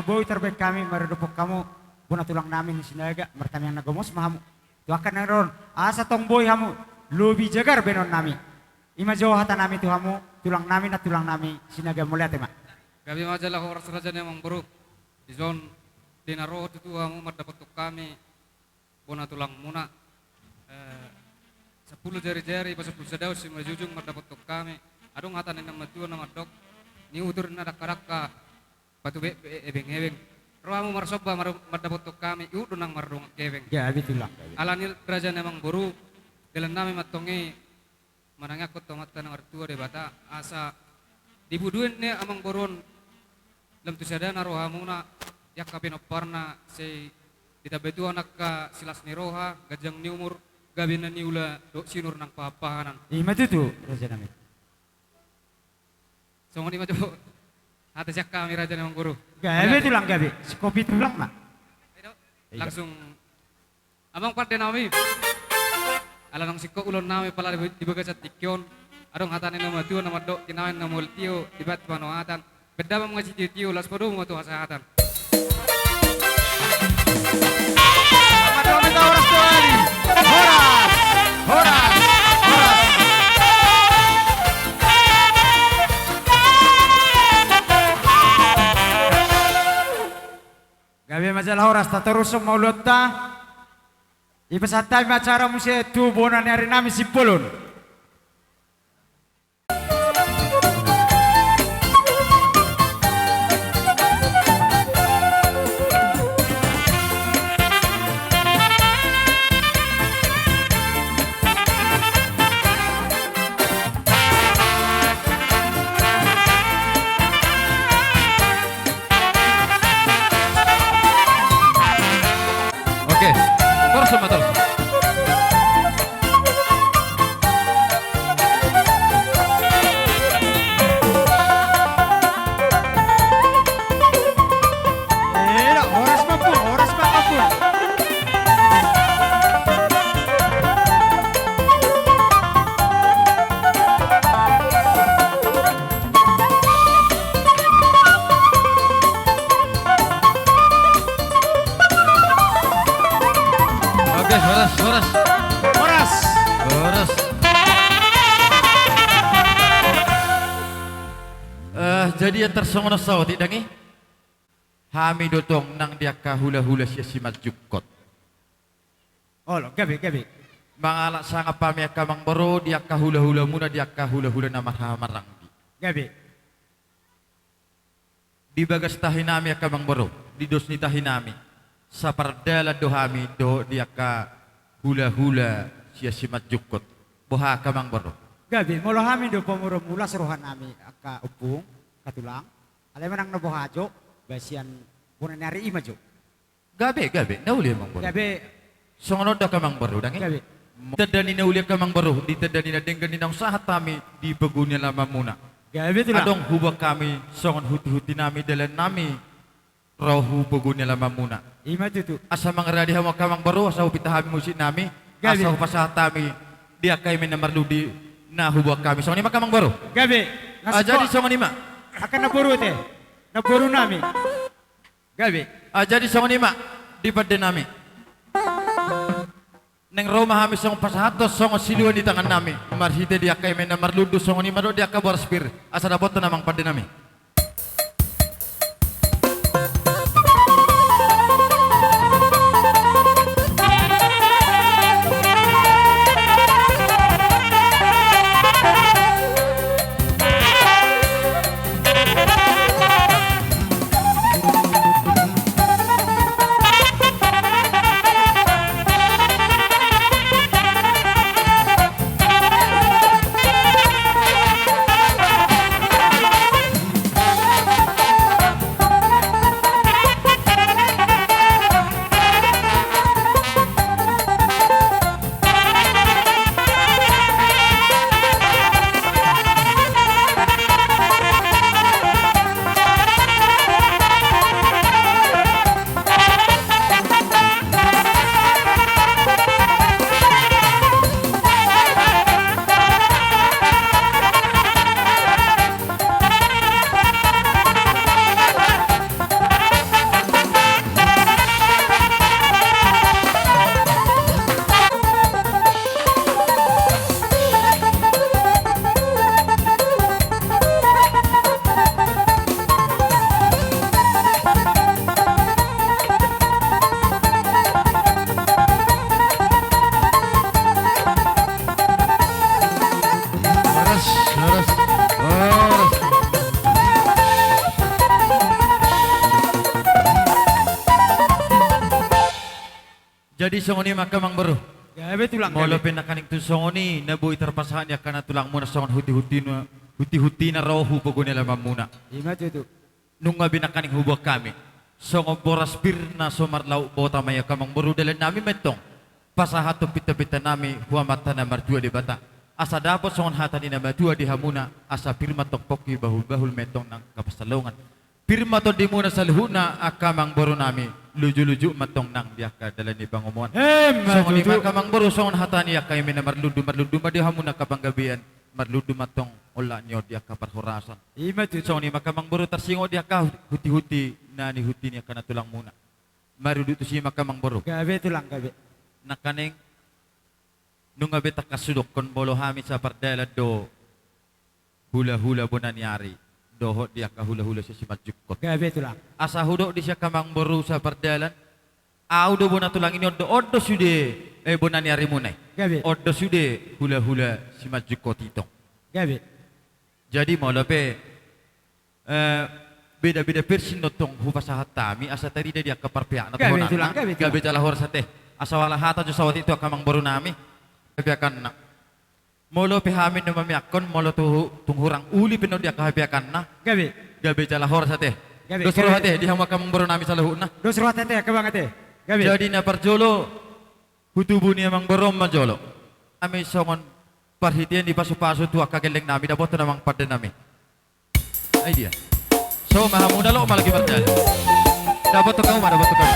Boy terbaik kami meredupuk kamu puna tulang namin sinaga merkami yang nagomos mahamu tuakan naron asa tong boy hamu lubi jagar benon nami ima jauh hata nami tu hamu tulang nami sinaga mulia tema Gabi majalah horas raja yang buruk di zon dinaro itu hamu mendapat kami puna tulang muna 10 jari-jari pas 10 sedau si majujung mendapat kami adung hata nama tuan nama dok ni utur nada karaka batu ebeng-ebeng rohamu marsoba mardapot kami iu dunang mardung keveng ya bitulah alanil raja namang buru dalam nami matongi manangakot tomata nang artua de bata asa dibuduin ne amang boron lam tusadana rohamuna yak kapinoparna se ditabetu anak ka silas ni roha gajang ni umur gabina ni ula do sinur nang papahanan ima tu raja nami songo di majo atas yak kami raja namang guru. Gabe tulang gabe, kopi tulang mak. Langsung, amang parte nami. Alanang siko ulon nami pala di bagasat tikyon. Adong hatanin nama tuan nama dok kinawan nama multio dibat panoatan. Beda mengaji tio las podo mau tuh hasatan. Amadome horas tuari, horas. Gabi majalah horas tak terusung maulud ta. Ipasatai acara musik tu bonan hari nami sipulun. Terus sama terus. Horas mapun. Oke, horas. Jadi yang tersongono sawati dangi. Hami dotong nang dia hula-hula simat jukot. Oh, gabi. Mangala sanga pamia kamang baro dia hula-hula muna dia hula-hula nama hamarang. Gabi. Di bagas tahinami kamang baro, di dos ni tahinami. Sa pardala dohami do dia hula-hula simat jukot. Boha kamang baro. Gabi, mula kami do pamuro mula seruhan nami aka upung, katulang. Alay manang nabuhajo, basian punan nari ima jo. Gabi, nauli amang baro. Gabi. Songono da kamang baro dangi. Gabi. Tadani na uli kamang baro, di tadani na denggan ni nang sahat kami di pegunya lama muna. Gabi tulang. Adong hubak kami, songon huti-huti nami dalan nami. Rohu pegunya lama muna. Ima tutu. Asa mangradi hawa kamang baro, asa upitahami musik nami. Gabi. Asa upasahat kami, dia kay minamarludi na hubak kami. Songon ima kamang baro. Gabi. Jadi songon ima. Akan naburu te. Naburu nami. Gabi. Jadi songon ima. Di pada nami. Neng Roma kami songon pasahatos songon siluan di tangan nami. Marhite dia kay minamarludu songon ima do dia kabar spir. Asa dapat namang pada nami. Jadi songoni makamang baru. Gabe tulang. Molo penakaning tu songoni nabuhi terpasahan ya kana tulang muna songon huti-huti na rohu pagune lamang muna. Ima tu. Nunga binakaning hubak kami. Songo boras pirna somarlau bota maya kamang baru dalan nami metong. Pasahato pita-pita nami huamata na marjua di bata. Asa dapat songon hata ni na marjua di hamuna. Asa pirma tokpoki bahul-bahul metong ng kapasalungan. Pirma to di muna sa luhuna akamang baru nami. Luju-luju matong nang biaka dalan ni pangumuan. Songon lima kamang baru songon hata niya kay mina marludu madi hamuna kapanggabian. Marludu matong ola niyo dia kaparhorasan. Ima tu. Songon lima kamang baru tersingo dia ka huti-huti na ni huti niya kana tulang muna. Marudu tu si makamang baru. Gabe tulang gabe. Nakaning nunga beta kasudok kon bolo hami sa pardela do hula-hula bonanyari. Dohot dia ka hula-hula siya si Matjukot. Gabe tulang. Asa hudok di siya kamang baru sa pardalan. Audo bona tulang ini odo sude bonanyari munay. Gabe. Odo sude hula-hula si Matjukot itong. Gabe. Jadi mau lepe beda-beda persin notong hupasahat tami asa tadi dia keparpiak na Gabe tulang. Gabe talahor sa teh. Asa wala hata jo sawat itu kamang baru nami. Kebiakan na. Molo pihamin na mamiakon molo tunghurang uli pino dia kahabiakan na. Gabe. Gabe talahor sa teh. Gabe. Dosro hate di hama kamang baru nami sa lahuna. Dosro hate ka bang ate. Gabe. Jadi na parjolo Hutubuni amang borom majolo. Kami songon perhatian di pasu-pasu tua kageleng nami dapat namang pada nami. Ay dia. So mahamuda lo malagi berjalan. Dapat tu kau dapat tu kau.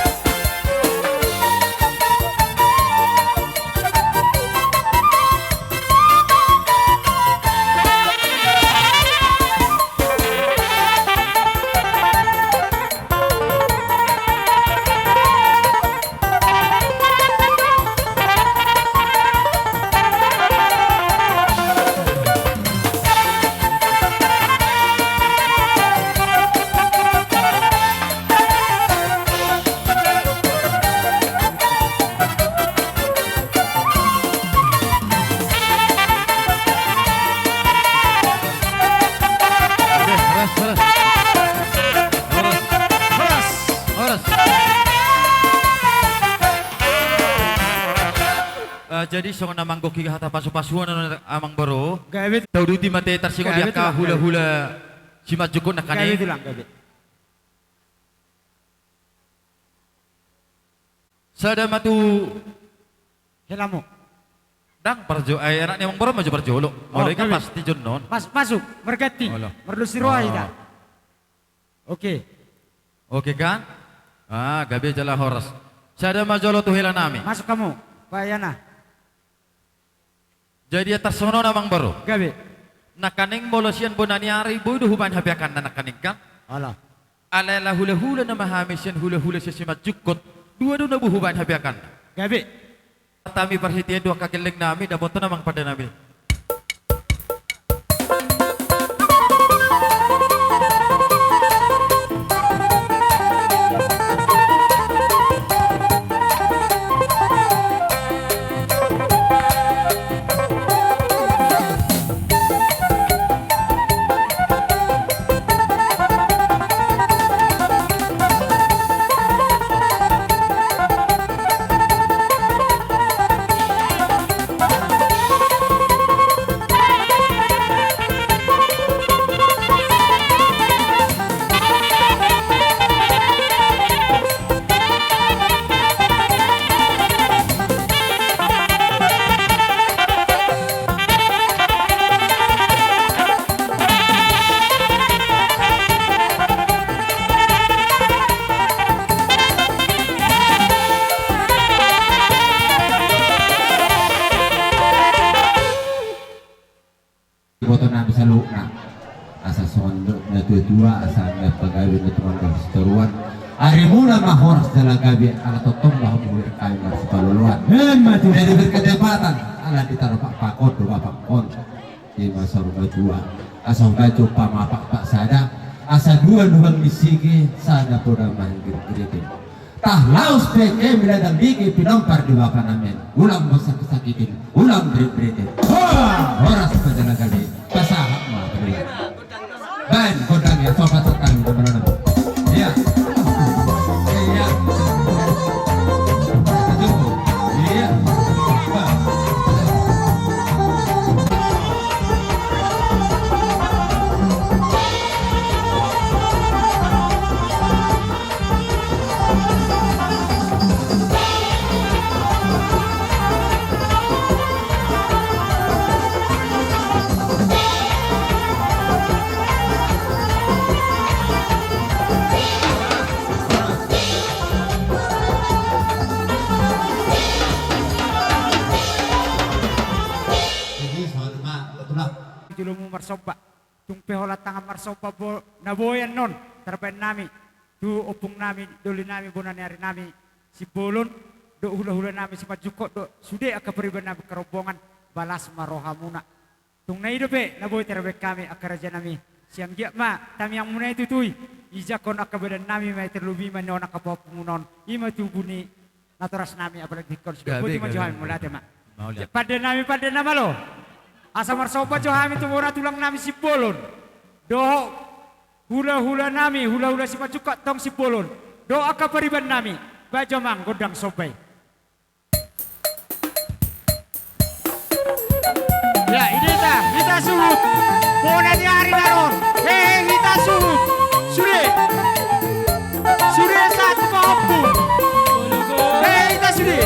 Jadi songon namang goki hata pasu-pasuan amang boro. Gawit. Tau duti mate tarsingo dia ka hula-hula simat jukun nakane. Gawit lang gawit. Sada matu helamo. Dang parjo ay anak ni amang boro maju parjolo. Mulai kan pasti jon non. Masuk berganti. Merlu siroa ida. Oke. Oke kan? Ah, gabe jala horas. Sada majolo tu hela nami. Masuk kamu. Bayana. Jadi atas sono namang baru. Gabe. Nakaning bolosian bonani ari boy do huban habiakan na nakaning kan. Ala. Alala hula-hula na mahamisian hula-hula sa simat jukot. Dua do na buhuban habiakan. Gabe. Tami perhatian dua kageleng nami dapat namang pada nami. Na bisa lu na asa sondo na tua asa na pagawin na tuwan ng seruan ari mula mahoras dalam gabi ala totong lah mulir kayu mas paluluan jadi berketepatan ala ditaruh pak pakot do bapak kon di masa rumah tua asa baju pamapak pak sada asa dua misiki sada poda manggil kritik tah laus peke miladang bigi pinompar di bapak namen ulang masa kesakitin ulang berit-beritin horas pada gabi pasahak mah beri ban kodang ya sobat tetang teman-teman iya iya iya Julumu marsoba. Tung pehola tangan marsoba naboyan non. Terpen nami. Tu opung nami, doli nami, bonani hari nami. Si bolon, do hula-hula nami, si majukot, do sude aka periban nami kerombongan. Balas marohamuna. Tung na hidupe, naboy terbek kami akaraja nami. Siang giak ma, tami yang muna itu tui. Ija kon akabadan nami, may terlubi manon akapopumunon. Ima tubuni, naturas nami, apalagi kon. Buti majuhami mulate ma. Pada nama lo. Asa marsoba johami tu bona tulang nami si bolon. Do hula-hula nami, hula-hula si macuka tong si bolon. Do aka pariban nami, bajo mang godang sobai. Ya ini kita suhut. Bona di hari naron. Kita suhut. Sudah satu mampu. Kita sudah.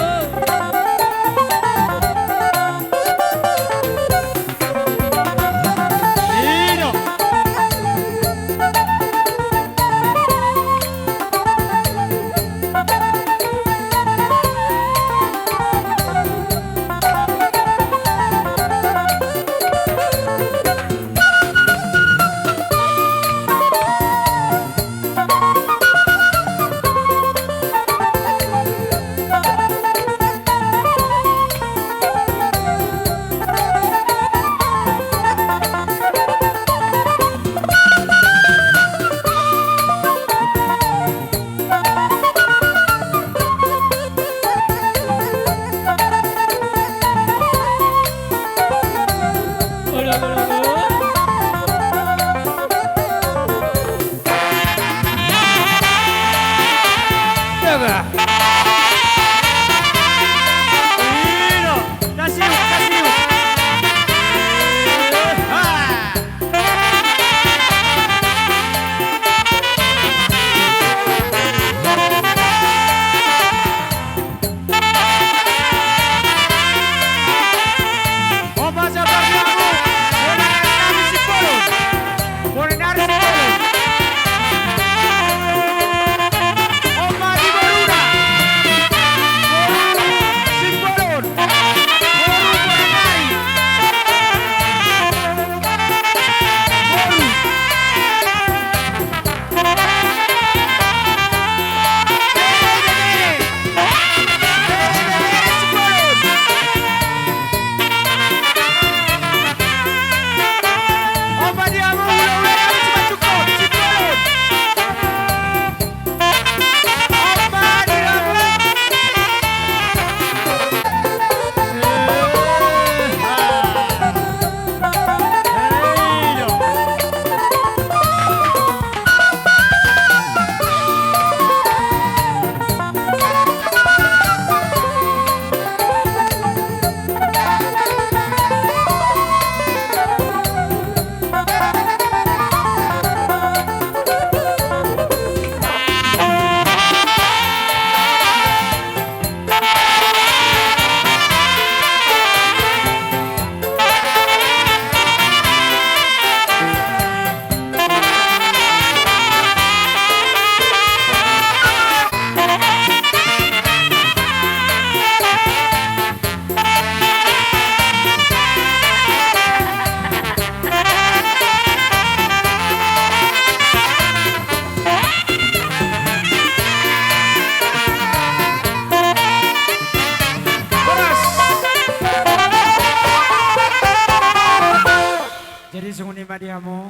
sungun ima dia mo,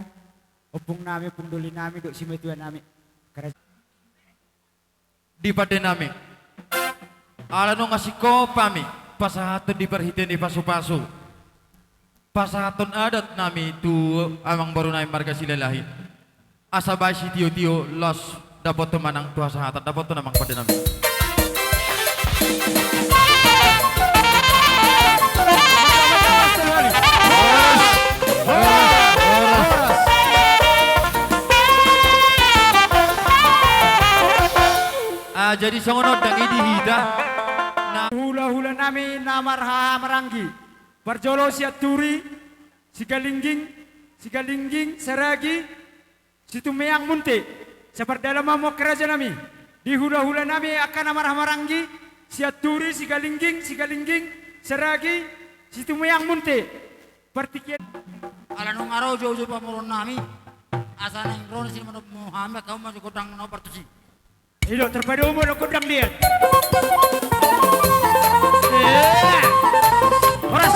opung nami, opung duli nami, duk simetuan nami. Di pada nami, ala no ngasih kopami, pasahatun di perhitian di pasu-pasu. Pasahatun adat nami tu amang baru nami marga silalahi. Asabay si tio-tio los dapat tu manang tua sahatan, dapat tu namang pada nami. Jadi songonot dang idi hida na hula-hula nami namarha maranggi barjolo siat turi sigalingging seragi situmeang munte seperti dalam mau kerajaan nami di hula-hula nami akan namarha maranggi siat turi sigalingging seragi situmeang munte partikian ala nung araw jojo pamuron nami asa nang ron sin manop Muhammad kau masuk kodang no partusi. Ilo terpadu umur aku dang dia. Horas.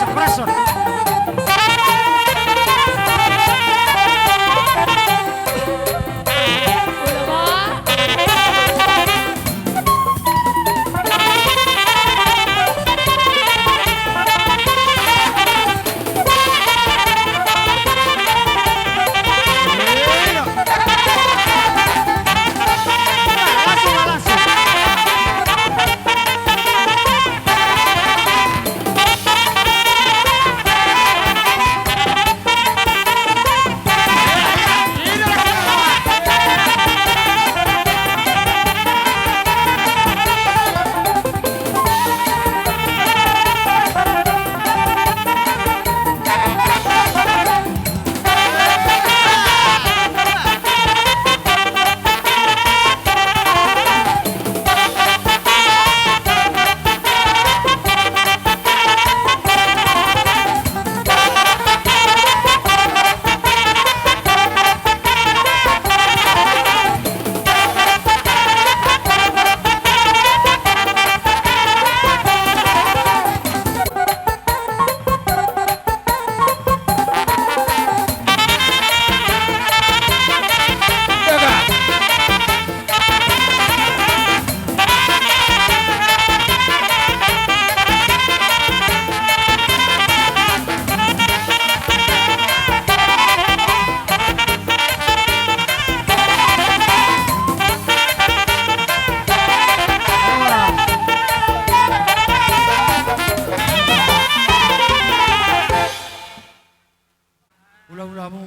Ulah-ulahmu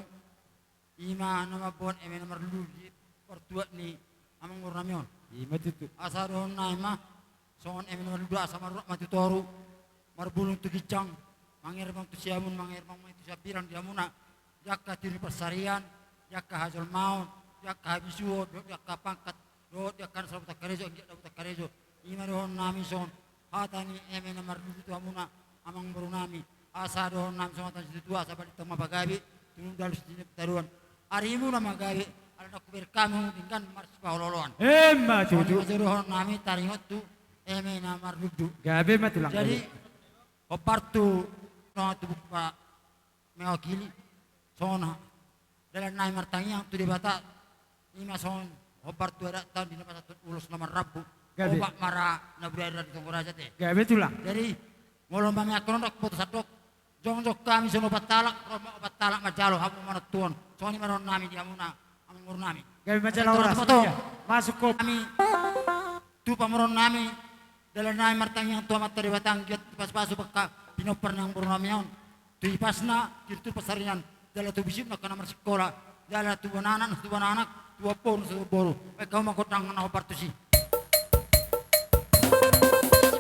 ima nama pon eme nomor luli pertua ni amang murnamion. Ima tutu. Asaron naima songon eme nomor dua sama rok mati toru marbulung tu kicang mangir bang tu siamun mangir bang itu sapiran diamuna jakka tiri persarian jakka hajal maun jakka habisuo jakka pangkat dot jakka selamat karejo jakka karejo ima dohon nami son hatani eme nomor luli tu amuna amang murnami asa dohon nam songon tan situ asa balik tama bagabi tunung dalus dinep taruan arimu nama gawe ala nak berkamu tingkan mars pahololoan Emma tutu. Dohon nami taringot tu eme namar lubdu Gabe matulang. jadi opartu no tu pa mewakili sona dalam nai martangi yang tu dibata ima son opartu ada tahun di tempat ulus nomor rabu Gabe. obak mara na berada di Tonggoraja teh Gabe tulang. jadi ngolomba mi akon rak putus adok jong kami sono batalak romo batalak majalo hamu mana tuan soni manon nami dia muna amur nami Gabe majalah horas. Masuk kop. kami tu pamoron nami dalam nai martang yang tua materi batang giat pas-pasu peka pinoper yang burnamion tu ipasna kirtu pasarian dalam tu bisip nak nomor sekolah dalam tu anak tua pon tu boru mereka mau kotang na partusi.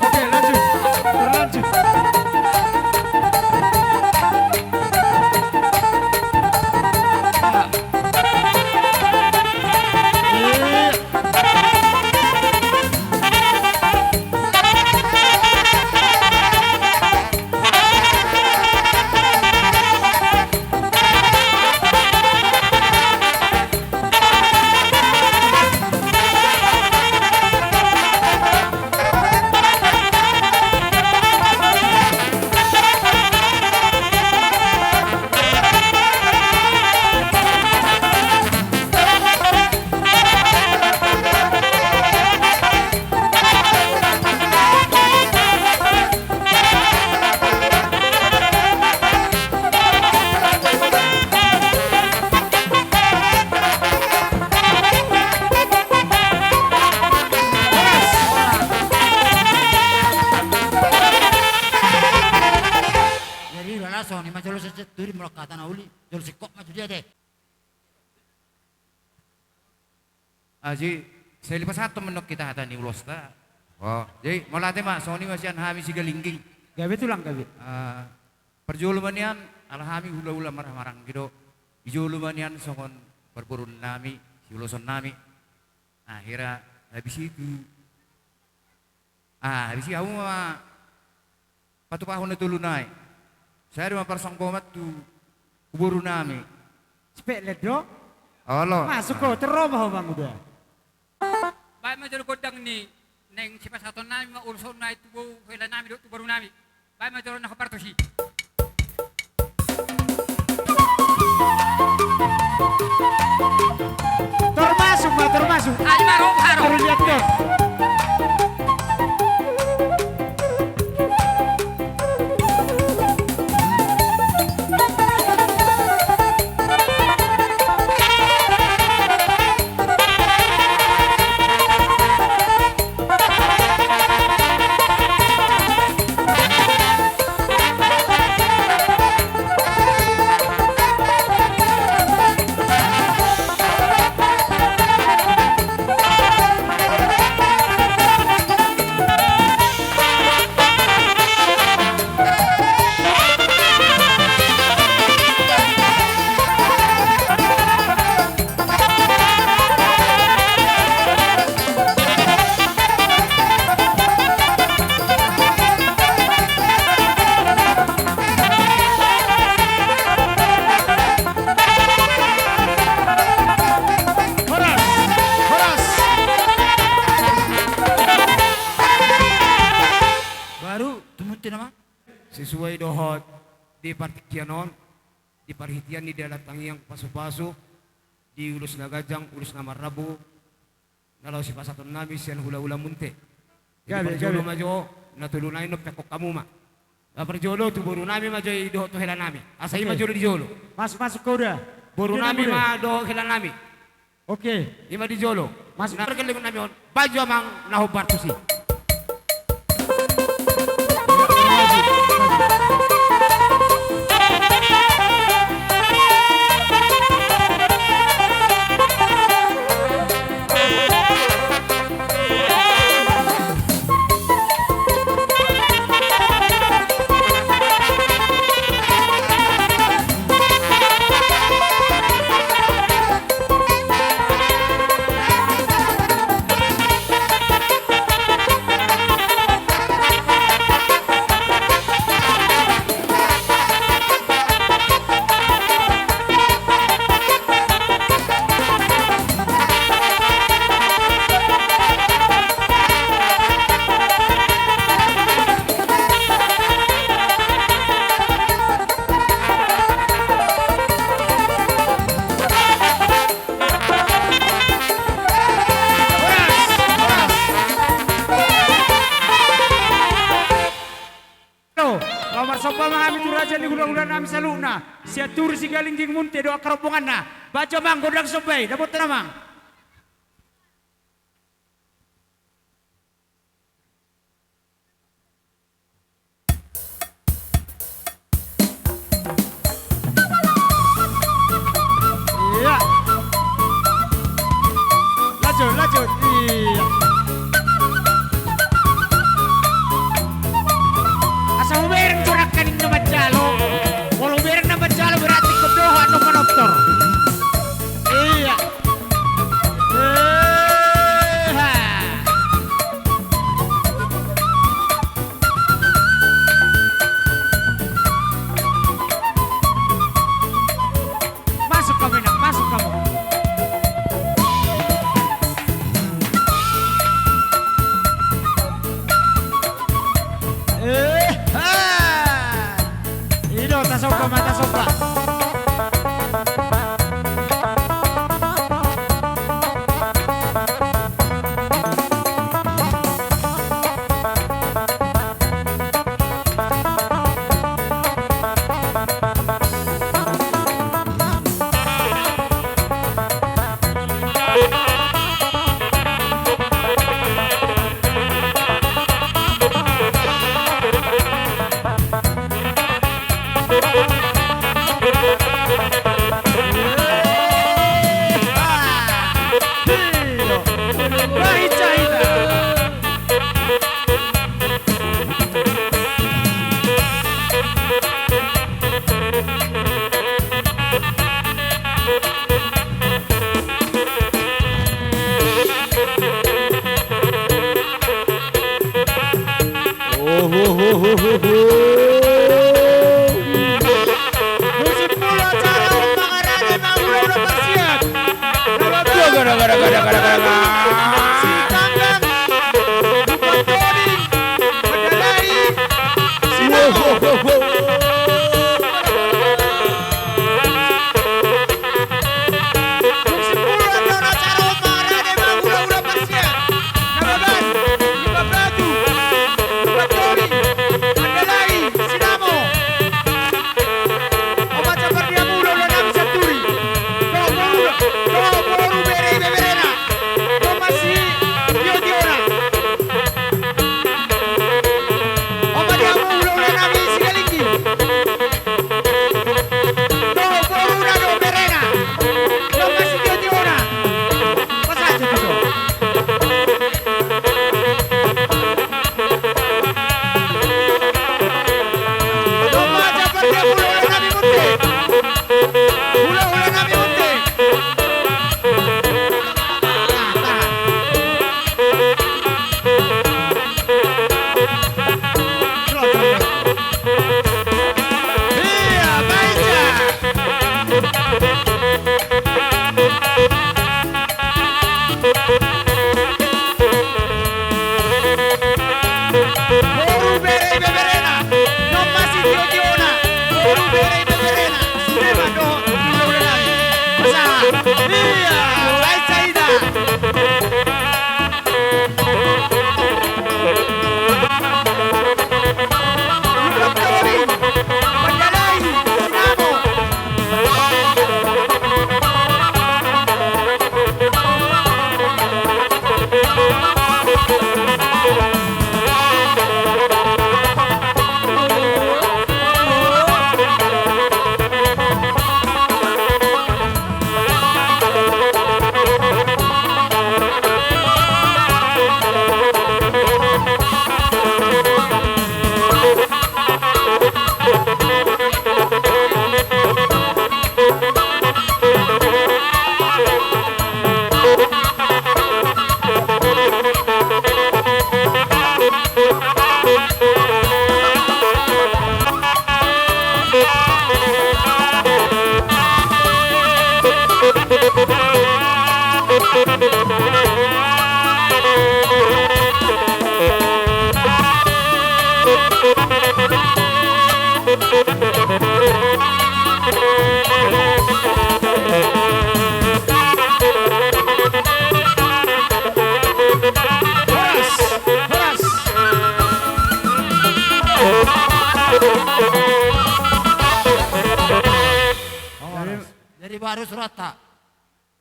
Oke, lanjut. raso ni majolo sa turi mo kata na uli. Jol si kok maju dia deh. Aji, saya lipas satu menok kita hata ni ulos ta. Oh, jadi malate mak soni masian hami siga lingging. Gawe tulang gawe. Perjulumanian alhami hula-hula marah-marang gitu. Ijulumanian songon perpurun nami, siuloson nami. Akhirnya habis itu. Habis itu aku mah patu pahun itu lunai. Saya ada persang komat tu kuburu nami. Cepet ledo. Allah. Masuk kau terobah bang udah. Baik major godang ni neng siapa satu nami ma urson na itu bu hela nami tu baru nami. Baik major nak partosi. Termasuk mah termasuk. Ayo maro haro. Terlihat deh. Sesuai dohot di partikianon, di parhitian ni dalatangi yang pasu-pasu, di ulus na gajang, ulus na marabu, nalaw si pasaton namin siyan hula-hula munte. Jadi perjolo majo, natulunay no pekok kamu ma. Perjolo tu buru namin majo dohot to hela namin. Asay majo di jolo. Masuk kau dah. Buru namin ma dohot hela namin. Oke. Ima di jolo. Masuk pergelingan namin, baju amang nahubar tu si. Sia tur si galingging munte doa kerombongan na. Baca mang godang sobai, dapat tenang. Iya. Lanjut. Iya. Asal bereng corak kaning nama jalo. Walau bereng nama jalo berarti kedoha no manoptor. Iya. Masuk kamu nak, masuk kamu. Ido, tasoka, mata soka. Jadi baru surat tak.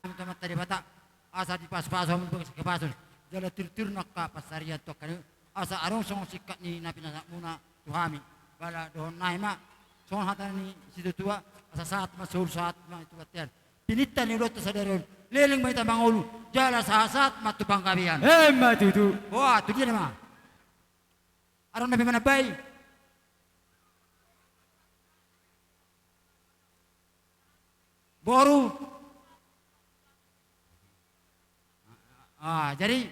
Teman-teman tadi bata asa di pas-pasom ke pasun. Jala tir-tir nak ka pasarian to kan. Asa arong song sikat ni napi na muna tuhami. Bala dohon naima song hatan ni situ tua asa saat masul saat ma itu batian. Pinitan ni rot sadaron. Leling mai tamangulu. Jala saat matu pangkabian. Matutu. Wah, tu dia mah. Arong nabi mana bayi. Boru. Jadi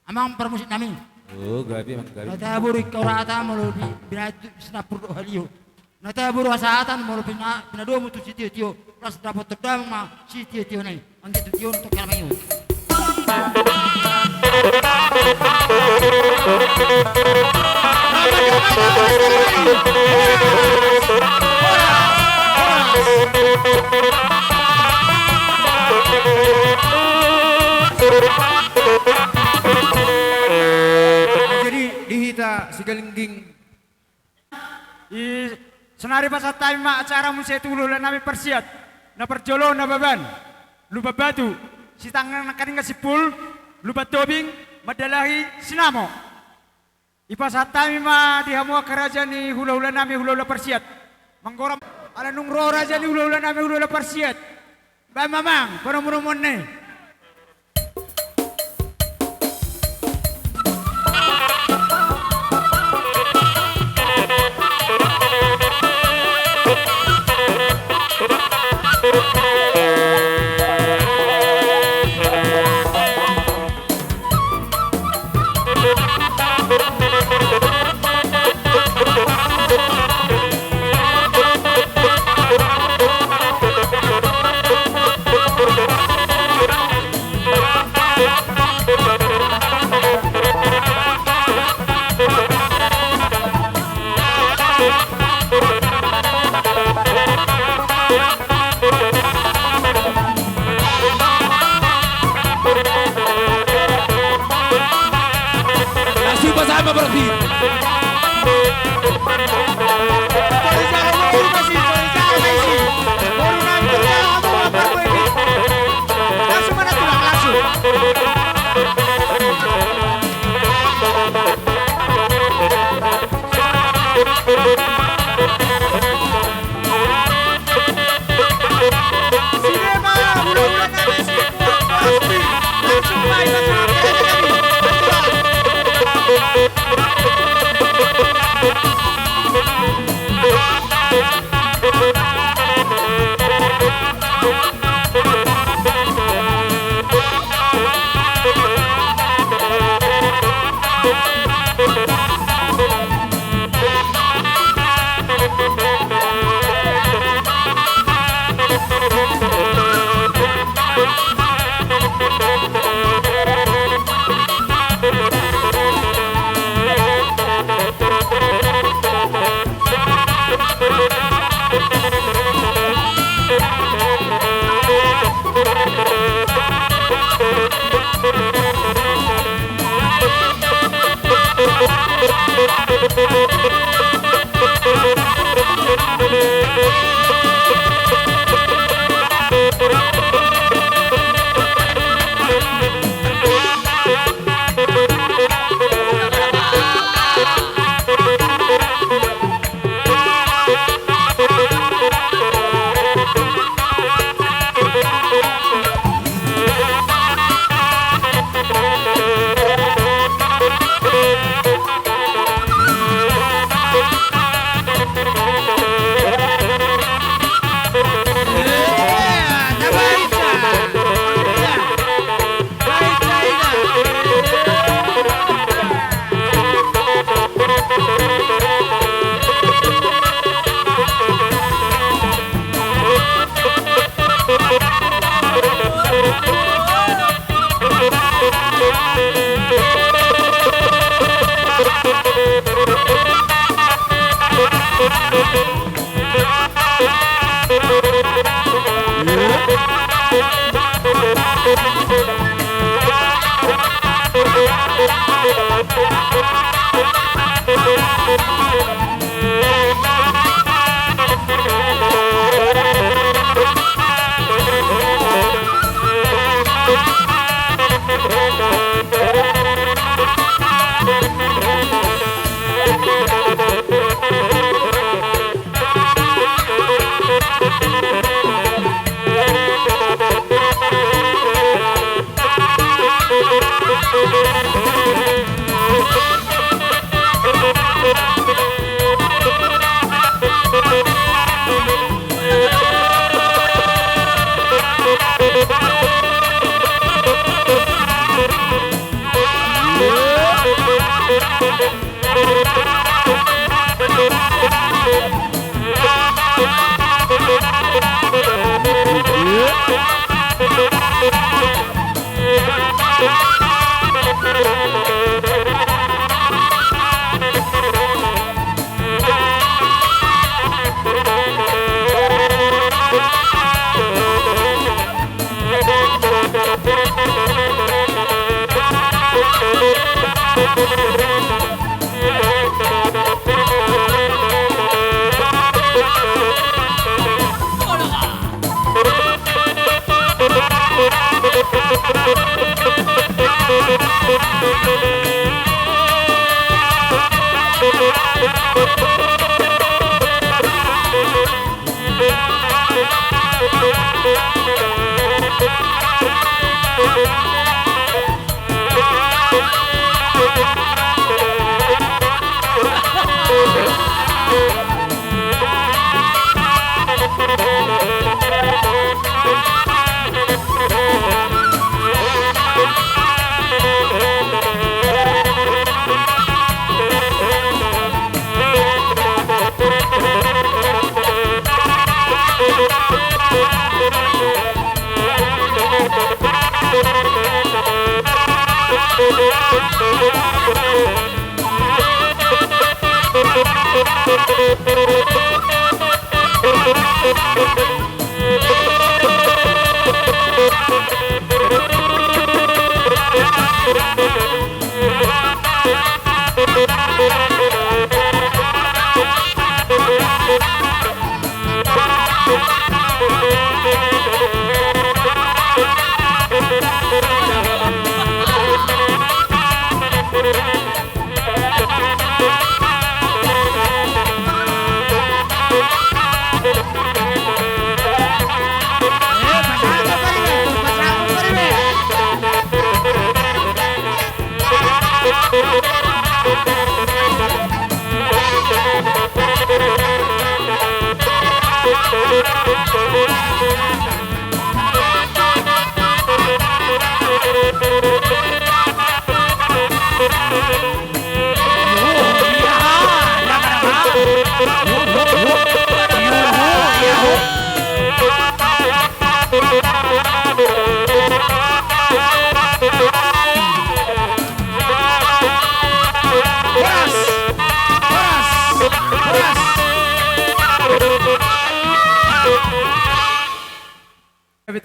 amang permusik nami. Oh, gabi man gabi. Nata buru kaurata malu binatu sinapur do haliu. Nata buru asatan malu pinado mutu sitio tio. Plus dapat terdam ma sitio tio nai. Angge tu tio untuk kalamanyu. Jadi dihita si galingging senari pasat tayo acara musya tulo na namin persiat na perjolo na baban lupa batu si tangan nakaring sipul lupa tobing madalahi sinamo ipasat tayo dihamu kerajaan ni hula-hula nami hula-hula persiat manggoram ala nung ro raja ni hula-hula nami hula-hula persiat ba mamang panomurumon ne. Bersama berarti.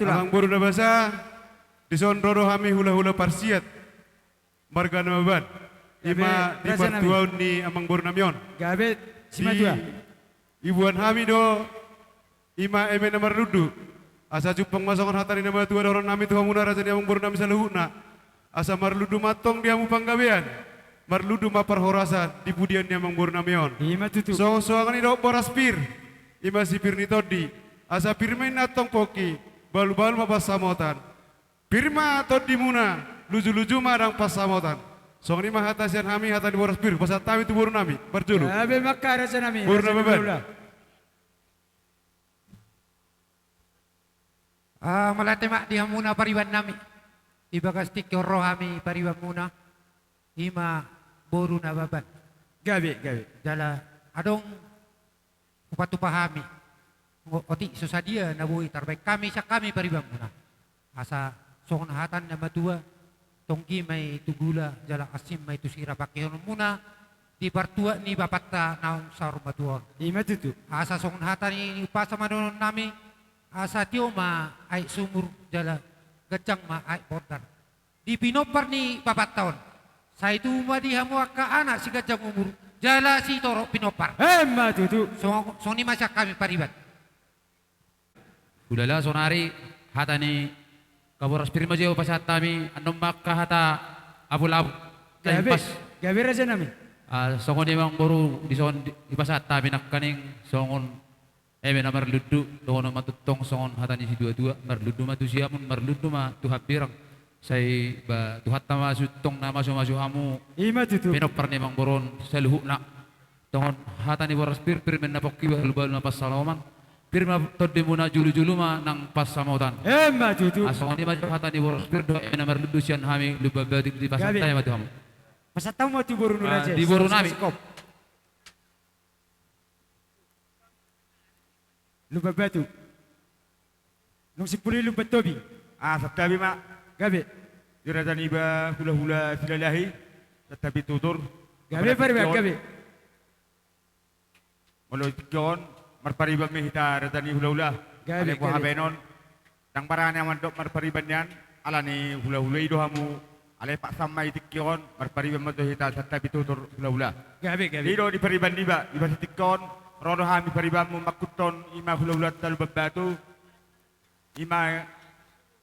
Amang boru na basa, dison roro hami hula-hula parsiat, marga namaban. Ima di partuaun ni amang boru namyon. Gabet, simatua. Ibuan hami do, ima eme namar ludu. Asa jupang masongan hatari nama tua orang nami tuha muna raja di amang boru nami saluhuna. Asa marludu matong dia mupang gabean. Marludu mapar horasan di pudian ni amang boru namyon. Ima tutu. Soangan ni do boraspir. Ima sipir ni todi. Asa pirmain natong poki. Balu-balu ma pasamotan. Pirma todi muna. Luju-luju marang pasamotan. Soang ni mahatasian hami hatan di boraspir. Pasat tami tu boru nami. Berjulu. Gabe makara sa nami. Boru nami ban. Malatema dia muna pariwan nami. Ibagas tikyo rohami pariwan muna. Ima boru na baban. Gabe. Dala adong upatupahami. Oti susadia na buhay terbaik kami sa kami pariwan muna. Asa songon hatan na matua. Tongki may tugula jala asim may tusira pakihon muna. di partua ni bapatta naung sarumatuon. Ima tutu. Asa songon hata ni upasa madonon nami asa tio ma ay sumur jala gajang ma ay portar. Di pinopar ni bapattaon. Sa itu ma di hamu ka anak si gajang umur jala si toro pinopar. Emma tutu. So ni masyak kami paribat. Udahlah sonari hata ni kaburas pirma jauh pasat kami anom makka hata abul-abul. Gabe raja nami. Songon emang baru di songon di pasat kami nak kaning songon na marludu songon matutong songon hata ni si dua-dua marludu matu siamun marludu ma tuhat pirang say ba tuhat tama sutong na masu hamu. Ima tutu. Pinopar ni emang boron seluhuk nak songon hata ni boras pirmen na pokki balubal na pasaloman. Pirma todde muna julu-julu ma nang pas samotan. Emma tutu. Asong ni maju hata ni boros pirdo ena marludu sian hami lupa badik di pasat tay matu hamu. Pasat tahu matu boru nuraja. Di boru nami. Lupa batu. Nung sipuli lupa tobi. Sabtabi ma. Gabe. Jurajan iba hula-hula silalahi. Tetapi tutur. Gabe pariba gabe. Molo tikon. Marpariban mi hita radani hula-hula. Ale ko habenon. Dang parane amandok marpariban yan. Ala ni hula-hula ido hamu. Ale pak samai tikon marpariban mo hita sa tabi tutur hula-hula. Gabi. Ido di pariban diba. Iba si tikon. Rodo hami pariban mo makuton ima hula-hula talu babatu. Ima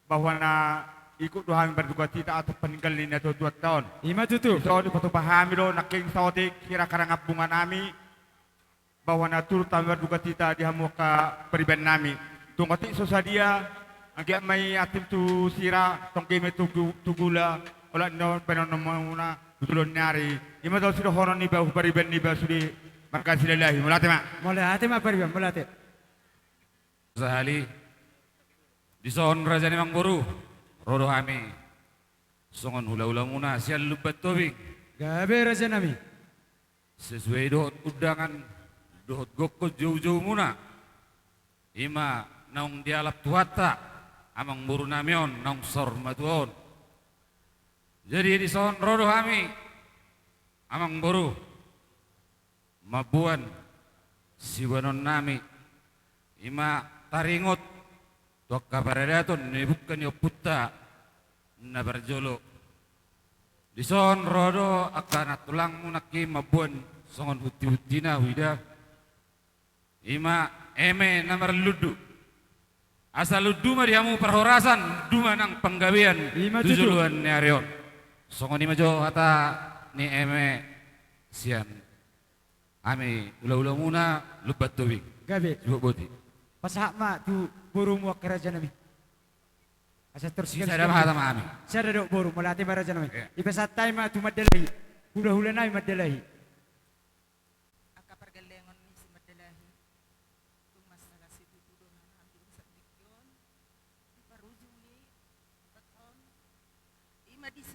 bahwa na ikut dohang berduka cita atau peninggal ni atau 2 tahun. Ima tutu. So di patupahami do naking sautik kira karang bunga nami. Bahwa natur tambar duka cita di hamuka periban nami. Tungkati sosadia angki may atim tu sira tongke me tugula ola no penomona tutulon nyari. Ima daw sila horon ni ba periban ni ba sudi markasi lillahi mulate ma. Mulate ma periban mulate. Sahali di son raja ni Mangburu rodo hami songon hula-hula muna sial lubat tobing. Gabe raja nami. Sesuai dohot undangan dohot gokko jauh-jauh muna. Ima naung dialap tuata amang buru namion naung sor matuon. Jadi di son rodo hami amang buru mabuan siwanon nami ima taringot tuak kabaradaton bukan yo putta na berjolo. Di son rodo akan tulang munaki mabuan songon huti-hutina huida. Ima eme namar ludu. Asal ludu mariamu perhorasan duma nang penggawean tujuluan nyarion. Songon ima jo hata ni eme sian. Ami ula-ula muna lubat tubing. Gabe. Jubuk boti. Pasak ma tu burung wa kerajaan nami. Asa terus Saya dah mahal ami. Saya dok burung melati baraja nami. Iba satai ma tu madalahi. Hula-hula nai madalahi.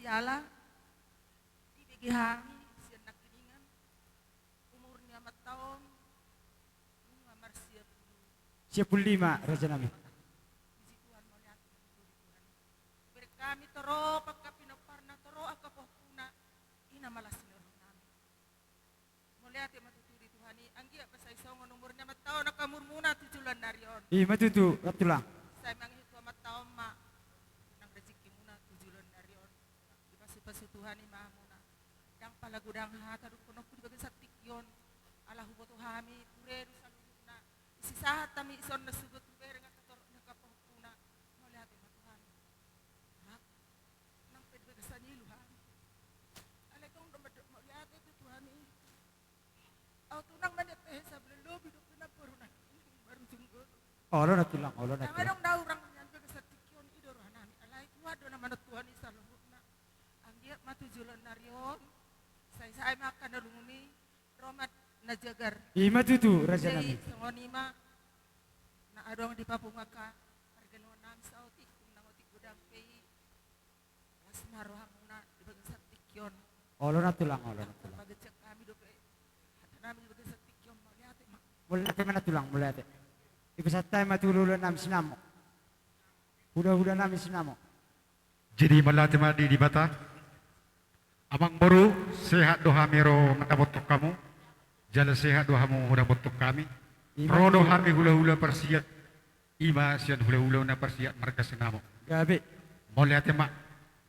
Siala di bagi hami sian nak keningan umurnya 4 tahun ngamar siap 5 raja nami. Berkami toro pagkapinoparna toro akapopuna ina malas sinurong nami. Mulia ti matuturi Tuhani anggia pasay songon umurnya 4 tahun nakamurmuna tujulan narion. Matutu ratulang. Saya manghitu 4 tahun ma pasu Tuhan imah muna yang palagudang hata rukunok pun bagai satikyon ala hubo tuhami pure rusaluna isi sahat tami ison nasugot pure nga kator nakapahuna melihat imah Tuhan hak nang pedbaga sa niluhan ala itong dumadok melihat itu Tuhan au tunang maneteh sa belelo bidok na puruna baru junggot olo na tulang anong daurang nyan baga satikyon idoro nami ala itu ado na manot Tuhan isaluh matujulan narion saya makan narumi romat najagar ima tutu raja nami songonima na adong di papungaka arganonam sautik nangotik gudang pei las marohamuna di bagian satikyon olo na tulang pagecek kami do pe nami di bagian satikyon maliate mak mulate mana tulang mulate ipasatai matululan nam sinamo hula-hula nami sinamo jadi malate ma di bata Amang boru sehat doha miro matabotok kamu. Jala sehat doha mu udah botok kami. Rodo hami hula-hula persiat. Ima sian hula-hula na persiat marga sinamo. Gabi. Moli ate mak.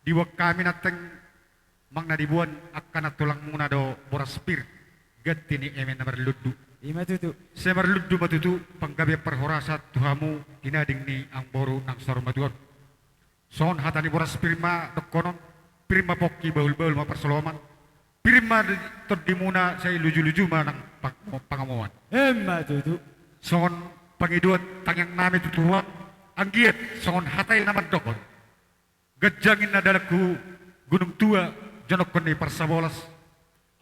Diwak kami nateng mang na dibuan akan tulang muna do boras spirit. Gati ni emen na marludu. Ima tutu. Saya marludu matutu panggabi perhorasat tuhamu kinading ni ang boru nang sarmaduan. Son hatani boras spirit ma dokonon. Pirma poki baul-baul ma persoloman. Pirma terdimuna saya luju-luju ma nang pangamuan. Emma tutu. Son pangiduat tangyang nami tutuwa. Anggiat son hatay naman dokon. Gajangin na dalaku gunung tua janok ko ni parsabolas.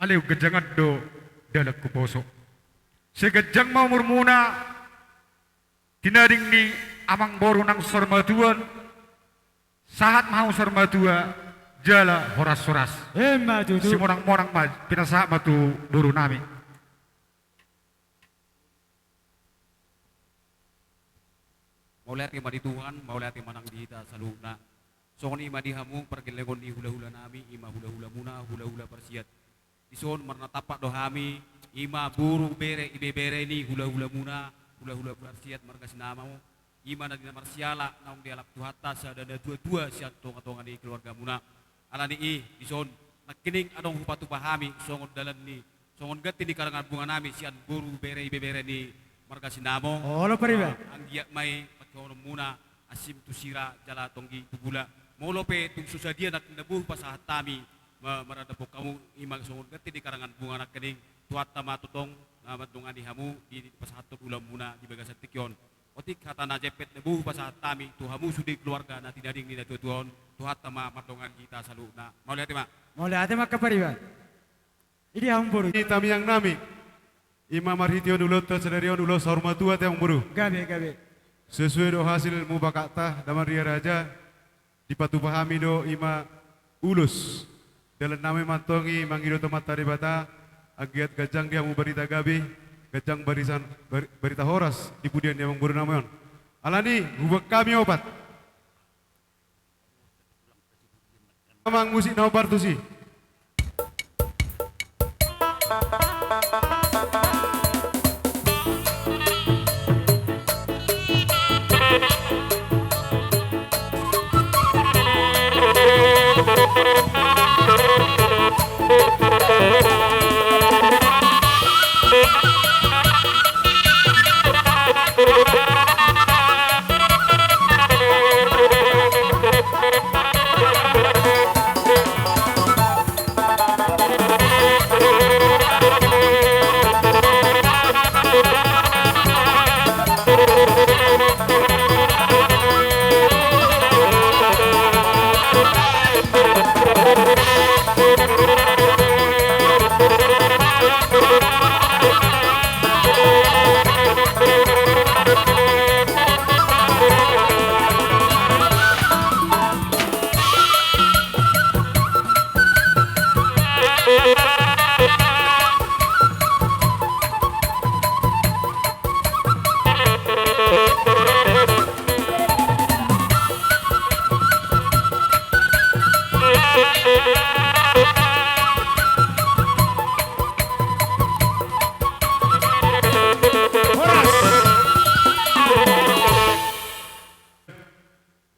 Aliw gajangan do dalaku poso. Si gajang mau murmuna tinading ni amang boru nang sarmatuan. Saat mau sarmatua jala horas-horas. Emma tutu. Si monang-monang mah pinasa matu buru nami. Mau lihat ima di Tuhan, mau lihat ima nang dihita saluna. Soon ima dihamu pergilegon di hula-hula nami, ima hula-hula muna, hula-hula persiat. Ison marna tapak dohami, ima buru bere ibe bere ni hula-hula muna, hula-hula persiat marga sinamamu. Ima na dina marsiala naung dialak tuhata sa dada dua-dua siat tonga-tonga di keluarga muna. Alani ison nakining adong hupatu pahami songon dalan ni songon gati di karangan bunga nami sian buru bere ibe bere ni marga sinamo. Oh lo pariba. Ang giyak may patkono muna asim tusira jala tonggi tugula. Molope tung susadia nak nabuh pasahat tami maradapok kamu imang songon gati di karangan bunga nakining tuat tama tutong madungan di hamu di pasahat ulam muna di bagasan tikyon. Otik kata na jepet nebuh pasahat tami tuhamu sudi keluarga na tidading ni datutuon tuhat tama matongan kita saluna. Mau lihat ma? Mau lihat ma kapariban. Ini ang boru. Ini tami yang nami. Ima marhition ulo to sedarion ulo sarmatua te ang boru. Gabe. Sesuai do hasil mubakata daman ria raja dipatupahami do ima ulus. Dalam nama mantongi mangido tomat taribata agiat gajang dia mu berita gabi. Gajang barisan berita horas di pudian yang baru namayon. Alani hubak kami obat. Amang musik na obat tu si.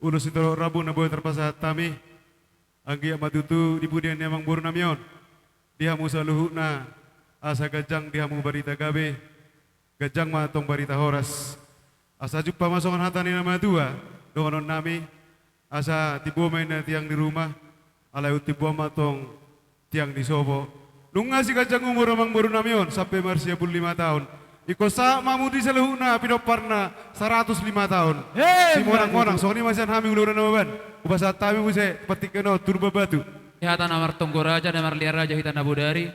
Ulus itu rabu na boy terpasat tami anggi amatutu di pudian yang buru namion dia musa luhuk na asa gajang dia mu barita gabe gajang matong barita horas asa jumpa masongan hatani nama dua donon nami asa tibo main na tiang di rumah alay tibo matong tiang di sobo nung si gajang umur amang buru namion sampai marsia 5 tahun. Iko sa mamudi sa luhuna pinoparna 105 tahun. Si monang-monang so ni masyan hami uluran naman. Ubasa tami buse petik keno turba batu. Hatan amar tonggo raja dan amar liar raja hitan nabudari.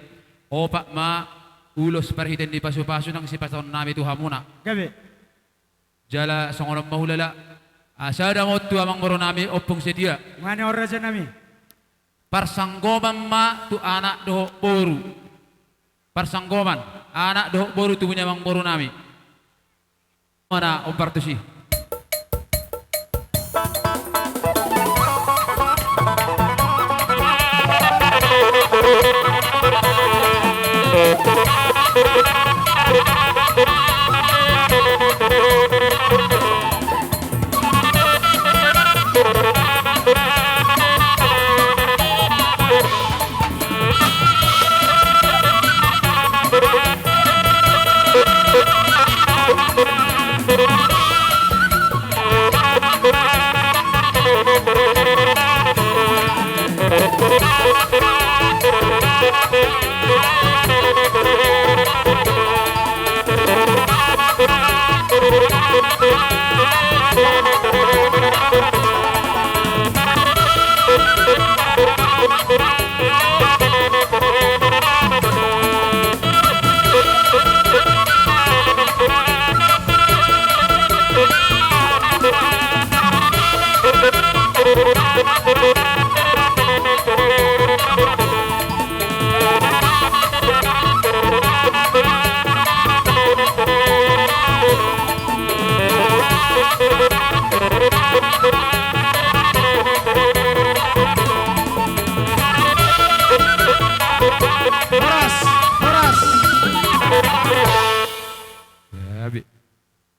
Opak ma ulos parhiten di pasu-pasu nang sipason nami tuhamuna. Gabe. Jala songonom mahulala. Asada motu amang moro nami opung setia. Mana orang raja nami? Parsanggoman ma tu anak doh boru. Parsanggoman anak doh boru tu punya mang boru nami. Mana Om Partusi?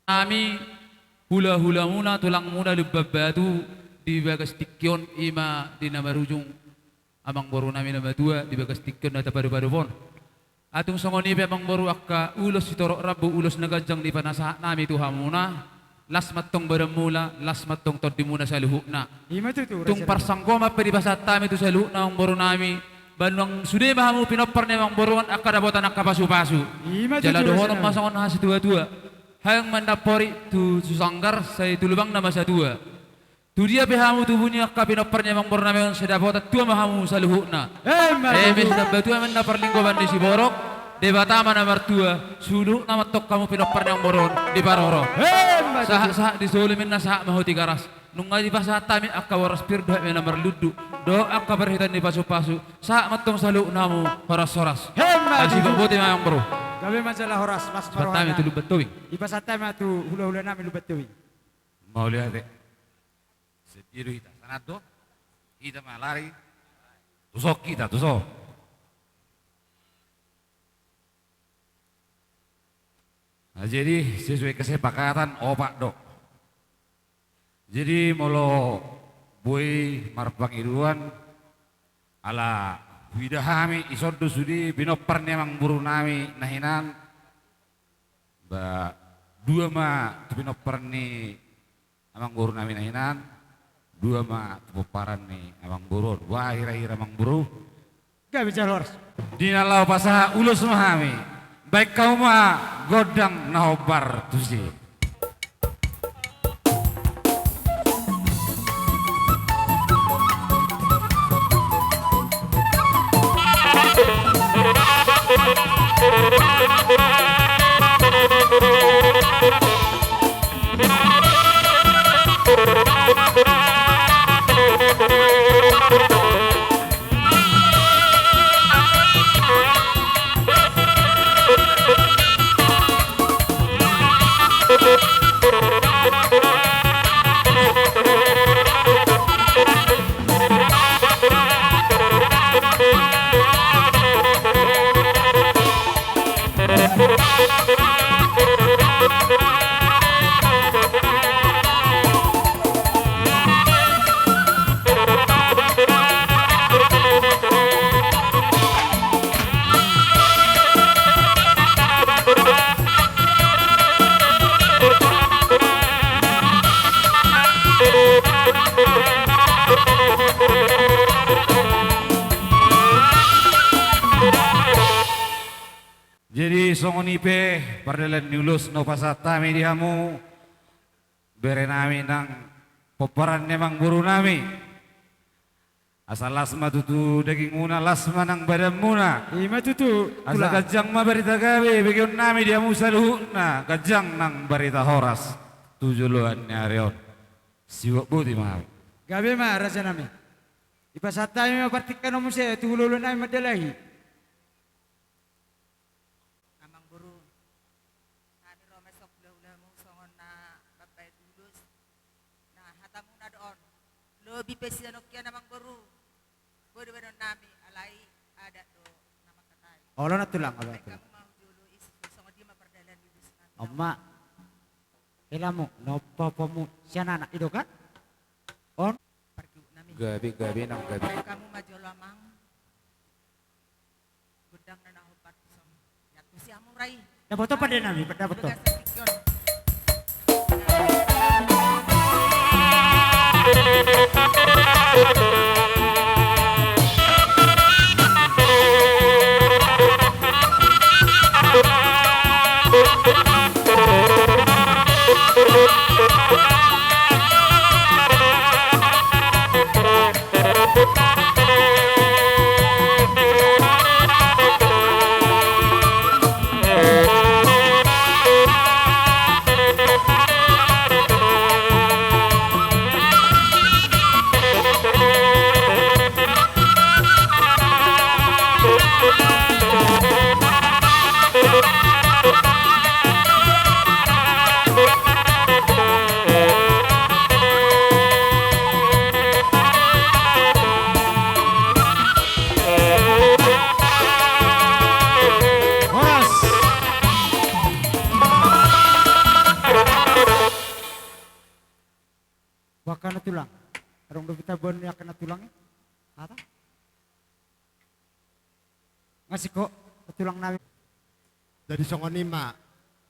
nami hula-hula muna tulang muna lubab batu di bagas tikyon ima di nama rujung amang boru nami nama dua di bagas tikyon nata baru-baru pon atung songoni pe amang boru akka ulos sitorok rabu ulos nagajang di panasa nami Tuhan muna las matong baramula las matong tod di muna sa luhukna tung parsangkoma pe di basat tami tu sa luhukna ang boru nami banwang sude mahamu pinopar ne amang boruan akka dabotan akka pasu-pasu jala dohon masangon hasi dua-dua hayang mandapori tu susanggar saya tu lubang nama sadua tu dia behamu tu bunyi akka pinoparnya mang borna meon sedapota tua mahamu saluhuna mis dabatu mandapar lingkoban di Siborok debata mana martua sulu nama tok kamu pinoparnya mang boron di Paroro sah di Solimin nasa mahoti garas nunga di pasat tami akka waras pir doa mena merludu do akka berhitan di pasu-pasu sa matong saluhnamu horas-horas aji bobote mang bro Kami masalah horas mas marohana. Patami tu lubat tuwing. Iba sa tama tu hula-hula namin lubat tuwing. Mau lihat deh. Setiru kita sangat do. Kita malari. Tusok kita tusok. Nah, jadi sesuai kesepakatan opak dok. Jadi molo boy marpang iruan ala widahami isodo sudi binoparnya mang buru nami nahinan ba dua ma tu binopar ni amang buru nami nahinan dua ma tu paran ni amang buru wah hira-hira mang buru gak bicara horas dinalau pasah ulus mahami baik kau mah godang nahobar tu sih. Jadi songonipe pardalan niulus no pasata mediamu bere nami nang poparan nemang buru nami asal lasma tutu daging muna lasma nang badan muna ima tutu asal kajang ma barita gawe bagian nami diamu saluhna kajang nang barita horas tujuluan nyarion siwak buti mahal gabe ma raja nami ipasata mi partikan no muse tu hulu nami madalahi Lebih pesian okia namang baru. Bodo benon nami alai ada do nama katai. Olo na tulang olo na tulang. Oma, ilamu no papamu siya nana ido kan? On? Gabi nang gabi. Kamu maju lamang. Gudang na nahupat som. Yatu si amurai. Dapat apa dia nami? Dapat to. akan tulang. Arong do kita bon ya kena tulangnya. Apa? Ngasih kok tulang nami. Jadi songoni ma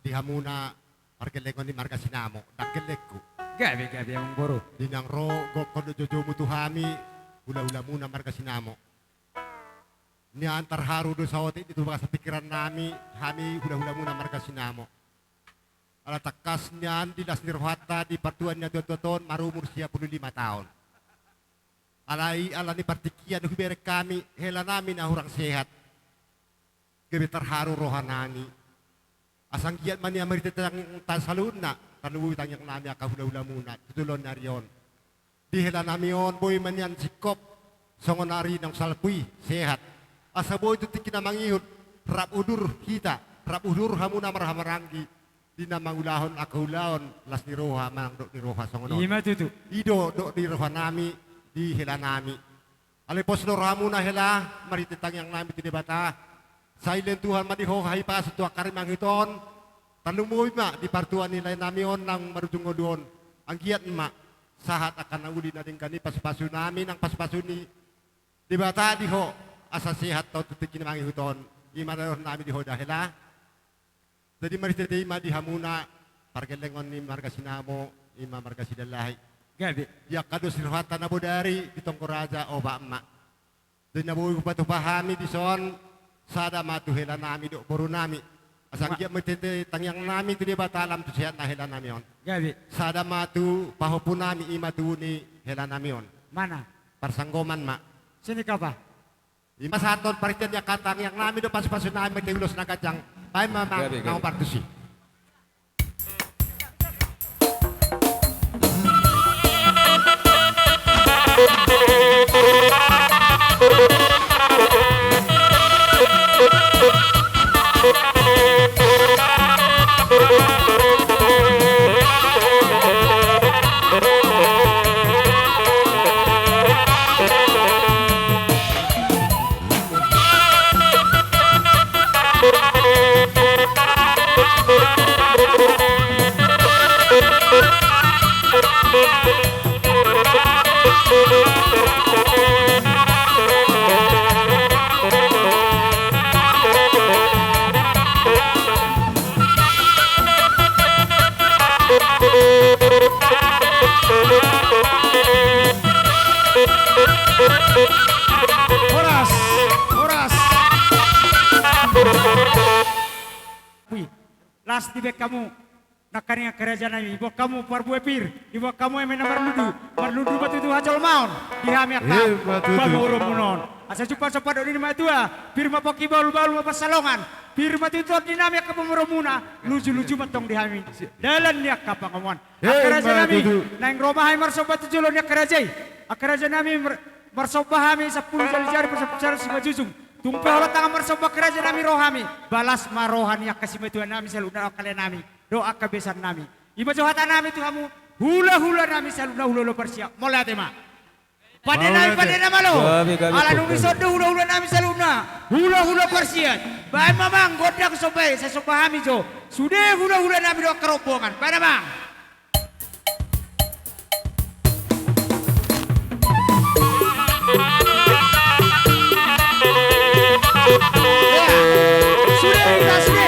di hamuna markeleko ni marga sinamo dakeleko. Gabi ang boro. Dinang ro go kodo jojo mutuhami hula-hula muna marga sinamo. Ni antar haru do sawati itu baka sa pikiran nami kami hula-hula muna marga sinamo. Ala takas niyan di las nirwata di partuan niya toton marumur siya 15 tahun. Alai ala ni partikian hubere kami hela namin na hurang sehat. Gabi terharu rohanani. Asang giat man niya maritetang tasalun na. Tanuwitang yang nami akahula-hula muna. Tutulon na riyon. Dihela nami yon, boy man yan sikop. Songon nari ng salpuy, sehat. Asa boy tutik na mangihot. Rap udur kita. Rap udur hamuna marhamaranggi. Di na mangulahon akahulaon. Las ni roha, mang dok ni roha songon. Ima tutu. Ido dok ni roha nami. Di hela nami. Alipos no ramuna hela. Maritetang yang nami tinibata. Silent Tuhan madiho hay pa sa tuwa karimang hiton. Tanumuy ma di partuan nila namion ng marudungo doon. Ang giat ma sahat akan nauli na din kani paspaso namin ang paspaso ni di bata diho asa sihat to tutikin mang hiton. Ima na namin diho dahil ha. Jadi maritete ma di hamuna pargelengon ni marga sinamo ima marga sidalahi. Gabi. Ya kado sirhata na bodari ditong koraja o ba ma. Doon na buhay ko pa pahami di son. Sada matu hela nami do boru nami. Asang dia metete tangyang nami tu dia batalam tu sehat na hela nami on. Gabi. Sada matu pahopu nami imatu ni hela nami on. Mana? Parsanggoman ma. Sini ka ba? Ima saton pariten ya katang yang nami do pas-pasun nami metegulos na kacang. Pai mamang ngau partusi. Horas, horas. Wih, las di bek kamu. Nakanya kerajaan ini, ibu kamu parbu epir, ibu kamu yang menar marludu batu tu hajol maun, dihami akam, baru urumunon. Asa cupa sopa doni lima tua, firma poki balu apa salongan, firma tu dinami akam urumuna, lucu matong dihami. Dalam niak kapangawan. Kerajaan ini, nang rumah hai marsoba tu jolon niak kerajaan ini marsoba kami 10 jari persepuluh si majusung. Tumpe Allah tangan marsoba kerajaan kami rohami, balas marohani ak kasih betuan kami seluna kalian kami. Doa kebesaran nami. Iba johatan nami tu kamu hula nami saluna hula persiap. Mulai tema. Pada nama lo. Ala nungi sodo hula nami saluna hula persiap. Baik mamang godak sobai saya sobahami jo. Sudah hula nami doa kerobohan. Pada bang. Sudah. Sudah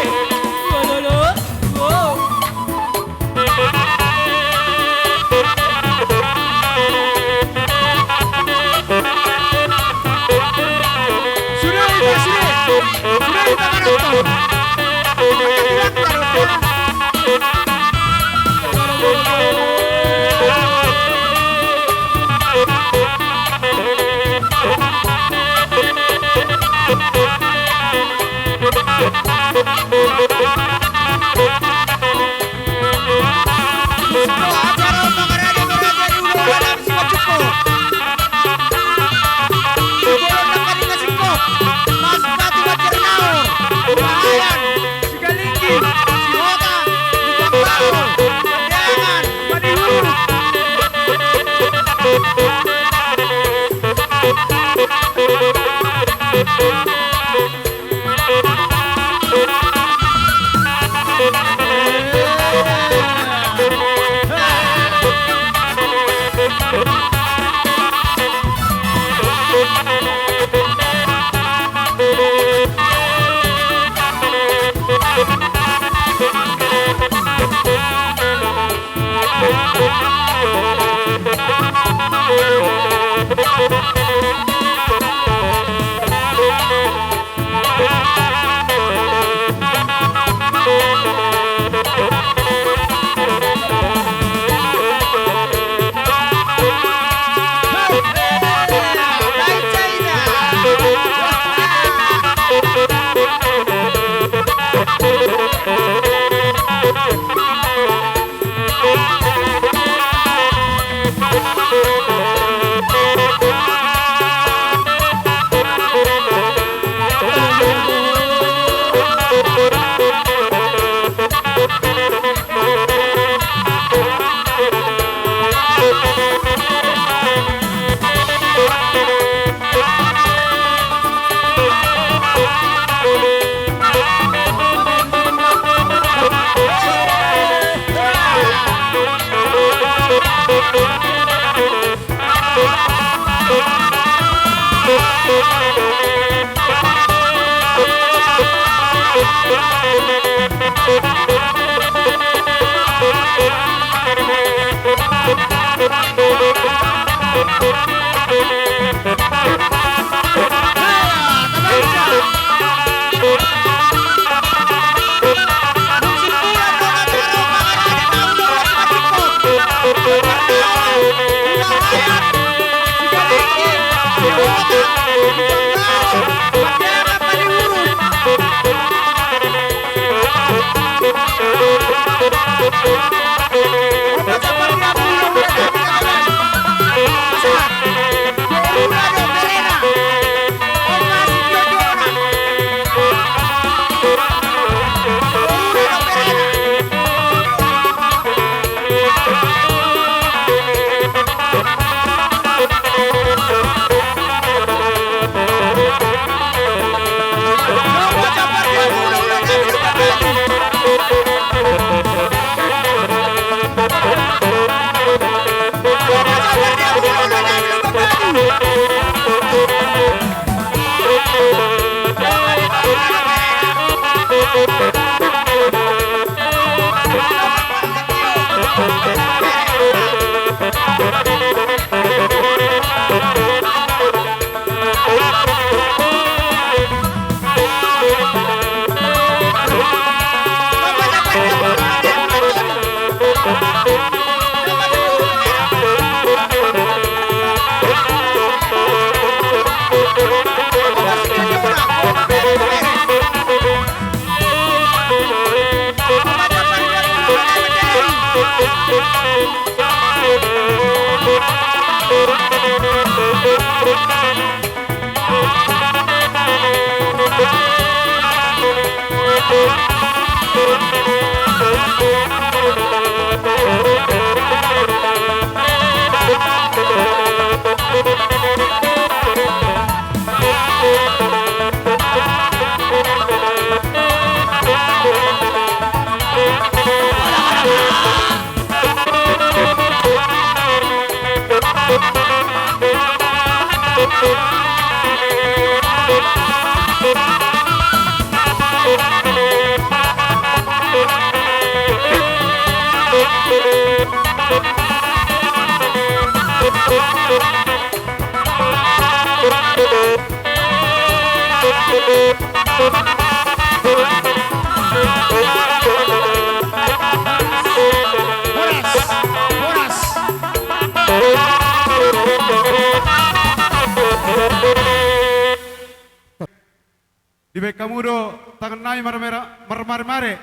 Di baik kamu do tangan nai mare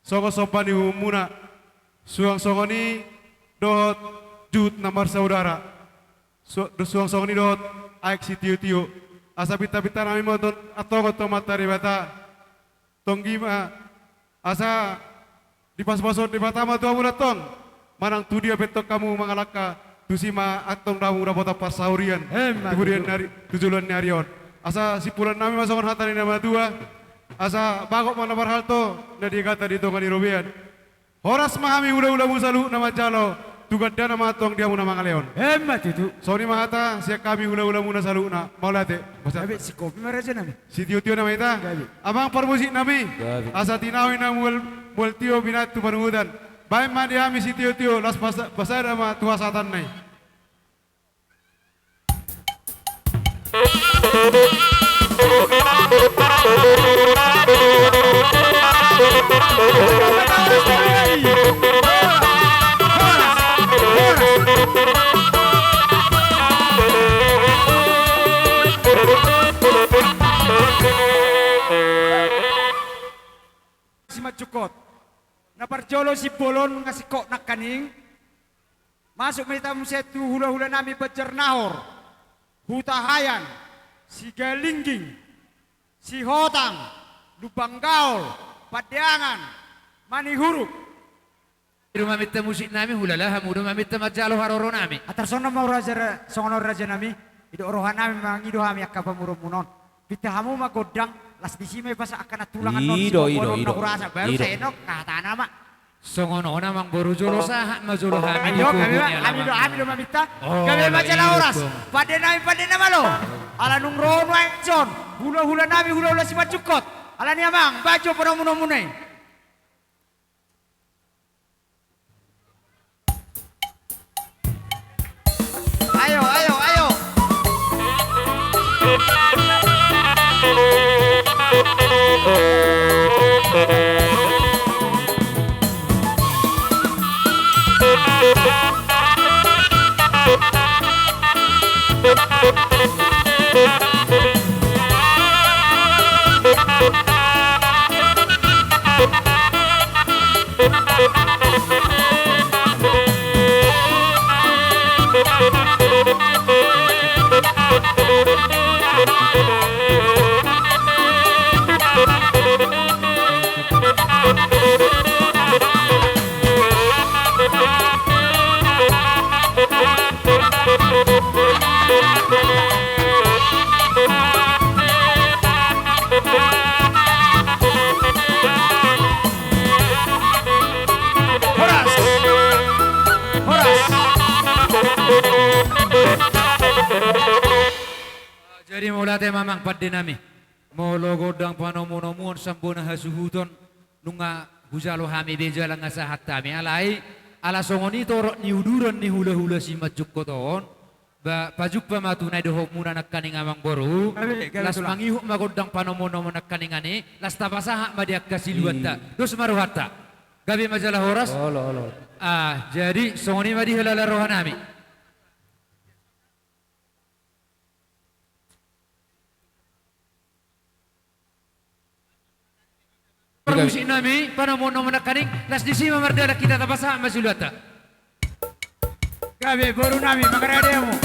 songo sopani humuna suang songoni dot jut namar saudara suang songoni dot aik si tiu asa pita nami moton atau mata ribata tonggima asa di pas-pason di batama tu amuna tong manang tu dia betok kamu mangalaka tusima atong damu rabota pasaurian kemudian dari tujuan narion asa si pulan nami masukkan hatani nama dua asa bagok mana barhalto na di kata di tongan irobian horas mahami udah musalu nama jalo tugas dia nama tong dia muna mangaleon hemat itu soni mahata siak kami udah muna salu na maulate Gabi si kopi maraja nami si tio nama ita abang permusik nami asa tinawi na mul tio binat tu panudan baik mandi ami si tio las pasar ama tua satan nai Si Macukot naparjolo si bolon ngasih kok nak kaning masuk meta musetu hula-hula nami becernahor hutahayan si galingging si hotang lubang gaul padiangan manihuruk rumah mita musik nami hulalah hamudu mamita majalo haroro nami atar sona mau raja songono raja nami ido rohan nami mangido hami akapa muron pita hamu magodang las di sini pas akan tulangan non si rasa baru senok kata nama songono namang boru jolo sah majolo hami kami do mamita kami majalah oras pada nama lo ala nung rono action hula nami hula si Macukot ala ni amang baju penamun-munai ayo Jadi mulate mamang padde nami. Molo godang panomo-nomuon sambona hasuhuton nunga huzalo hami bejala ngasahat tami alai ala songoni torok ni uduran ni hula-hula si majuk koton ba pajuk pa matunay dohok muna nakkaning amang boru las mangihuk magodang panomo-nomo nakkaningani las tapasaha madiak kasiluata dos maruhata gabi majalah horas jadi songoni madi halala rohanami. Permusik nami, panamono manakaning, las disima mardala kita tapasa masulata. Gabi baru nami makarademo.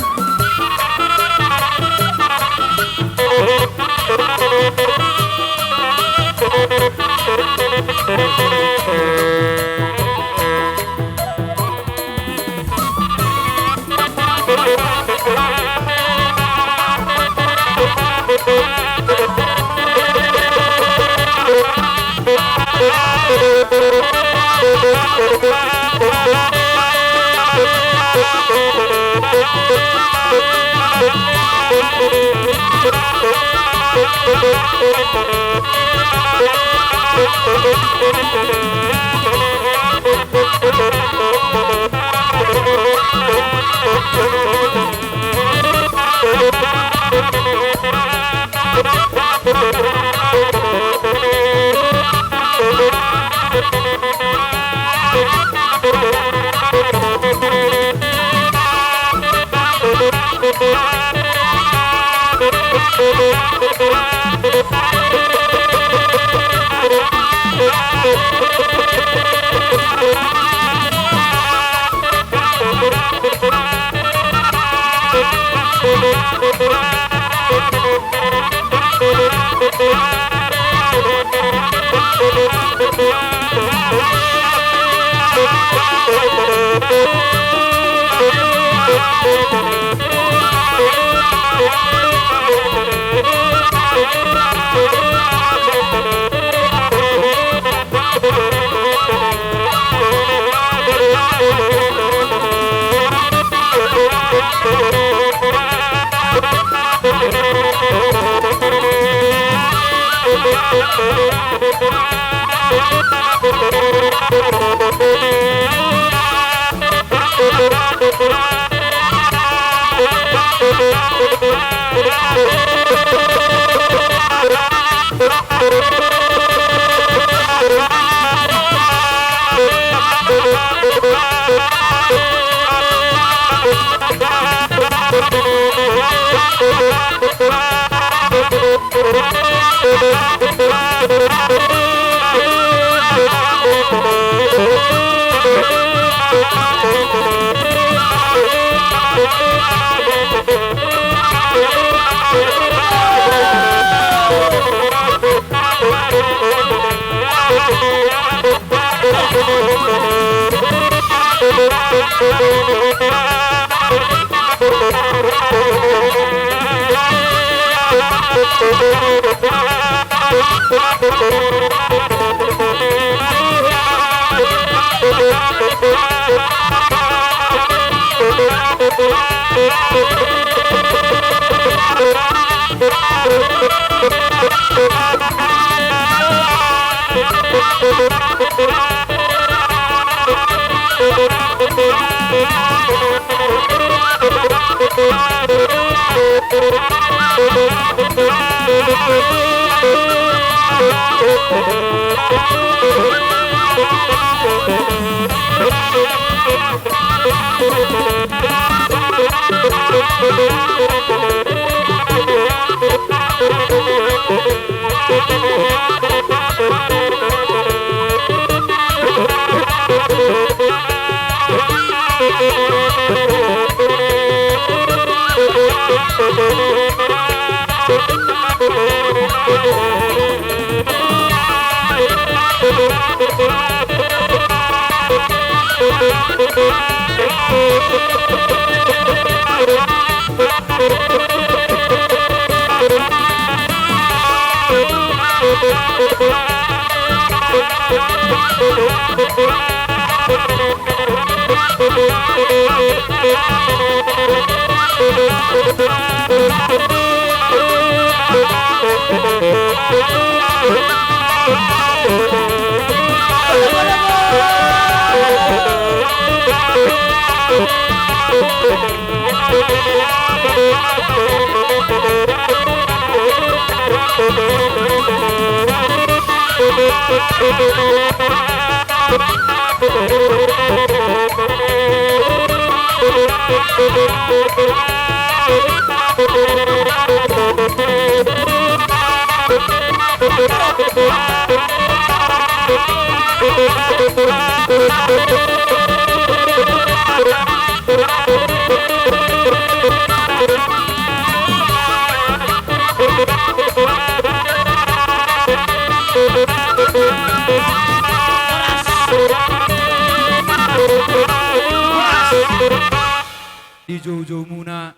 Di jauh-jauh muna,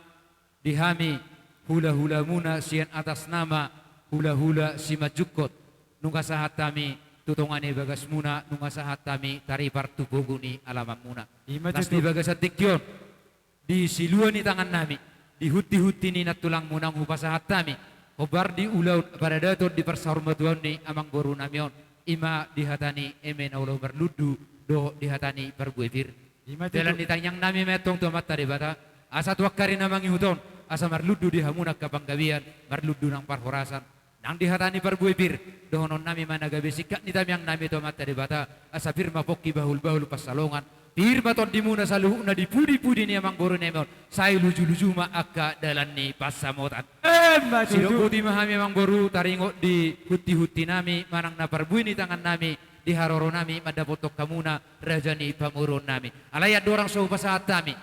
di hami, hula-hula muna sian atas nama hula-hula si majukot. Nunga sahat kami tutungani bagas muna, nunga sahat kami tari partu boguni alamam muna. Tas di bagas atikyon, di siluan ni tangan nami, di huti-huti ni natulang munang hupasahat kami. Obar di ulau pada dato di persahurmatuan ni amang boru namion. Ima dihatani emen aulau berludu, do dihatani berbuebir. Jalan ditanyang nami metong tuamat tadi bata. Asa tuakari namang ihuton. Asa marludu di hamunak kapanggawian. Marludu nang parhorasan. Nang dihatani berbuebir. Dohonon nami managabe sikat nitamyang nami tuamat tadi bata. Asa firma poki bahul-bahul pasalongan. Firma ton dimuna saluhuna di pudi-pudi ni amang boru nemon. Saya luju-luju ma akka dalan ni pasamotan. Sidok putih mahami amang boru taringot di huti-huti nami. Manang naparbui ni tangan nami. Di haroro nami madapotok kamuna rajani pamurun nami alayat dorang so pasahat kami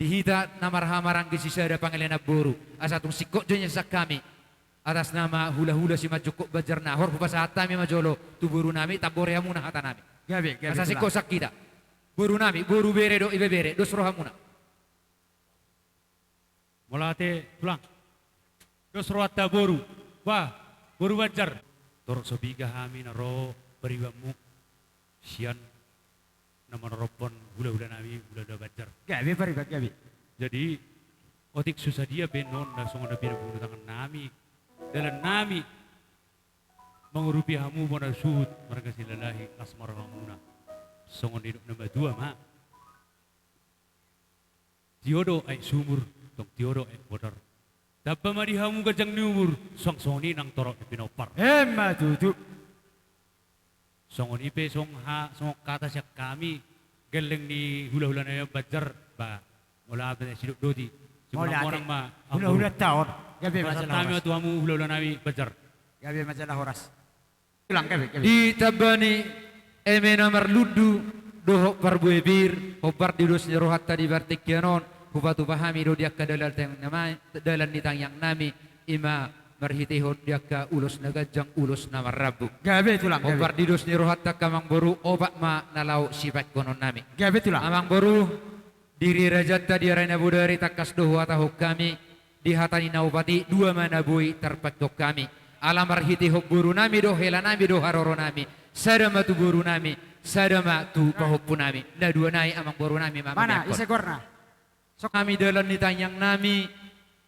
dihita namarhamarang gisisada pangalena boru asatung sikok jonya sak kami atas nama hula-hula si majukok bajar nahor pasahat kami majolo tu boru nami tabore hamuna hata nami gabe asa sikok sak kita boru nami boru bere do ibe bere dos roh hamuna Mulate pulang. Dos roh atta boru. Wah, boru bajar. Torok sobiga hami na roh beribamu sian nama ropon hula-hula nami hula-hula bajar. Gabe paribat gabe. Jadi otik susah dia benon na songon na bina tangan nami dalam nami mengurupi hamu mana suhut mereka silalahi asmar hamuna songon hidup nama dua ma tiodo ay sumur tong tiodo ay bodar dapat mari hamu gajang niumur song soni nang torok di pinopar ma tutu songon ipe song kata siya kami geleng ni hula-hula na yung bajar ba mula apa na siduk dodi semua orang ma hula-hula taon gabi masalah kami horas tuamu hula-hula nami bajar gabi masalah horas ulang gabi di tabani eme namar ludu doho parbuebir hobar di dos nyerohat tadi bartikyanon hubatu pahami do diak kadalan tang namai dalan nitang yang nami ima marhitihon diaka ulus nagajang ulus namarabu gabe tulang hobar di dos nyerohat tak kamang boru obat ma nalau sifat konon nami gabe tulang amang boru diri rajat tadi arena budari takas doho atau kami di hatani naubati dua mana bui terpatok kami alam marhitihon boru nami do hela nami do haroro nami sadama tu boru nami sadama tu pahoppu nami da dua nai amang boru nami mana isegorna sok kami dalam nitanyang nami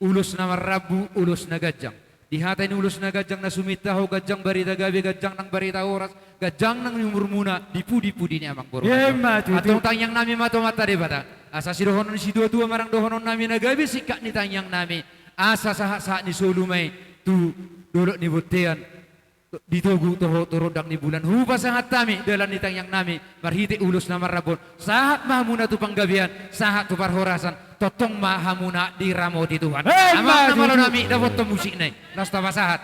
ulus namarabu ulus nagajang di hati ini ulus nagajang na sumitaho gajang barita gabi gajang nang barita oras gajang nang umur muna di pudi ni amang boru atau tanyang nami mato mata de bata asa si dohonon si dua marang dohonon nami nagabi sikak nitanyang nami asa sahat ni solumai tu dolok ni botean ditogu toho torodang ni bulan hupa sangat kami dalam nitang yang nami marhiti ulus nama rabon sahat mahamuna tu panggabian sahat tu parhorasan totong mahamuna di ramoti Tuhan amang nama lo nami dapat to musik nai nasta sahat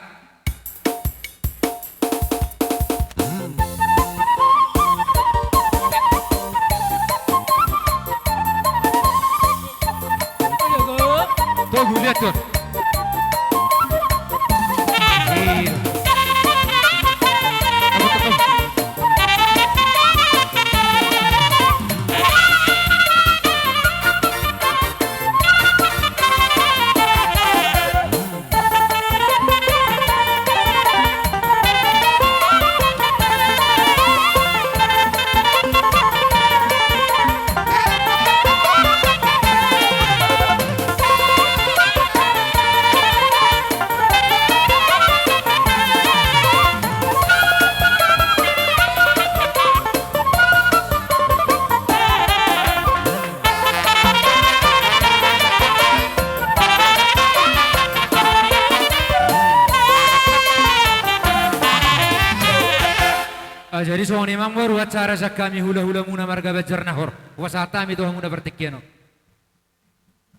Jadi soalnya memang baru acara sa kami hula-hula muna marga bajar nahor. Wasatami itu muna bertikiano.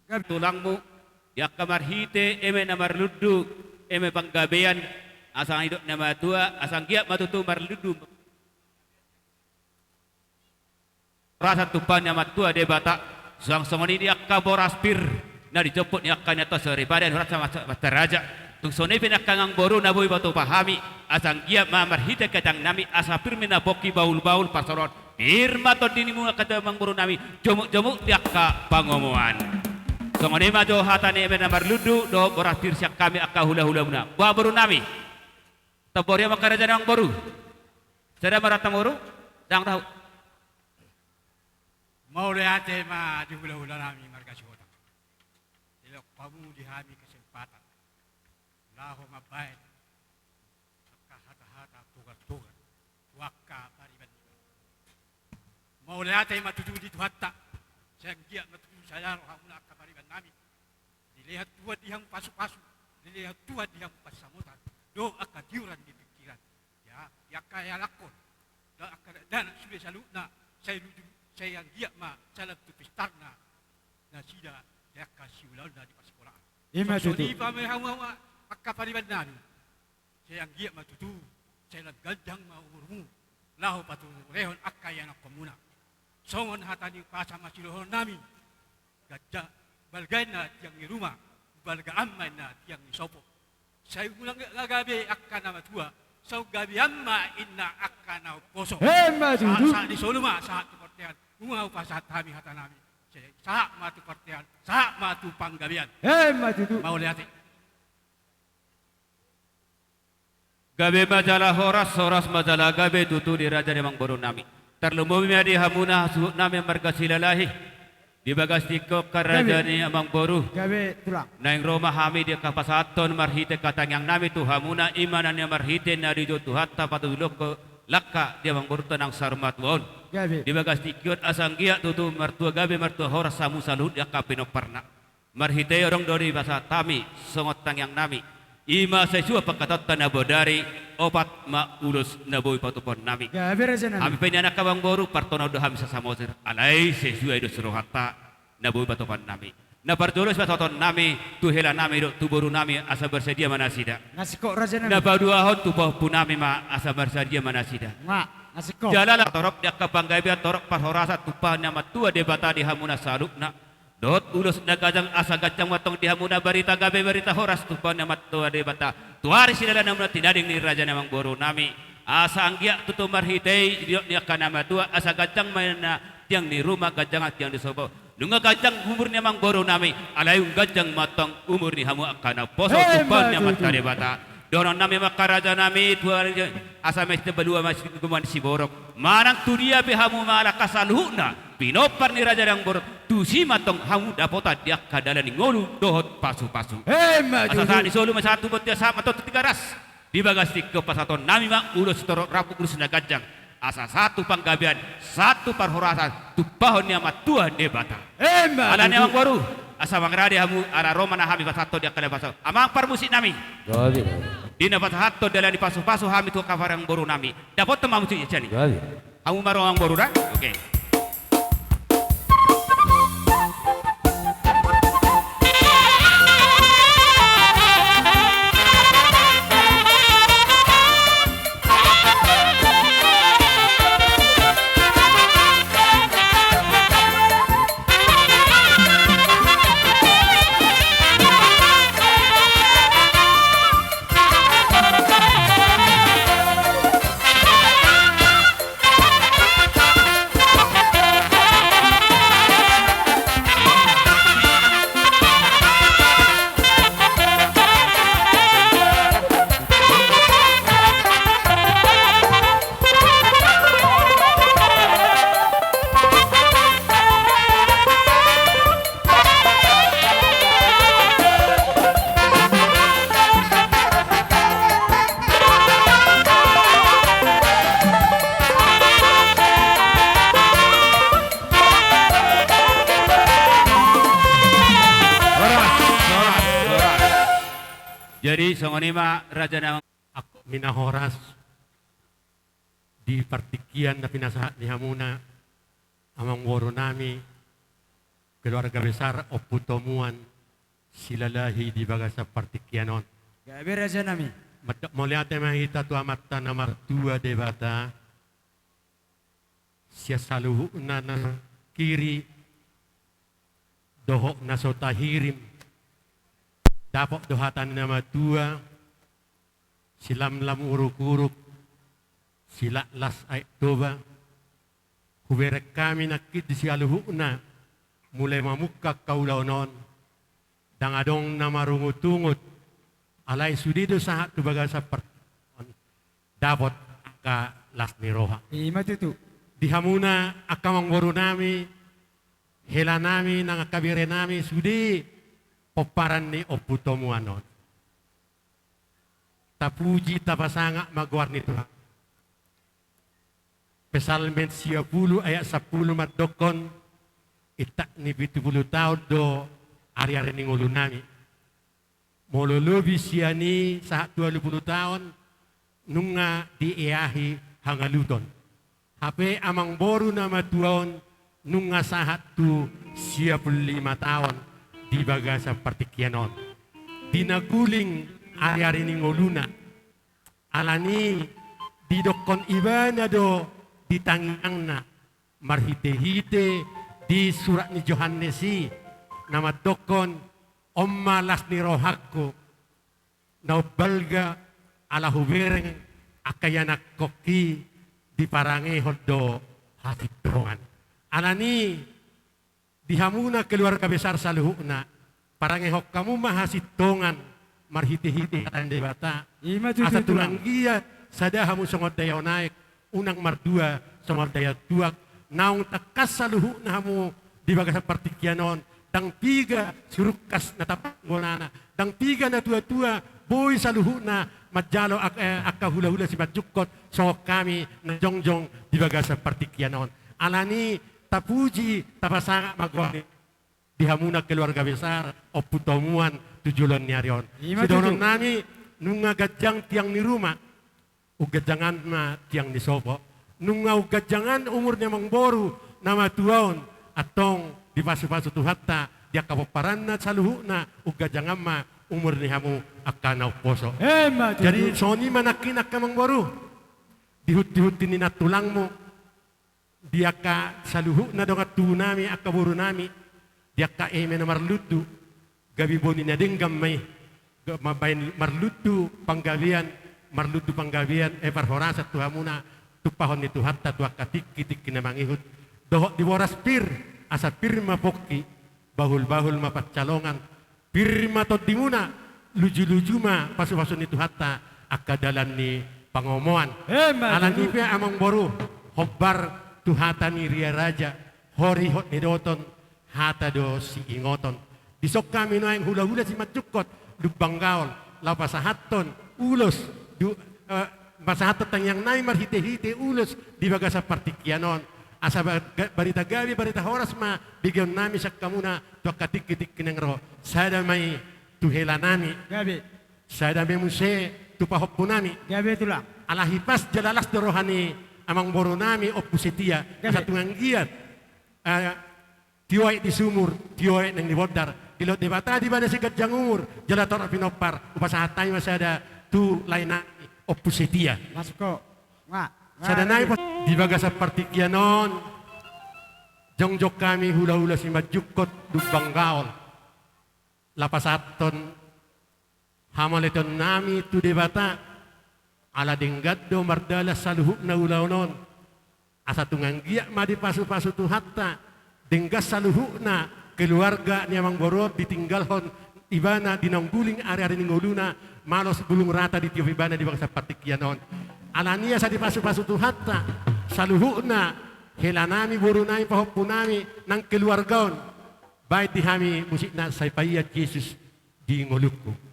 Tulangmu yak kamar hite eme namar luddu eme panggabean asang hidup nama tua asang giat matutu marludu rasa tupan nama tua de bata sang songoni dia kabor aspir na dijemput ni akan atas daripada rasa mataraja tung sone pinakangang boru na boy batu pahami asang giat mamar hite kadang nami asapir mina boki baul-baul pasorot firma to dinimu kata mang boru nami jomuk-jomuk dia ka pangomoan. Songone majo hatane eme namar ludu do borafir siak kami akka hula-hula muna. Buah boru nami. Taboria makaraja nang boru. Sada maratang boru? Dang tahu. Mau lihat ma di hula-hula nami marga Sihota. Ilok pamu di hami kesempatan. Laho mabait. Akka hata-hata tugat-tugat. Wakka pariban. Mau lihat ma tutu di tuhatta. Senggiak matu saya rohamuna akka pariban nami. Dilihat tua dihang pasu-pasu. Dilihat tua dihang pasamutan. Do akka diuran di pikiran. Ya kaya lakon. Da akka dana sudah saluna. Saya ludu saya yang giat ma salam tu pistarna. Nasida ya kasih ulana di sekolah. Ima so tutu. di pamehawa akka pariban nami. Saya yang giat ma tutu. Saya gandang ma umurmu. Lahu patu rehon akka yang komuna. Songon hatani pasama silohon nami. Gajah balgai na tiang di rumah, balga amma na tiang di sopo. Saya ulang gabi akka nama tua. So gabi amma inna akka na poso. Saat di soluma saat tu pertian. Ungau pasat kami hata nami. Saat matu pertian, saat matu panggabian. Mau lihat. Gabe majalah horas majalah gabe tutu di raja memang boru nami. Terlumumi di hamuna suhut nami marga silalahi. Di bagas tiko kerajaan amang boru. Gabe tulang. Naing Roma hami dia kapasaton marhite katang yang nami tu hamuna imanan yang marhite nari jo tu hatta patulok ke lakka dia amang boru tenang sarmat won. Gabe. Di bagas tikiot asang giat tutu martua gabe martua horas samu salut ya kapino parna. Marhite orang dori bahasa tami songot tang yang nami. Ima sesua pakatot tanabodari opat ma ulus naboy patupon nami. Gabe raja nami. Kami penyanak kabang boru partona do ham sasamosir alai sesua itu suruhata naboy patupon nami. Na partulos patoton nami tu hela nami do tu boru nami asa bersedia manasida. Nasiko raja nami. Na paduahon tu boh punami ma asa bersedia manasida. Ma nasiko. Jalala torok dia kapanggaibia torok parhorasa tupa nama tua debata di hamuna salukna. Dot ulus nagajang asa gajang watong dihamuna barita gabe barita horas tupan nama tua debata. Tuari sidala namuna tinading ni raja namang boru nami. Asa anggia tutu marhitei diok ni akan nama tua asa gajang mana tiang ni rumah gajang tiang di sobo. Nunga gajang umur namang boru nami. Alayung gajang matong umur ni hamu akan poso tupan nama tua debata. Dorong nami makaraja nami tuari asa mesti belua masih kuman si borok. Manang tu dia behamu malah kasaluhna. Pinopar ni raja yang boru tu si matong hamu dapota dia kadalan ngolu dohot pasu-pasu. Asal di solu satu betia sama atau tiga ras. Di bagas tiga pasaton nami mak ulus torok rapuk ulus nagajang. Asa satu panggabian, satu parhorasan, tu pahon ni amat tua debata. Ala ni amang boru. Asa mangradi hamu ala Roma na hami pasato dia kada pasato. Amang parmusik nami. Dina pasato dalam di pasu-pasu hami tu kafarang boru nami. Dapat temamu tu jani. Hamu marong boru dah. Okey. Jadi songoni ma raja namang ako minahoras di partikian na pinasahat ni Hamuna amang waro nami keluarga besar Oputomuan silalahi di baga sa partikianon. Gabi raja nami. Moliate mahita tu amata na martua de bata siya saluhu na kiri dohok na sotahirim dapok dohatan na matua silamlam uruk-uruk silaklas ay toba huberek kami nakit di sialuhu na mulai mamukak kaulaw noon dangadong na marungut-ungut alay sudido sahat tu baga sa dapat ka las ni roha. Matutu. Di Hamuna akamang waro nami hela nami nang kabire nami sudi poparan ni Oputomuan noon. Tapuji tapasanga magwar nito. Pesalmen 10 ayat 10 madokon itak ni 70 tahun do ari-ari ni ngulu nami. Mololobi siani saat 20 tahun nunga diiahi hangaluton. Hape amang boru nama tuon nunga sahat tu 15 tahun di bagasa partikianon. Dinaguling ari-ari ni ngoluna. Alani didokon ibana do ditangiang na marhite-hite di surat ni Johannesi nama dokon ommalas ni rohakko na balga ala hubereng akayanak koki di parange hoddo hatidongan. Alani di Hamuna keluarga besar saluhuna parange hok kamu mahasitongan marhite-hite atan debata asa tulang gia sadahamu songod dayaw naik unang mardua songod dayaw tuak naung takas saluhuna hamu di bagasa partikianon dang tiga surukas na tapangolana dang tiga na tua-tua boy saluhuna madjalo akka hula-hula si Madjukot so kami na jongjong di bagasa partikianon alani tapuji tapasanga magwani di Hamuna keluarga besar Oputomuan tujulan niarion sidorong nami nunga gajang tiang ni rumah ugajangan na tiang ni sopo nunga ugajangan umurnya mangboru nama tuaon atong di pasu-pasu tuhatta dia kapaparan na saluhu na ugajangan ma umur ni hamu akanaw poso. Jadi soni manakinak ka mangboru dihut-dihutin ni natulang mo dia ka saluhu na dongat tunami akaburu nami dia ka eme na marludu gabi boni na dinggam may mabayin marludu panggabian parhorasat tuhamuna tupahon ni tuhatta tuak katik-kitik kinamangihut dohok di boras pir asa pirma pokki bahul-bahul mapatcalongan pirma todimuna luju-luju ma pasu-pasu ni tuhatta akadalan ni pangomoan alani pia amang boru hobbar tuhata ni ria raja hori hot ni doton hata do si ingoton disok kami no yang hula-hula si Madjukot lubanggaol lapasahaton ulos masahatot yang naik marhite-hite ulos di bagasa partikianon asa barita gabi barita horas ma bigyan nami sa kamuna to katik-kitik kinengro sada may tuhela nami gabi sada may muse tupahop nami gabi tulang alahipas jalalas dorohani amang boro nami opusetia sa tunganggiat tioy di sumur tioy nang dibodar dilot debata di bana sigat jang umur jalator pinopar upasahatay masada tu lain opusetia Masuko sadanay po di baga sa partikianon jongjok kami hula-hula si Madjukot dubbanggaon lapasaton hamaleton nami tu debata ala denggaddo mardala saluhuk na ulaunon asa tunganggiak madi pasu-pasu tu hatta denggas saluhuk na keluarga ni amang borot ditinggalhon ibana dinangguling ari-ari ningoluna malos bulung rata di tiup ibana di bangsa partikianon alania sa di pasu-pasu tu hatta saluhukna helanami borunami pahopunami nang keluargaon baik di hami musik na saypayat Yesus di ngolukku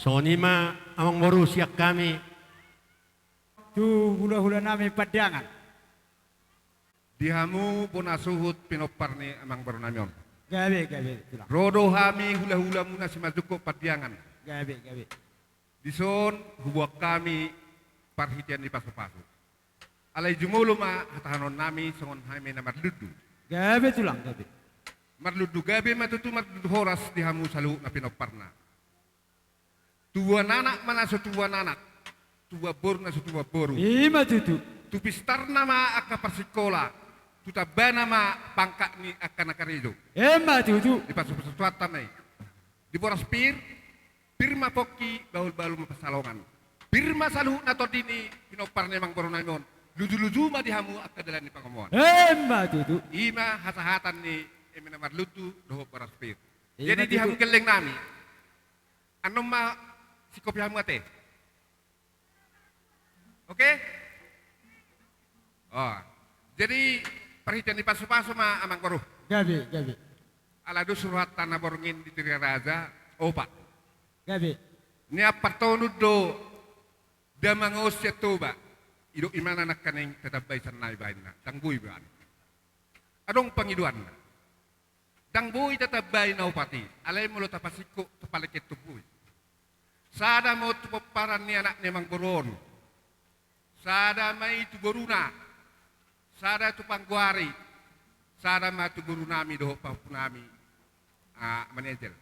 Sonima amang moru siak kami. Tu hula-hula nami padangan. Dihamu punasuhut pinoparni amang barunamion. Gabe. Tulang. Rodo hami hula-hula muna si mazuko patiangan. Gabe. Dison hubuak kami parhitian di pasu-pasu. Alay jumulo ma hatahanon nami songon haime na marludu. Gabe tulang. Marludu gabe matutu marludu horas dihamu salu na pinoparna. Tua nanak mana setua nanak. Tua boru na setua boru. Ima tutu. Tu pistar nama aka persikola. Tuta bana ma pangkak ni akan nakarido. Ima tutu. Di pasu-pasu tuatan ay. Di boras pir. Pirma poki baul-baul mapasalongan. Pirma salu na todini pinopar nemang boronamon. Ludu-ludu ma dihamu akadalan ni pangamuan. Ima tutu. Ima hasahatan ni emina marludu doho boras pir. Ima Jadi dihamu tutu. keleng nami. Anom ma sikop hamu ate. Oke? Oh. Jadi perhitian di pasu-pasu ma amang boruh. Gabe. Aladu surat tanah borongin di Tiri Raja. Opa. Gabe. Ni apartonu do damangos ya toba. Ido imana nak kaneng tetap bayi sanai bayi na. Tangbui ban. Adong pangiduan na. Tangbui tetap bayi na upati. Alay mulo tapasiko tepaleket tupui. Sada mo tupaparan ni anak ni mang boron. Sada may tuboruna. Sada tupangguari. Sada ma tuborunami doho papunami. Manager.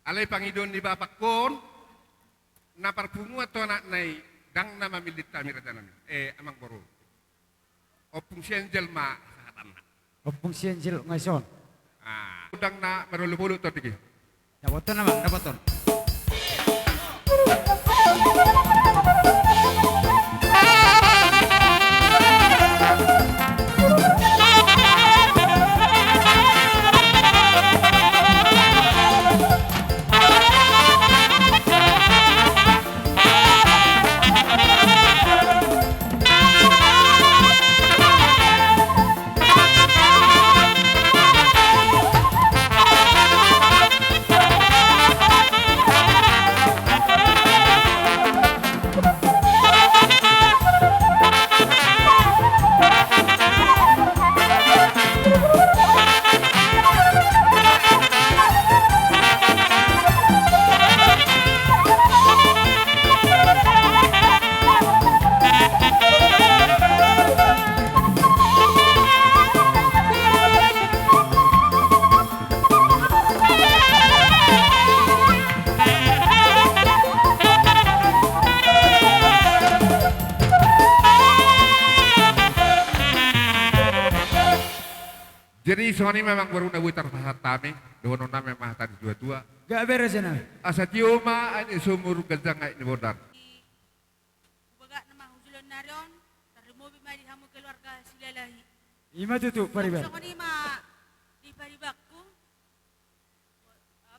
Alay pangidon ni bapak kon na parpungu atau anak nai dang nama milit kami rajanan amang boru opung sienjel ma sahatan Opung sienjil ngaison. udang na marulu-bulu to tigi Dapoton namang, dapoton. Jadi soalnya memang baru na witar pahatame, doon na memang tadi dua-dua. Gak beres na. Asa tioma ani sumur gajang ay ni bodar. Baga nama hujulon narion, terimobi mari hamu keluarga silalahi. Ima tutu pariban. So kani ma di paribakku,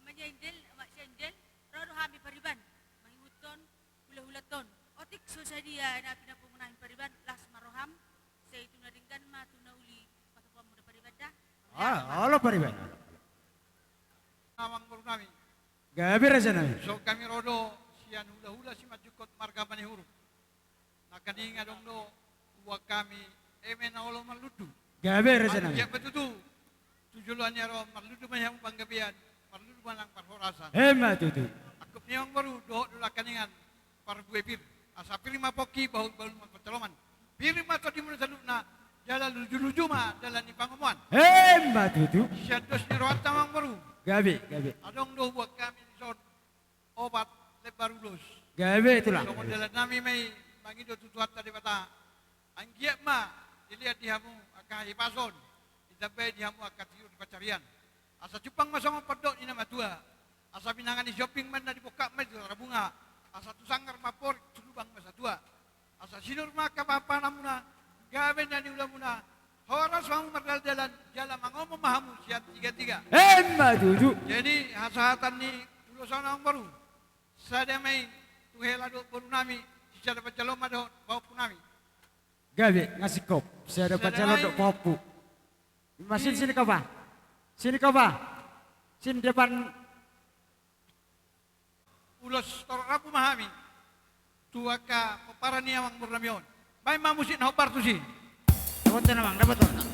menyenjel, mak senjel, rodo hami pariban, manguton, hula-hulaton. Otik sosadia na pinapungunahin pariban, las maroham, sa itu naringgan ma tunauli. Halo pariban. Amang baru nami. Gak beres na. So kami rodo sian hula-hula si majukot marga manihuru. Nakaning adong do uwag kami na olo maludu. Gak beres na. Ya betutu. Tujulannya ro maludu mayang panggabian, maludu manang parhorasan. Tutu. Aku niang baru do kaningan parbuepir. Asa pirima poki bahu mapataloman. Pirima to di mun saluna jalan luju-luju mah jalan di pangamuan. Tutu. Siados ni roat tamang baru. Gabe. Adong do buat kami son obat lebarulus. Gabe tulang. So jalan nami may mangido tutuat tadi bata. Anggiat ma dilihat dihamu akan hipason. Itabe dihamu akan tiur di pacarian. Asa cupang masang padok ni nama tua. Asa binangan di shopping man di buka mai bunga. Asa tu sanggar mapor sulubang masa tua. Asa sinur maka bapa namuna. Gaben dan ulamuna. Horas mau merdal jalan mangomong mahamu siat 33. Tutu. Jadi hasahatan ni ulusan ang baru. Sada may tuhela do baru nami. Siya dapat calon mado bau punami. Gabe ngasih kop. Saya dapat calon dok popu. Masih sini kau ba? Sini kau ba? Sini depan. ulos torok aku mahami. Tua ka paparan niya ang burnamion. May mamusin na hobar to si. Dapat na namang, dapat na.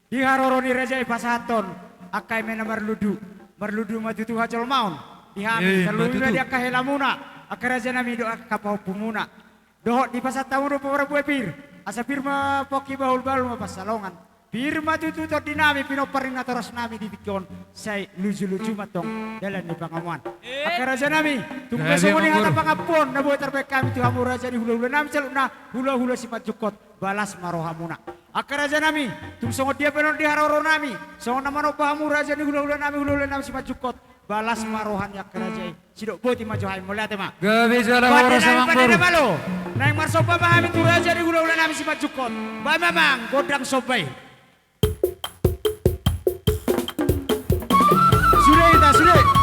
Di haroroni raja ipasaton akai mena marludu matutu hacol maun dihami terlumi di akai helamuna akai raja nami do akapau pumuna dohot di pasat tamu para buepir asa firma poki bahul balu ma pasalongan firma tutu tot dinami pino parina toros nami di tikon sai lucu matong dalan di pangamuan akai raja nami tunggu semua hata pangapun na buat terbaik kami tu hamu raja di hula nami celuna hula sifat jukot balas marohamuna akar raja nami, tum songo dia penon di haroro nami, songo nama no pahamu raja ni hula nami si macukot, balas marohan ya kerajai, sidok boti maju hai mulai tema. Gabisa la moro sama pada malo, naik marsopa pahami tu raja ni hula nami si macukot, ba memang godang sobai. Sudah.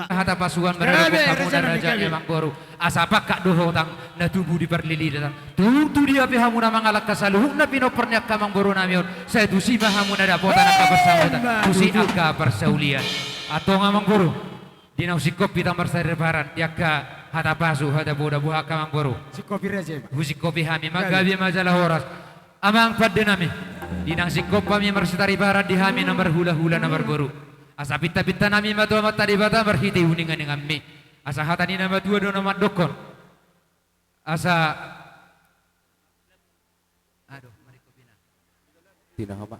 Hata pasukan berada kamu dan raja memang boru. Asapak kak doho tang na tubuh di perlili datang. Tutu dia pihamu na mangalak kasaluh na pinopernya kamang boru namion. Saya tu si bahamu na dapotan angka bersaulian. Tu si angka persaulian. Atau ngamang boru. Di nau sikop pitang bersaribaran. Tiaka hata pasu hata boda buha kamang boru. Sikopi raja. Husikopi hami magabi majalah horas. Amang pada nami. Di nang sikop kami bersaribaran di hami nomor hula-hula nomor boru. Asa pita-pita nami matua mata di bata berhiti uningan dengan mi. Asa hatani nama dua do nama dokon. Asa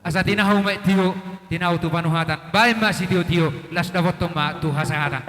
asa tinahau mai tio tinau tu panuhatan. Bae ma si tio las dapat toma tu hasahatan.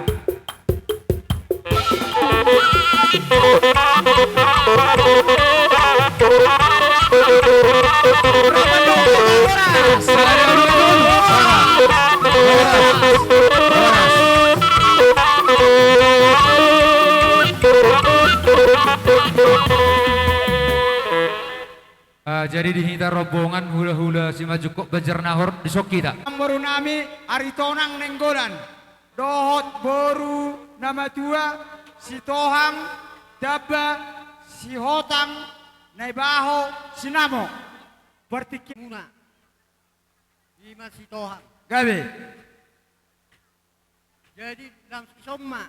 Jadi dihinta rombongan hula-hula si maju kok bejer nahor di sok kita. Boru nami aritonang nenggolan. Dohot boru nama dua si tohang daba si hotang naibaho sinamo. Bertikin muna. Lima si tohang. Gabe. Jadi dalam soma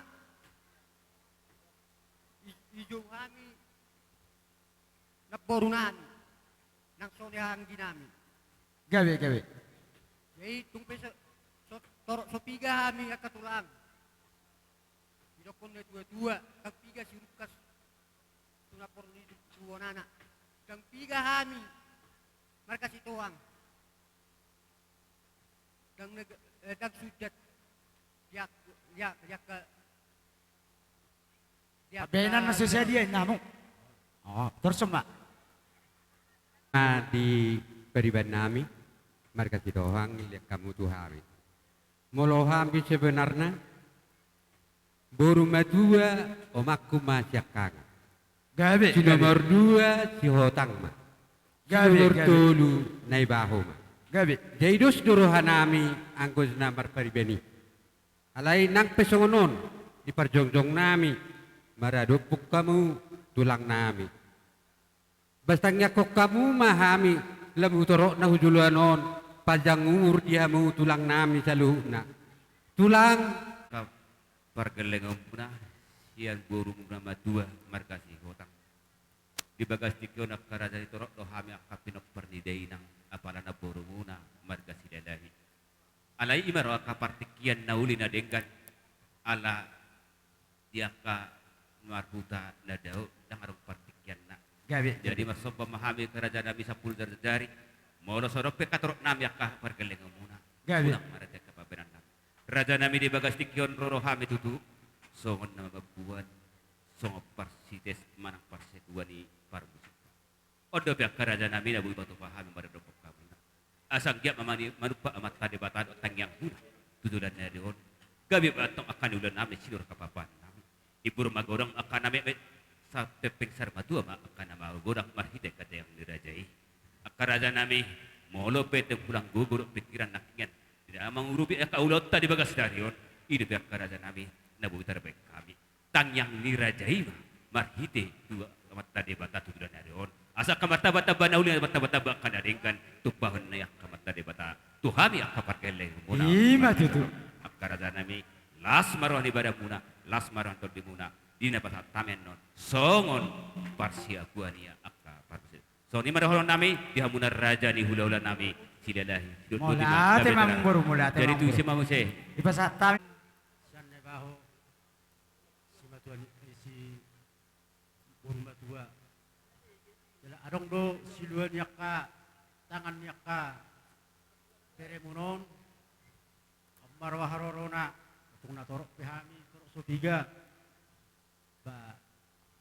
hijau kami naporunan nang solehan ginami. Gabe. Jadi tumpe torok sopiga kami akatulang. Idokon na dua-dua kang piga si rukas tunapor ni dua nana. Kang piga kami marka si toang. Kang sudat yak Benan na sesedia namo. Oh, tersema. Di periban nami marga tidohang lihat kamu tuhari molohami sebenarnya boru madua omakku masyakan gabe si nomor dua si hotang ma gabe nomor tolu naibaho ma gabe jaidus duruhanami angkos namar peribeni alai nang pesongonon di perjongjong nami maradupuk kamu tulang nami bastangnya kok kamu mahami lamu torok na hujuluanon panjang umur dia mau tulang nami saluhna tulang pargeleng umpuna sian boru nama dua markasi hotang di bagas tikyo nak karaja torok do hami akapinok pernidei nang apalana boru muna markasi dalahi alai imaro akapartikian nauli na denggan ala diaka marhuta na dao dang arong partikian na gabe jadi masuk memahami kerajaan Nabi sapul dari molo sorope katorok nami akah pergeleng muna gabe maraja kapabenan raja nami di bagas tikyon roro hami tutu songon nama babuan songo parsites manang parsetuani parmusik odo pihak kerajaan nami nabu batu pahami maradopok kamu asang giap mamani manupa amat tadi batan otang yang huna tutulan narion gabe batong akan ulan nami silur kapapan nami ibu rumah gorong akan nami sa pepeng sarma dua ma akan nama gorang marhide kata yang dirajai akaraja nami molo pete pulang gugur pikiran nakian tidak mengurupi kaulot tadi bagas darion hidup akaraja nami nabu terbaik kami tang yang dirajai ma marhide dua amat tadi bata tujuan darion asa kamata bata banauli bata bata akan adengkan tupahun nayak kamata de bata tuhami akapar kele muna ima tutu akaraja nami las maroh di badak muna las maroh tor di muna dina pasal tamen non songon parsia guania akka parsia So ni marahon nami di hamuna raja ni hula-hula nami silalahi. Mulate mamang boru mulate. Jadi tu si mamu se. Ipasata san nebaho si matuan si boru matua. Jala adong do siluan yakka tangan yakka peremunon marwah harorona tung natorok pihami torok sobiga ba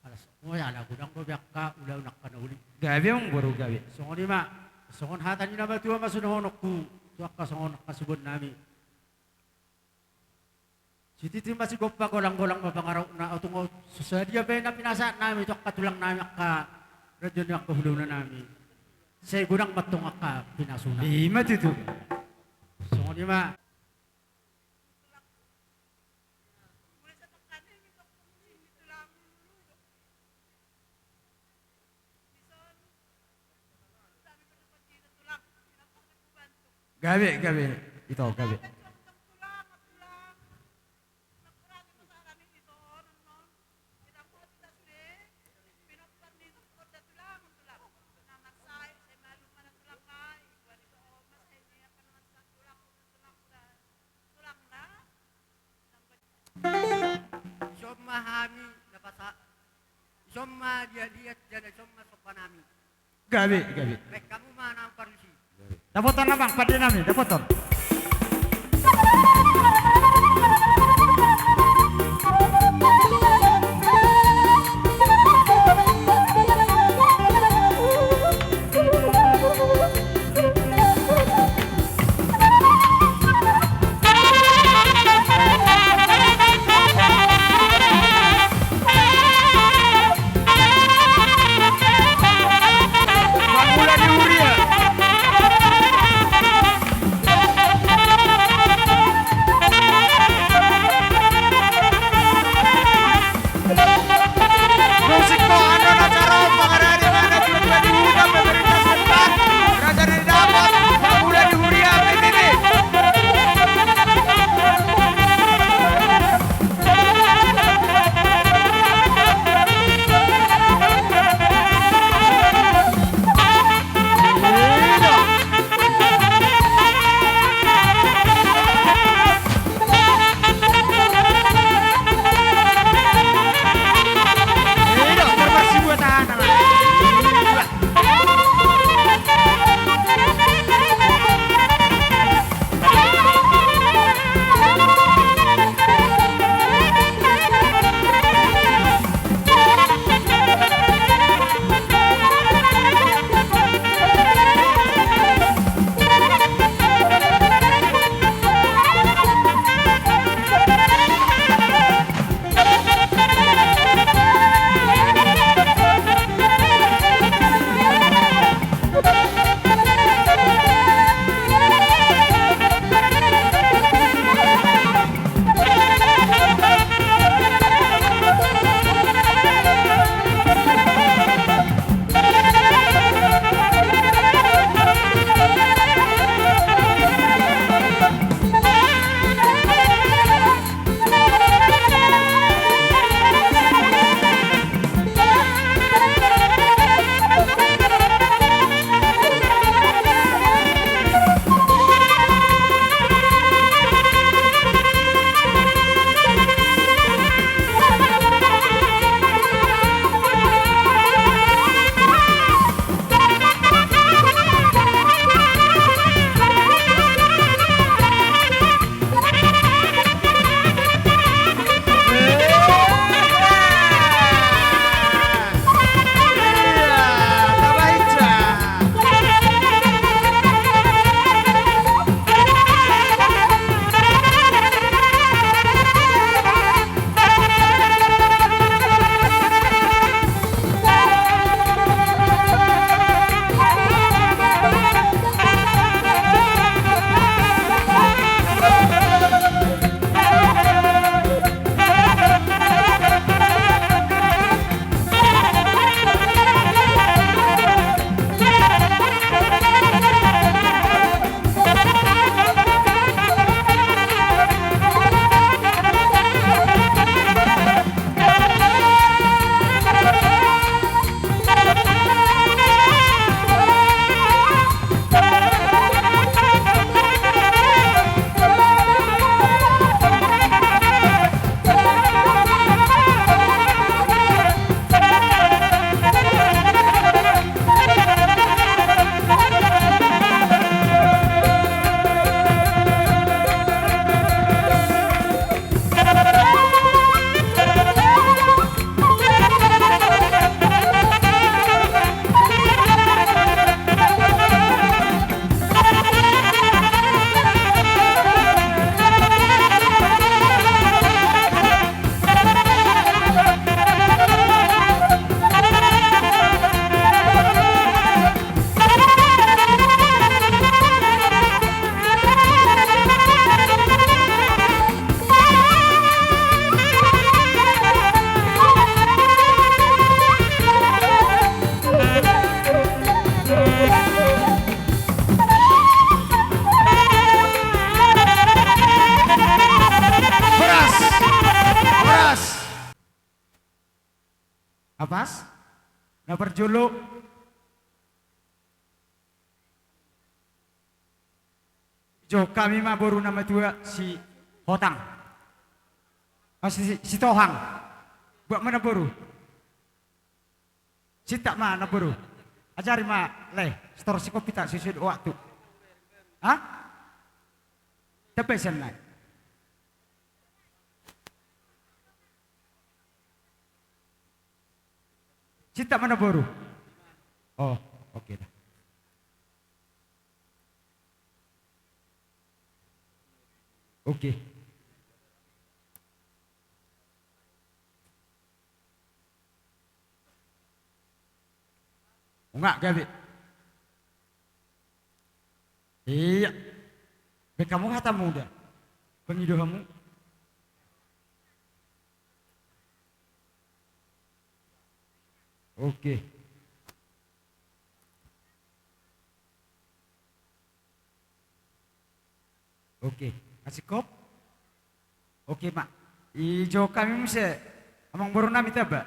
alas mo ya la gudang do yakka ulah nak kana uli gawe ang boru gawe songon ma songon hatan ni nama tua masunohonokku tuakka songon kasubun nami Siti masih gopa golang-golang mapangaraw na atong susadia ba na pinasa nami tuakka tulang nami ka radyo na kahulunan nami sa gudang matong ka pinasuna di matutu songon ma gawe itu gawe Somma hami napasa somma dia jadi somma sopanami gawe baik kamu mana parusi dapoton na bang pati nami dapoton Naperjuluk Jo kami mah baru nama tua si Hotang. Si Tohang. Buat mana baru? Si tak mana baru? Ajari mah leh, store si kopi tak sesuai waktu. Hah? Tapi senang. Si tak mana baru? Oh, oke dah. Oke. Enggak, Gabi. Iya. Kamu kata muda. Pengidu kamu. Oke. Oke. Kasih kop. Oke, Mak. Ijo kami mesti amang baru nami taba.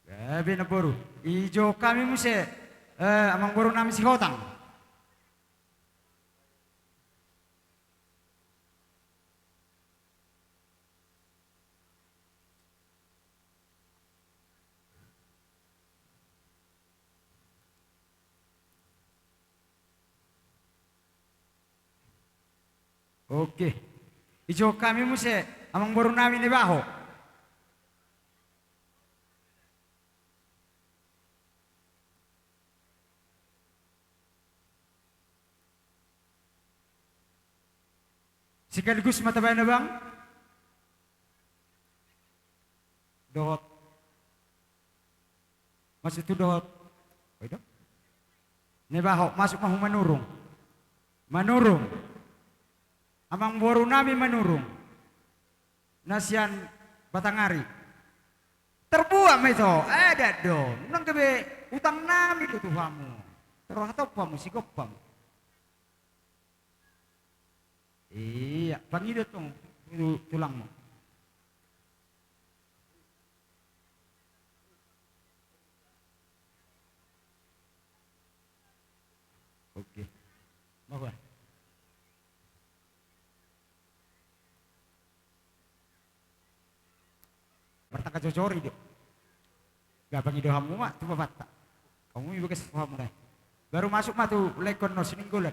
Gabi na baru. Ijo kami mesti amang baru nami si Hotang. Oke. Ijo kami mesti amang baru nami ni baho. Sekaligus mata bayan na bang? Dohot. Masuk itu dohot. Oido. Ni baho masuk mahu manurung. Manurung. Amang boru nami menurung. Nasian Batangari. Terbuang itu. Ada dong. Nang kebe utang nami itu kamu. Terus atau kamu si kopam. Iya, pangidot tong tulangmu. Oke. Mau Pertaka cocori dia. Gapang ido hamu mak tu bapak. Kamu ibu kes hamu dah. Baru masuk mah tu lekon no sininggulan.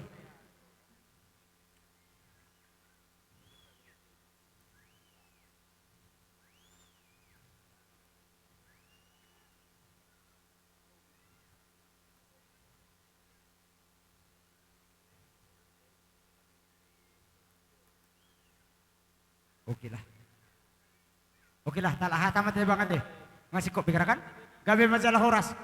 Oke lah, tak lah tamat ya banget deh. Ngasih kok pikirkan? Gabe majalah Horas.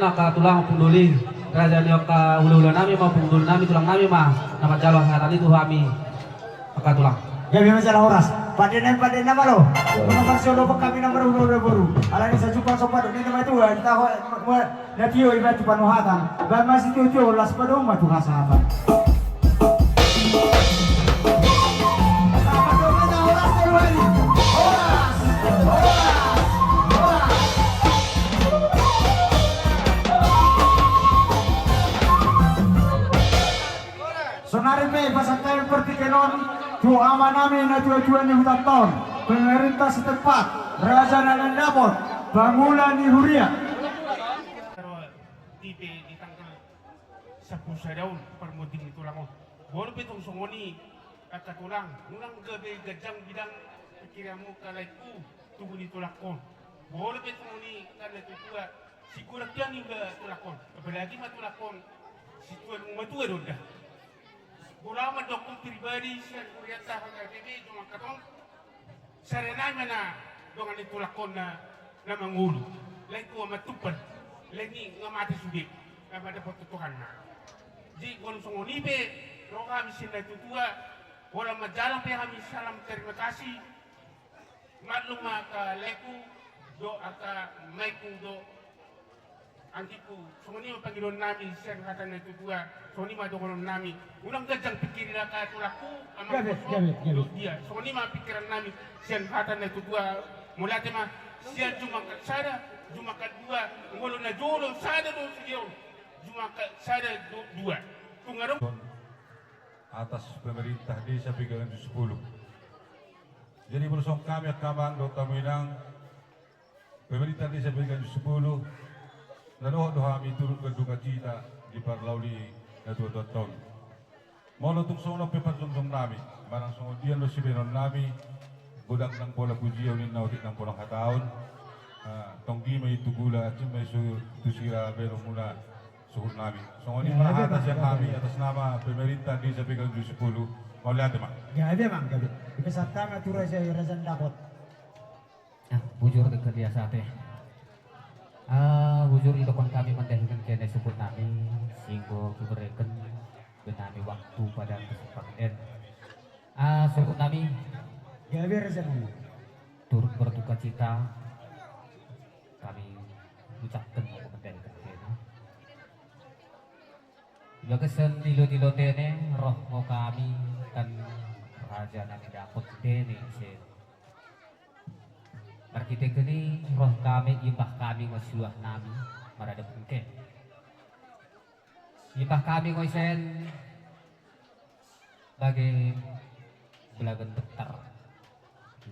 Hamuna ka tulang punduli raja ni ka ulu-ulu nami mau pundul nami tulang nami mah nama jalo hatan itu kami ka tulang. Ya biar masalah horas. Padena malo. Nomor solo kami nomor ulo baru. Ala ni sa jupang sopat ni nama itu kita na tio iba tu panuhatan. Ba masih tio las padong matu kasatan. Sonari pe pasakay pertikenon tu ama namin na tujuan ni hutan tahun pemerintah setempat Raja Nalan Dapot bangunan ni Huria tipe di tanggal 10 daun permuting itu lang baru betong songoni katulang ulang gabe gajang bidang pikiramu kalaiku tubuh ni tulakon baru betong ni kalau tua siguro tiang ni tulakon apalagi matulakon si tuan matua dah Gula mendukung pribadi sian kuriata hagar TV cuma katong sarenay mana dengan itu lakon na mangulu lain ko matupan lain ni ngamati sudik na dapat tutuhan na ji kon songoni be ro kami sinay tutua wala majalang pe kami salam terima kasih maklum ka leku do aka maiku do antiku songoni pangilon nami sian kata na tutua songoni madokolon nami ulang gajang pikirin ka tulaku amang dia songoni ma pikiran nami sian kata na tutua mula tema sian cuma sada cuma kedua ngolo na jolo sada do siyo cuma sada dua tungarong atas pemerintah desa Pegangan 10. Jadi bersama kami akan do taminang pemerintah desa Pegangan 10 Nanoh kami turut berduka cita di parlauli na 2 tahun. Molo tung sono pepan sumsum nami, barang songo dian lo sibenon nami, budak nang pola pujiaw ni nautik nang polang kataon, tong di may tugula, cim may tusira bero mula suhut nami. Songo ni para atas yang kami atas nama pemerintah di Pegangan 10, mau lihat mak? Gabe mang gabe. Ikasatama tura saya Raja Dapot. Bujur ke dia sate. Bujur itu kon kami mendahulukan kene suku nami singgo kiberikan benami waktu pada kesempatan suku nami gawe rezeki turut berduka cita kami ucapkan mendahulukan kene Bagasan dilo-dilo tene roh mo kami kan raja nami dapat tene sen arkitek ini roh kami imbah kami ngasuah nami marada pungke imbah kami ngoisen bagi belagan betar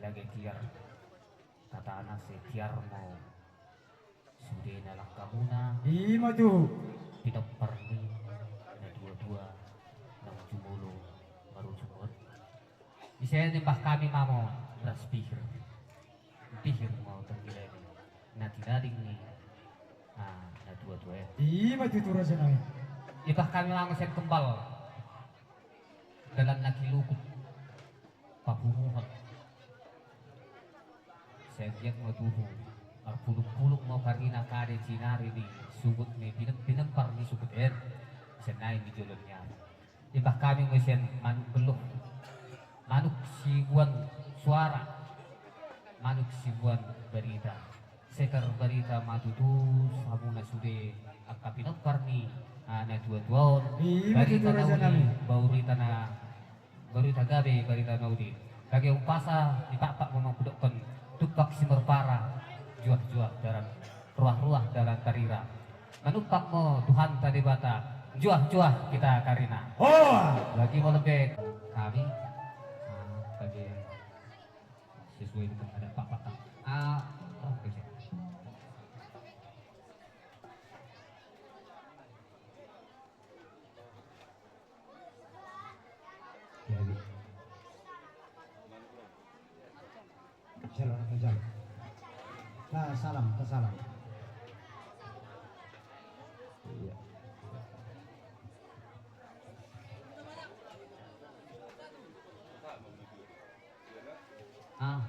lagi tiar kata anak si tiar mau sudah nalak kamuna ima tuh tidak pergi na dua-dua nang jumulu baru jumut isen imbah kami mamo beras pikir mau tergila ini nanti dading nih na dua-dua ya ima tuh tura senang ibah kami langsung kembal dalam naki lukuk papumuhat saya giat mau tuhu puluk-puluk mau karina kade cinari di sugut nih pinempar di sugut senai di jolonnya ibah kami ngesen manuk geluh manuk sibuan suara manuk sibuan berita sekar berita matutu sabuna sude akka pinempar nih na dua-dua berita naudi baurita gabe berita naudi kage upasa dipak-pak memang pudokkan tupak simerpara juah-juah dalam ruah-ruah dalam tarira manupak mo Tuhan tadi bata juah-juah kita karina lagi mau lebih kami bagi sesuai dengan ada pak-pak jalan. Salam. Iya.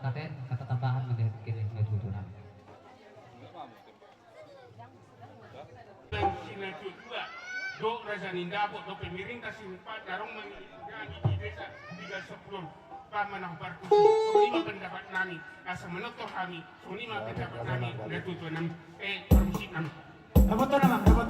Kata tambahan mengenai kini nggak do raja nindapot do pemerintah simpan darong mengiringi di desa 310 pamanah barku sunima pendapat nami asa menotor kami sunima pendapat nami datutu nam permusik nami dapat nama dapat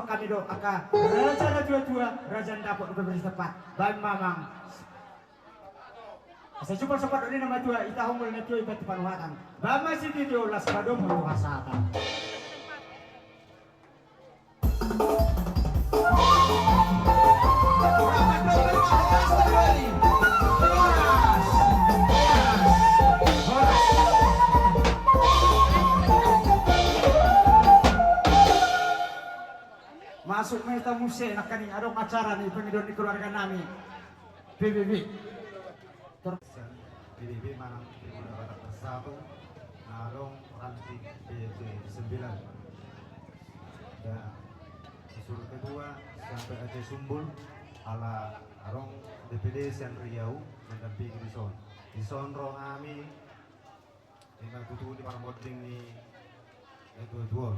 kami do aka raja na tua raja dapat berberi tepat baik mamang saya cuma sempat ini nama tua ita humul na tua ibat panuhatan bama si tito las padom untuk hasatan masuk meta muse nak kani adong acara nih pengidon di keluarga nami PBB PBB Manang Tribuna Batak Bersatu Narong Ranting BT 9 dan usul kedua sampai Aceh Sumbul ala Arong DPD Sen Riau mendampingi di son roh kami dengan tutu di parmoting ni dua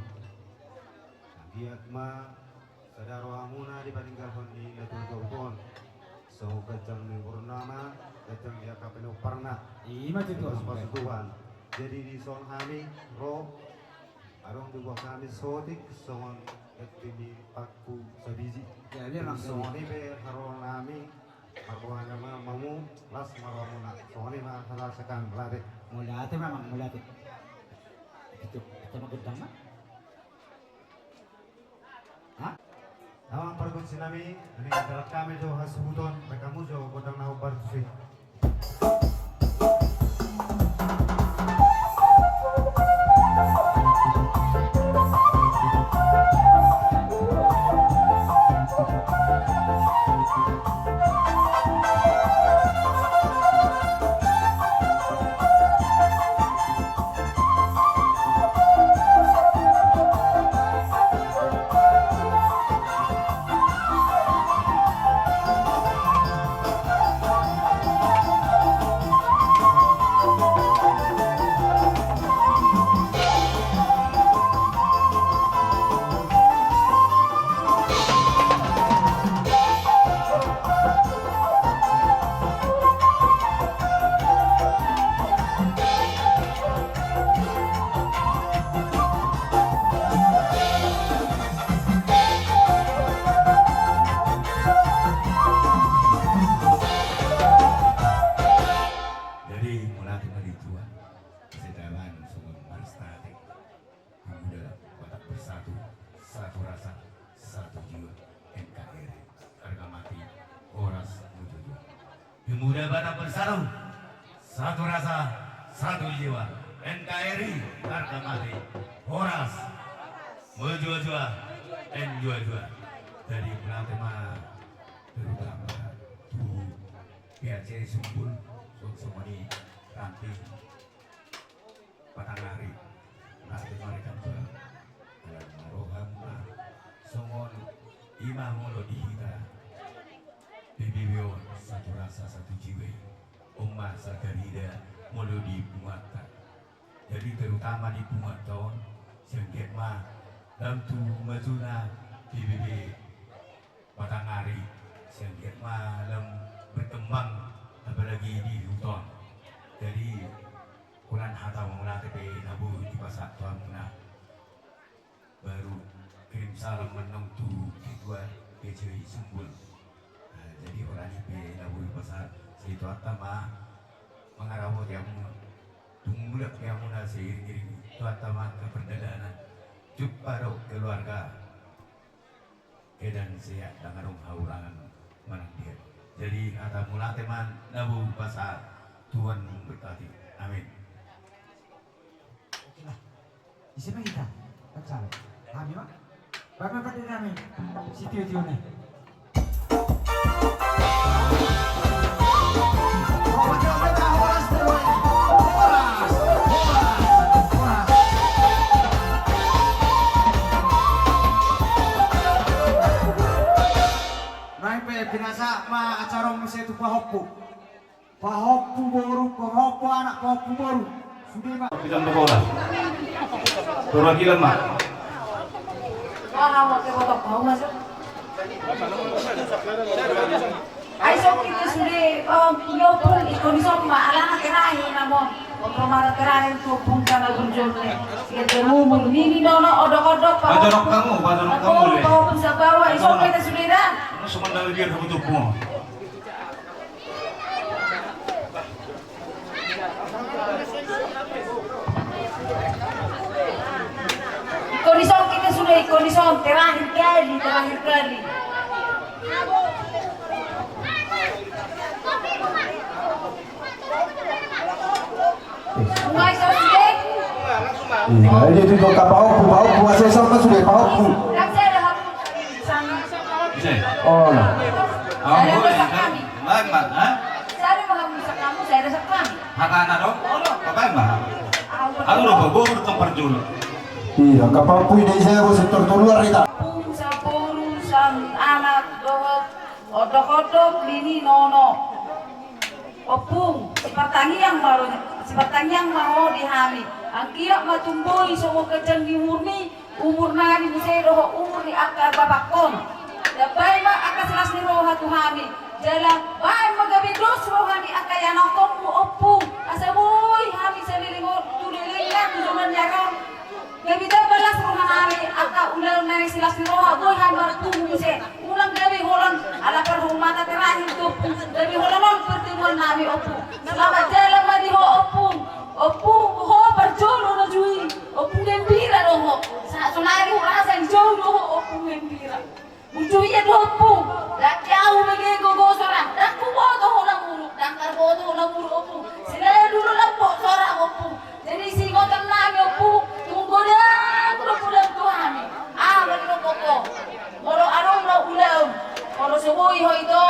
dia ma sadaro amuna dipaninggalkan di dua so kacang ni purnama kacang dia kapeno parna ima itu Tuhan jadi di son kami roh arong di buah kami sotik songon etini paku sabiji jadi langsung soni be haron kami arwah nama mamu las maramuna soni ma salah sekan lari mulia tu memang mulia tu itu kita mau gedang mah Hah? Nawang pergunsi nami, ini adalah kami jo hasubuton, mereka mujo bodang nahu bartusi. Pemuda Batak Bersatu, satu rasa, satu jiwa. NKRI harga mati. Horas. Menjua-jua. Dan jua-jua. Dari penantema terutama tuh PAC Sumbul Somoni Ramping Patangari nanti mereka juga Roham Somon Imam Molo dihita Bibion satu rasa satu jiwa Ummah Sakarida Molo di Bumata. Jadi terutama di Bumaton Sengket mah dalam tu Mazuna BBB Patangari Sengket malam berkembang apalagi di hutan. Jadi Kulan hata mengulang TP Nabu di pasar Tuan Muna baru kirim salam menang tu kedua PCI Sumbul. Jadi orang IP Nabu di pasar situ atama mengarawat yang tunggulak yang muna seiring-iring tu atama keperdadaan Juparo keluarga kedan siap dangarung haurangan manang dia. Jadi kata mula teman Nabu pasar Tuhan berkati. Amin. Isinya kita, kacau. Kami mak, bapak pada kami, situ nih. Binasa ma acara mesti itu pahoppu baru pahoppu anak pahoppu baru sudah mak Pisang bola. Perwakilan mak. Wah, pakai botok bau masuk. Aiso kita sudah punya pun ikon somma alana terakhir namun pemara terakhir tu pun kami berjumpa. Kita umur ini nono odok-odok. Bajarok kamu le. Bawa pun sabawa iso kita sudah dah. Semua dia butuh semua. Kondisi kita sudah kondisi terakhir kali. Sungai sudah. Ini juga kapau puasa sama sudah pau. Oh, Saya desak kami. Mak, Saya mengamusak kamu, saya desak kami. Hakana dong. Apa mak? Aku udah bawa tempat julu. Iya, kapau pui dari saya harus tertular kita. Pung sapuru sang anak dohot odok-odok lini nono. Opung seperti yang mau dihami. Angkiak matumboi semua kejang di umur nari bisa doho umur di akar babakon. Dapat mak akan selas ni roha tuhami. Jalan baik magabi dos rohani akan yang nongkong mu opung. Asa boy hami selilingo tulilingan tujuan jaron. Gabi dah balas rohani akan ulang nari selas ni roha boy hami martung muse. Ulang gabi holan ala perhormatan terakhir tu. Gabi holan pertemuan nami opung. Selamat jalan mari ho opung. Opung ho berjolo na jui. Opung gembira doho. Saat sunari rasa jolo opung gembira. Ujungnya dopung, dah jauh lagi gogosoran, dah kubodoh orang mulu, dah karbodoh orang mulu opung, sila dulu lampok sorak opung, jadi si ngotan nami opung, tunggu dah, udah Tuhan, bagi lo pokok, kalau arong lo ulang, kalau sebui ho itu,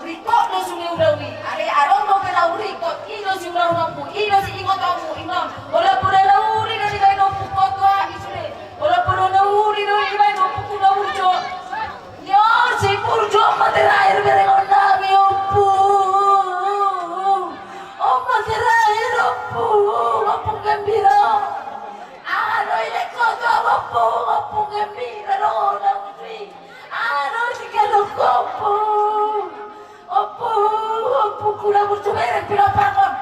rikot lo sungai ulawi, ada arong lo kenal rikot, ino si ulang opung, ino si ingot opung, ino, kalau pura lauri dari kain opung kotor, isure, kalau pura lauri dari kain opung kuda urjo. Yo, si Purjo materair berengon nami opung. Oh materair opung gembira. Ano ile koto opung gembira no namusi. Ano sikalo opung. Opung kuda urjo beren pila pangon.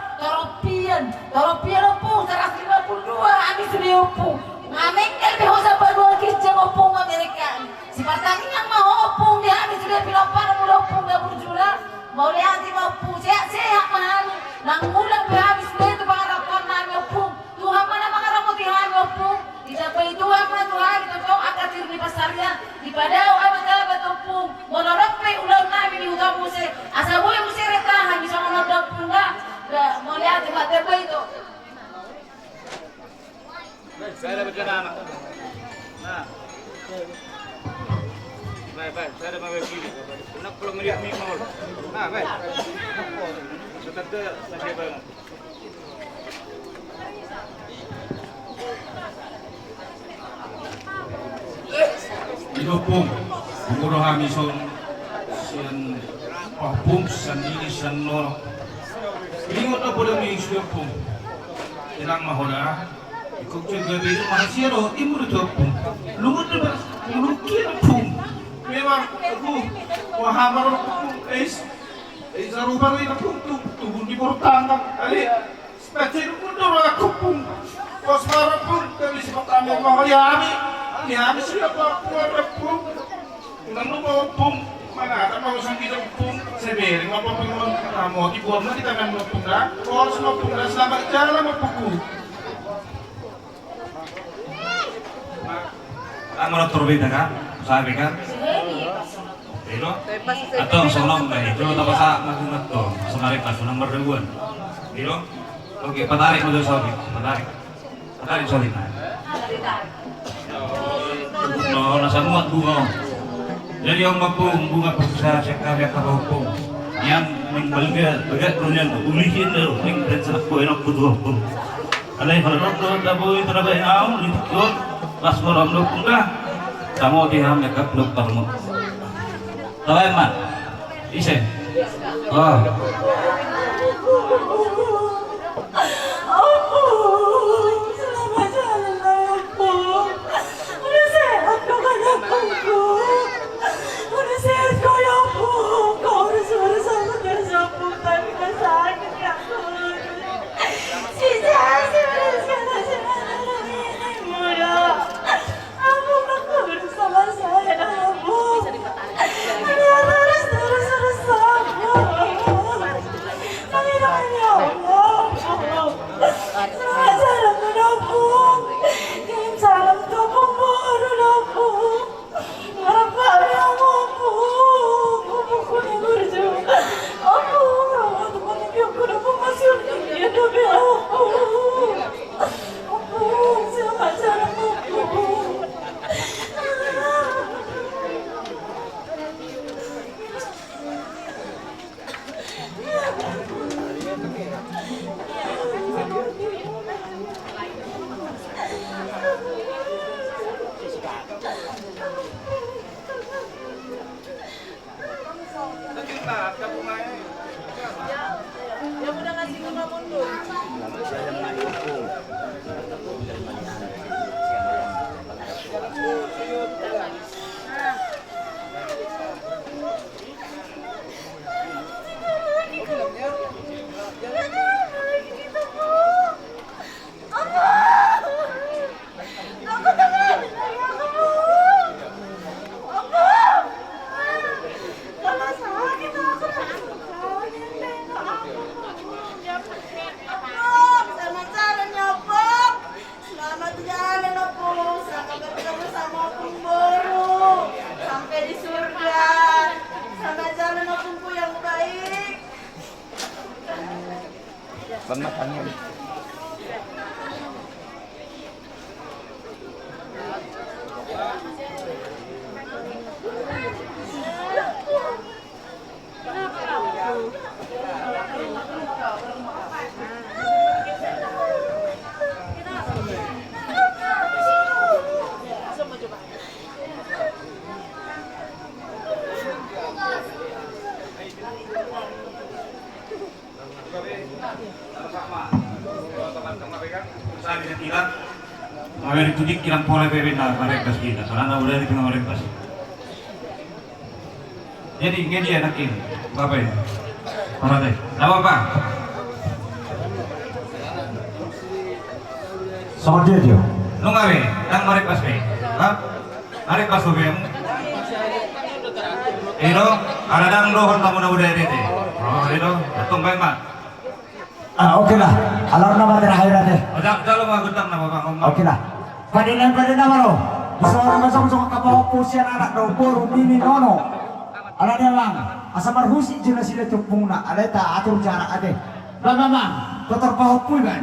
Toropian opung 152 ami sudah opung. Ngamengkel behosa badua kisjang opung Amerika. Si Patangin yang mau opung dia habis sudah pilopan mudah opung dah berjula. Mau lihat di opung sehat mahal. Nang mulang habis sudah itu pengarapkan nami opung. Tuhan mana mengarap di nami opung. Dicapai Tuhan mana Tuhan itu kau akan tiru di pasarnya. Di padau amat opung. Monorok pe ulang nami di hutan musik. Asal boleh musik retahan bisa menodok pun enggak. Mau lihat di mata itu. Saya dapat anak. Nah. Baik, saya ada bawa kiri. Nak belum melihat mimol. Nah, baik. Tetap saya banget. Idopong, umuro kami son siyan pahpong san ini san no. Ingot na po na may isuyapong. Ilang mahula. Ikaw siya gabi ito mahasya ro. Imo ito pong. Lungod na ba? Lungkin pong. Memang aku wahama ro pong. Sarupa ro ina pong. Tubong di portang. Ali. Spetsin po na ro ako pong. Kosmara pong. Kami si Patami ang mahayami. Yami sila pa pong. Unang lupa pong. Manata pa usang kita pong. Sebering apa pengon kamu di buat kita kan pong na. Kors no pong na selamat jalan mo pong. Ang mga turbida ka? Sabi ka? Pero? Ato, solong ba? Pero tapos sa magunat to. Sa maripas, unang mardaguan. Pero? Oke, patarik mo doon sa akin. Patarik. Patarik sa akin na. No, nasa muat bunga. Jadi ang bunga po sa sekavya kabawpong. Yang mengbalga, bagat ko niyan, ulihin na rin. Yung prensa ko, yung puto po. Alay, halarap doon, tabo yung trabay na ako, litik doon. Pas malam lu pun kamu diham ya kap lu parmu. Tahu emang? Ise. Oh. Awer itu dikirang pola bebena mereka kita, karena udah di tengah mereka. Jadi ini dia nak ini, apa ya? Apa teh? Apa apa? Sama dia. Lu ngawe, dan mereka sih, hah? Mereka sobem. Ero, ada dang dohon tamu na udah dete. Oh, ero, datang baik mak. Oke lah, alar nama terakhir deh. Kalau mau gudang nama bang. Oke lah. Pada nama lo, bisa orang masuk kapal pusian anak dopor ini nono. Anak dia bang, asal marhusi jelas dia tepung nak, ada tak atur jarak ada. Bang, kotor pahok pun kan.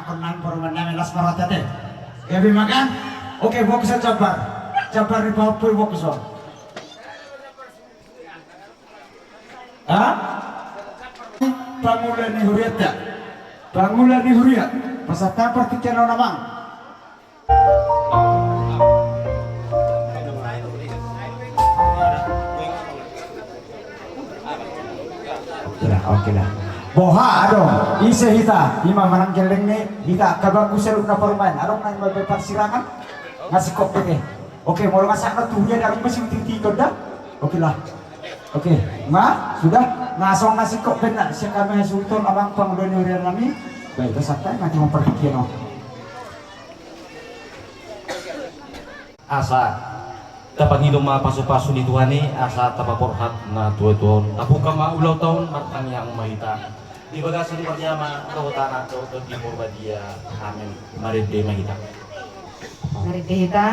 akon nang perumah namin las paratate. Gabi makan? Oke, fokus sa Jabar. Jabar ni Papoy fokus on. Hah? Pangulan ni Huriat ya? Pangulan ni Huriat. Pasata pertikian namang. Oke lah. Boha dong, isa hita, ima manang geleng ni hita kabaku seluk na permain. Arong nang beberapa sirangan ngasih kopi deh. Oke, mau ngasak na tuhnya dari masih titi koda. Oke lah. Oke, ma sudah ngasong ngasih kopi nak si kami sultan abang pangluen urian kami. Baik, peserta nanti mau pergi no. Asa dapat hidup ma pasu-pasu di Tuhan ni asa tapaporhat na tuwa-tuwa tapuka ma ulau tahun matang yang mahita di bagasan perjama atau tanah atau di Purbadia amin maride mahita kita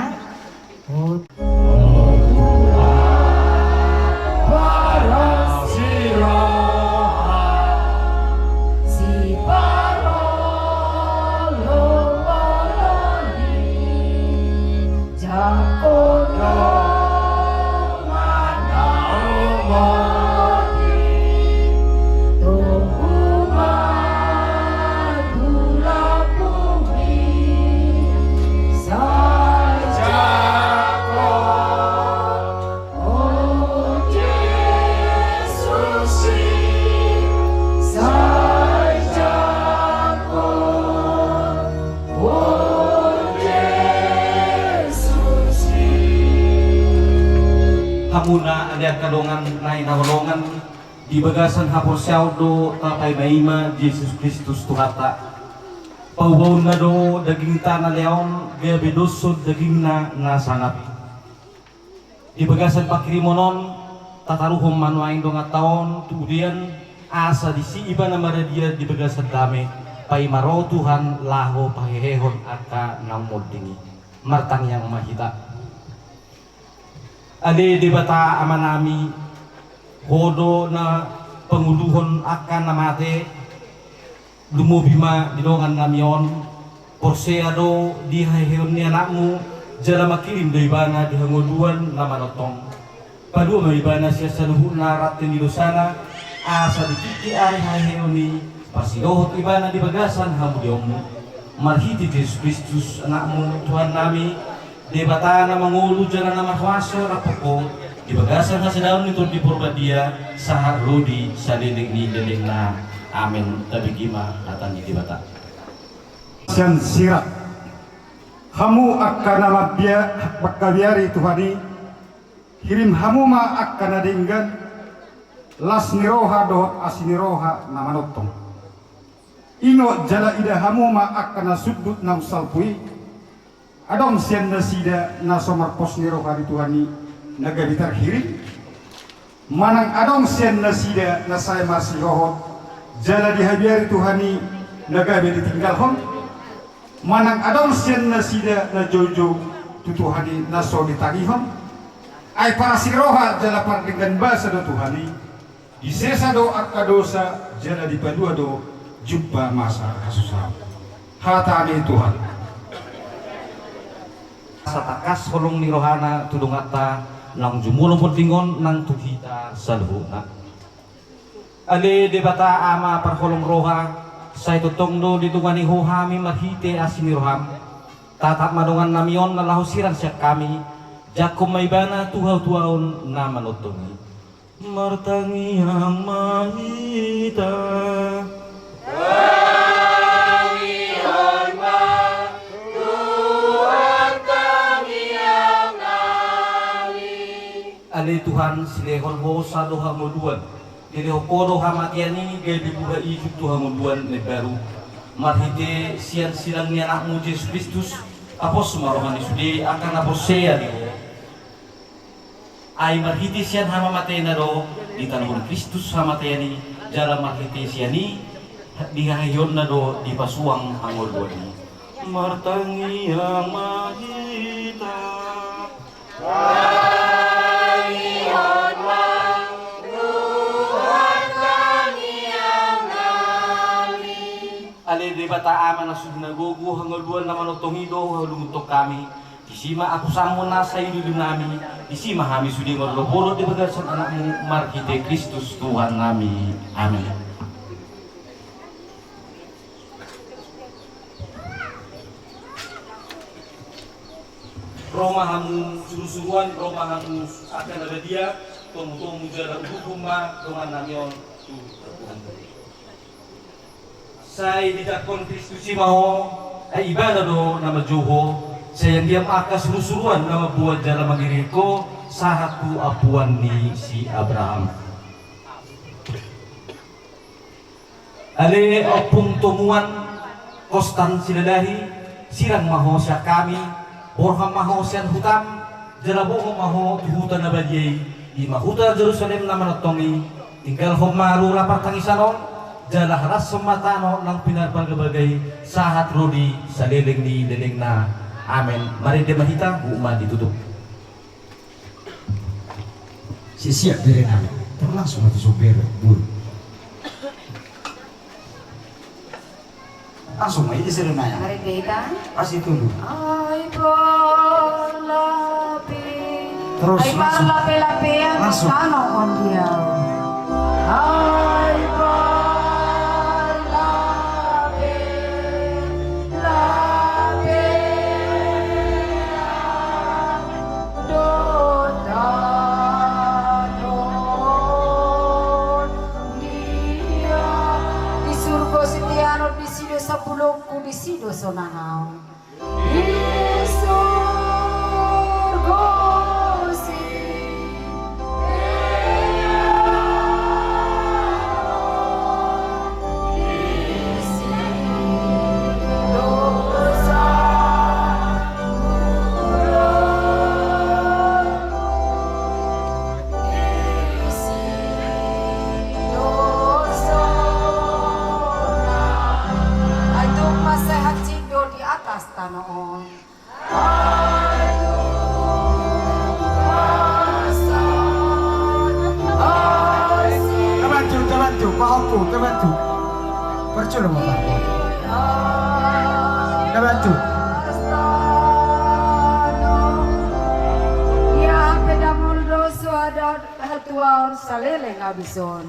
hamuna ada kadongan naik nawalongan di bagasan hapor syaudo tapai maima Yesus Kristus Tuhata paubaun na do daging tanah leon gaya bedosod daging na sangat di bagasan pakirimonon tataruhom manuain do nga taon kemudian asa di si iba na maradia di bagasan dame pai maro Tuhan laho pahehehon aka namod dingi martang yang mahita ade di bata amanami hodo na penguluhon akan namate lumubima dinongan namion porseado di haheon ni anakmu jala makirim do ibana di hangoduan na manotong padua maibana siya sa luhun na ratin di dosana asa di kiki ari haheon ni pasidohot ibana di bagasan hamudiommu marhiti Yesus Kristus anakmu Tuhan nami debata na mangulu jalan nama kuaso rapoko di bagasan sa daun nito di Purbadia sa rodi sa liling ni liling na amin tabigima datan di debata sian sirat hamu akan nama dia pakabiari Tuhani kirim hamu ma akan adinggan las niroha dohot asiniroha nama notong ino jala ida hamu ma akan sudut nam salpui adong sian nasida na somar pos niro hari Tuhani naga bitar hiri manang adong sian nasida na saya masih rohot jala dihabiari Tuhani naga bedi tinggal hon manang adong sian nasida na jojo tu Tuhani na so ditagihon ay para siroha jala pardinggan basa do Tuhani disesa do akadosa jala dipadua do jumpa masa kasusah hatani Tuhan satakas holong ni rohana tudung ata nang jumulong podingon nang tuhita sa luhuna ale debata ama parholong roha say tutong do ditungan ni hohami mahite asini roham tatat madongan namion na lahusiran siya kami jakom maibana tuhaw-tuhaon na manutungi martangi ang mahita ali Tuhan silehon ho sa doha moduan dileho podo hamatiani gay dibuha isip doha moduan ni baru marhite sian silang ni anakmu Yesus Kristus apos marohani sudi akan apos seya di ay marhite sian hamamatay na do di tanahon Kristus hamatayani jala marhite siani dihayon na do di pasuang hangolwan ni martangi ang mahita ali di bata aman na sinagogo hangaluan naman o tongido halumutok kami. Disima ako samon na sa ilulim nami. Disima kami sudi ngorloporo di bagasan anakmu markite Kristus Tuhan nami. Amin. Romahamu surusuruan, romahamu akan ada dia, tomu jalan hukuma dengan namion Tuhan. Saya didakon Kristus mau ibadah do nama Joho. Saya yang diam akas surusuruan nama buat jalan magiriko sahatu apuan ni si Abraham. Ale opung tomuan kostan siladahi sirang maho siya kami orham maho siyan hutam jalaboho maho hutan na badiyay ima hutan Jerusalem na manatongi tinggal homaru rapat tangisanon jala haras sematano ng pinagpagabagay sahat rodi sa leleng ni leleng na amen. Mari dia mahita umat ditutup. Siap dari nama terlangsung mati sopir bur. Langsung aja serenanya. Mari kita. Pasti dulu. Ay berlapi. Terus Ay langsung. berlapi-lapi yang Langsung. tanong on dia. Ay berlapi. Lapi. Dia di surga setiano di sido sapulungku di sido sonangau di surga tanoon. Kebantu, Pak Opo, kebantu. Percuma Pak Opo. Kebantu. Yang pedamul dosu ada hatuan saleleng abison.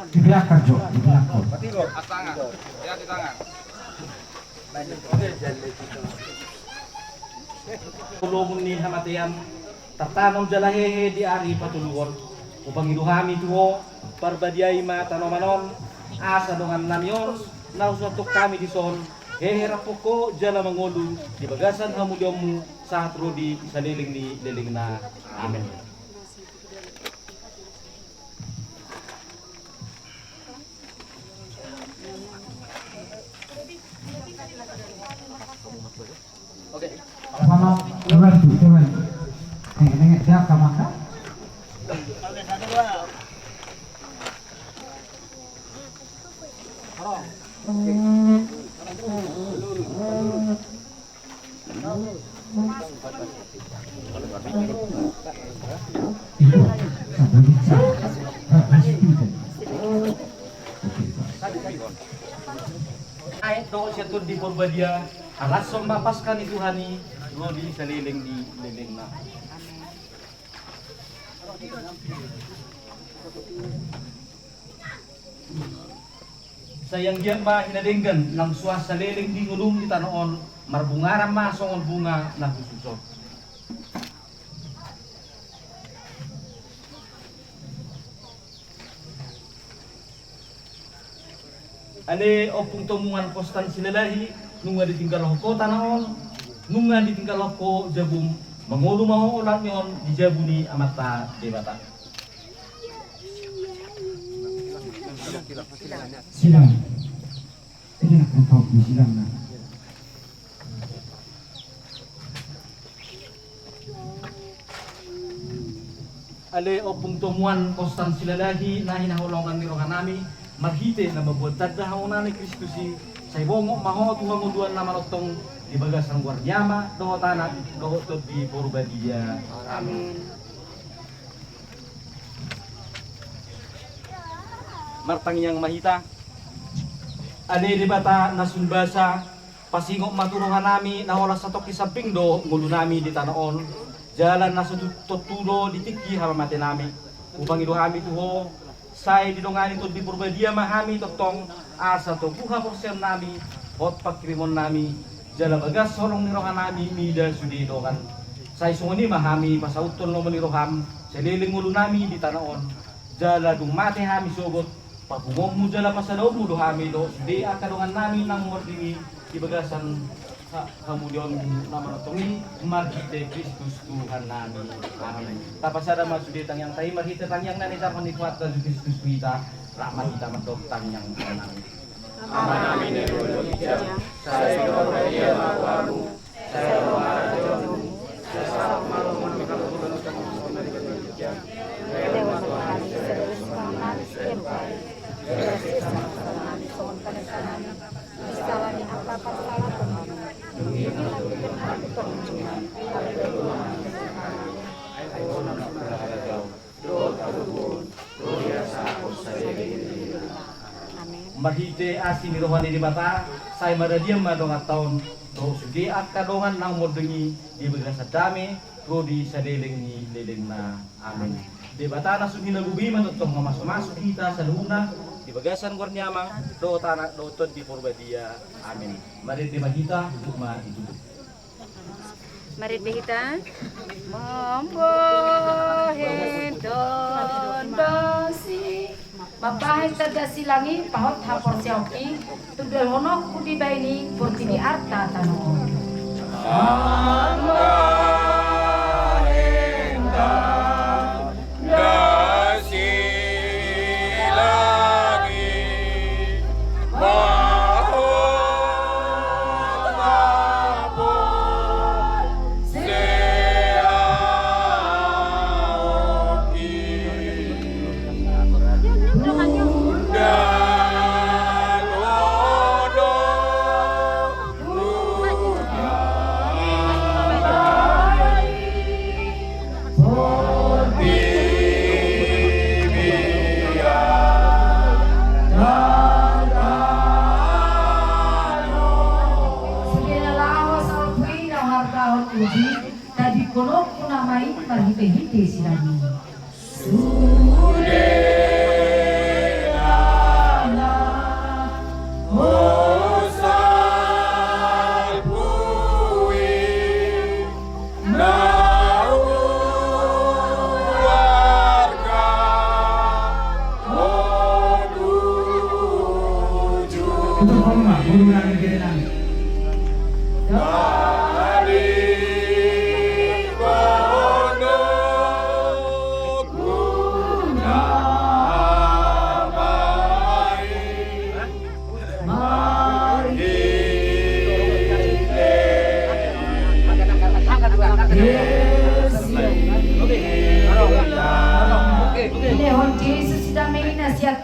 Di belakang, Jo, di belakang. Tangan, ya di tangan. Tulungan ni hamatian tertanam jalahehe di ari patuluon upang iduhami tuho parbadiay matanomanon asa dengan namyon nausuatok kami di son hehe rapoko jala mangolu di bagasan hamudiomu saat rodi saliling di liling na amin. Kalau kebantu. Nengok siapa makan? Naik do setur di Purbadia alas mapaskan itu hani rodi saliling di liling na. Sayang diyan ba hinadinggan ng suwas sa liling di ngulum di tanoon marbungaram masong bunga na kususot. Ale opung tomungan kostan silalahi nunga ditinggal ko tanaon nunga ditinggal ko jabum mangulu mau ulang yon dijabuni amata debata. Silang. Ini akan kau silang na. Ale opung tomuan kostan silalahi na hinahulongan ni rohanami marhite na mabuat tadda haunani Kristusi say bongo maho tungamuduan na manotong di bagas ng guardiama do tanat do di Purbadia. Amin. Martang yang mahita ane di bata nasunbasa pasingok maturuhan nami na oras sa toki samping do ngulo nami di tanaon jalan na tutulo di tiki hamamate nami upang ido kami tuho say didongani to di Purbadia mahami totong asa to buha porsen nami hot pakrimon nami jala bagas sorong nirohan nami mida sudidokan say sungoni mahami pasauton no maniroham seliling ngulo nami di tanaon jala dumate hami sogot pagumog mo dyan pa sa loob mo dohami do di akadungan namin ng mordini ibagasan kamudion naman itong marhite Kristus Tuhan namin. Amen. Tapasada masuditang yang tayo marhite tanyang nanita panikuat na Kristus kita ramah kita matok tanyang namin. Aman namin ay ulo ijam sa ikaw kaya mawamu sa ikaw marajono sa sarap maluman makalunan sa mga pumalikan ijam Dewa Tuhan seluruh semangat setiap Salami apa salah Mahite asin rohani di bata saya maradiam madong ataon do sugi at kadongan ng modungi di bagasa dami ro di sadeling ni leleng na amin. Di bata na sugi nagubi matutong masuk kita sa luna di bagasan Guardiama do tanak do ton di Purbadia. Amin. Mari di magita untuk ditutup. Mari kita mambo hendon dosi mapahit taga silangi pahot hapor siauki tudel honok kudi baini portini arta tanon tadi kono kunamai marhite-hite silani.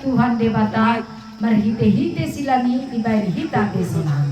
Tuhan debata marhite-hite silani dibayar hita desilang.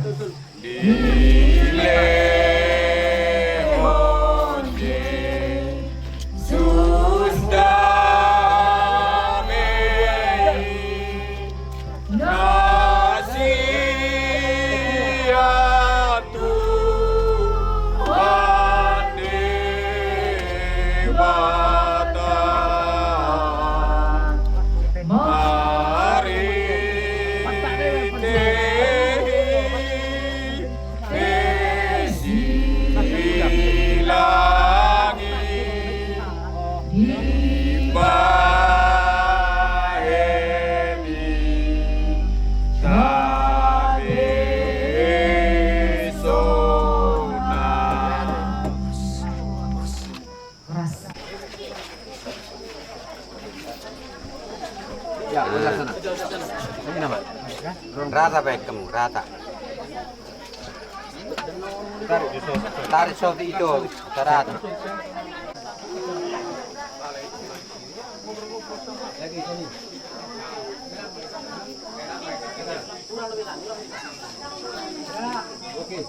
Ya, belah sana. Ini nama. Rata baik kamu, rata. Tarik seperti itu, rata. Lagi sini. Oke.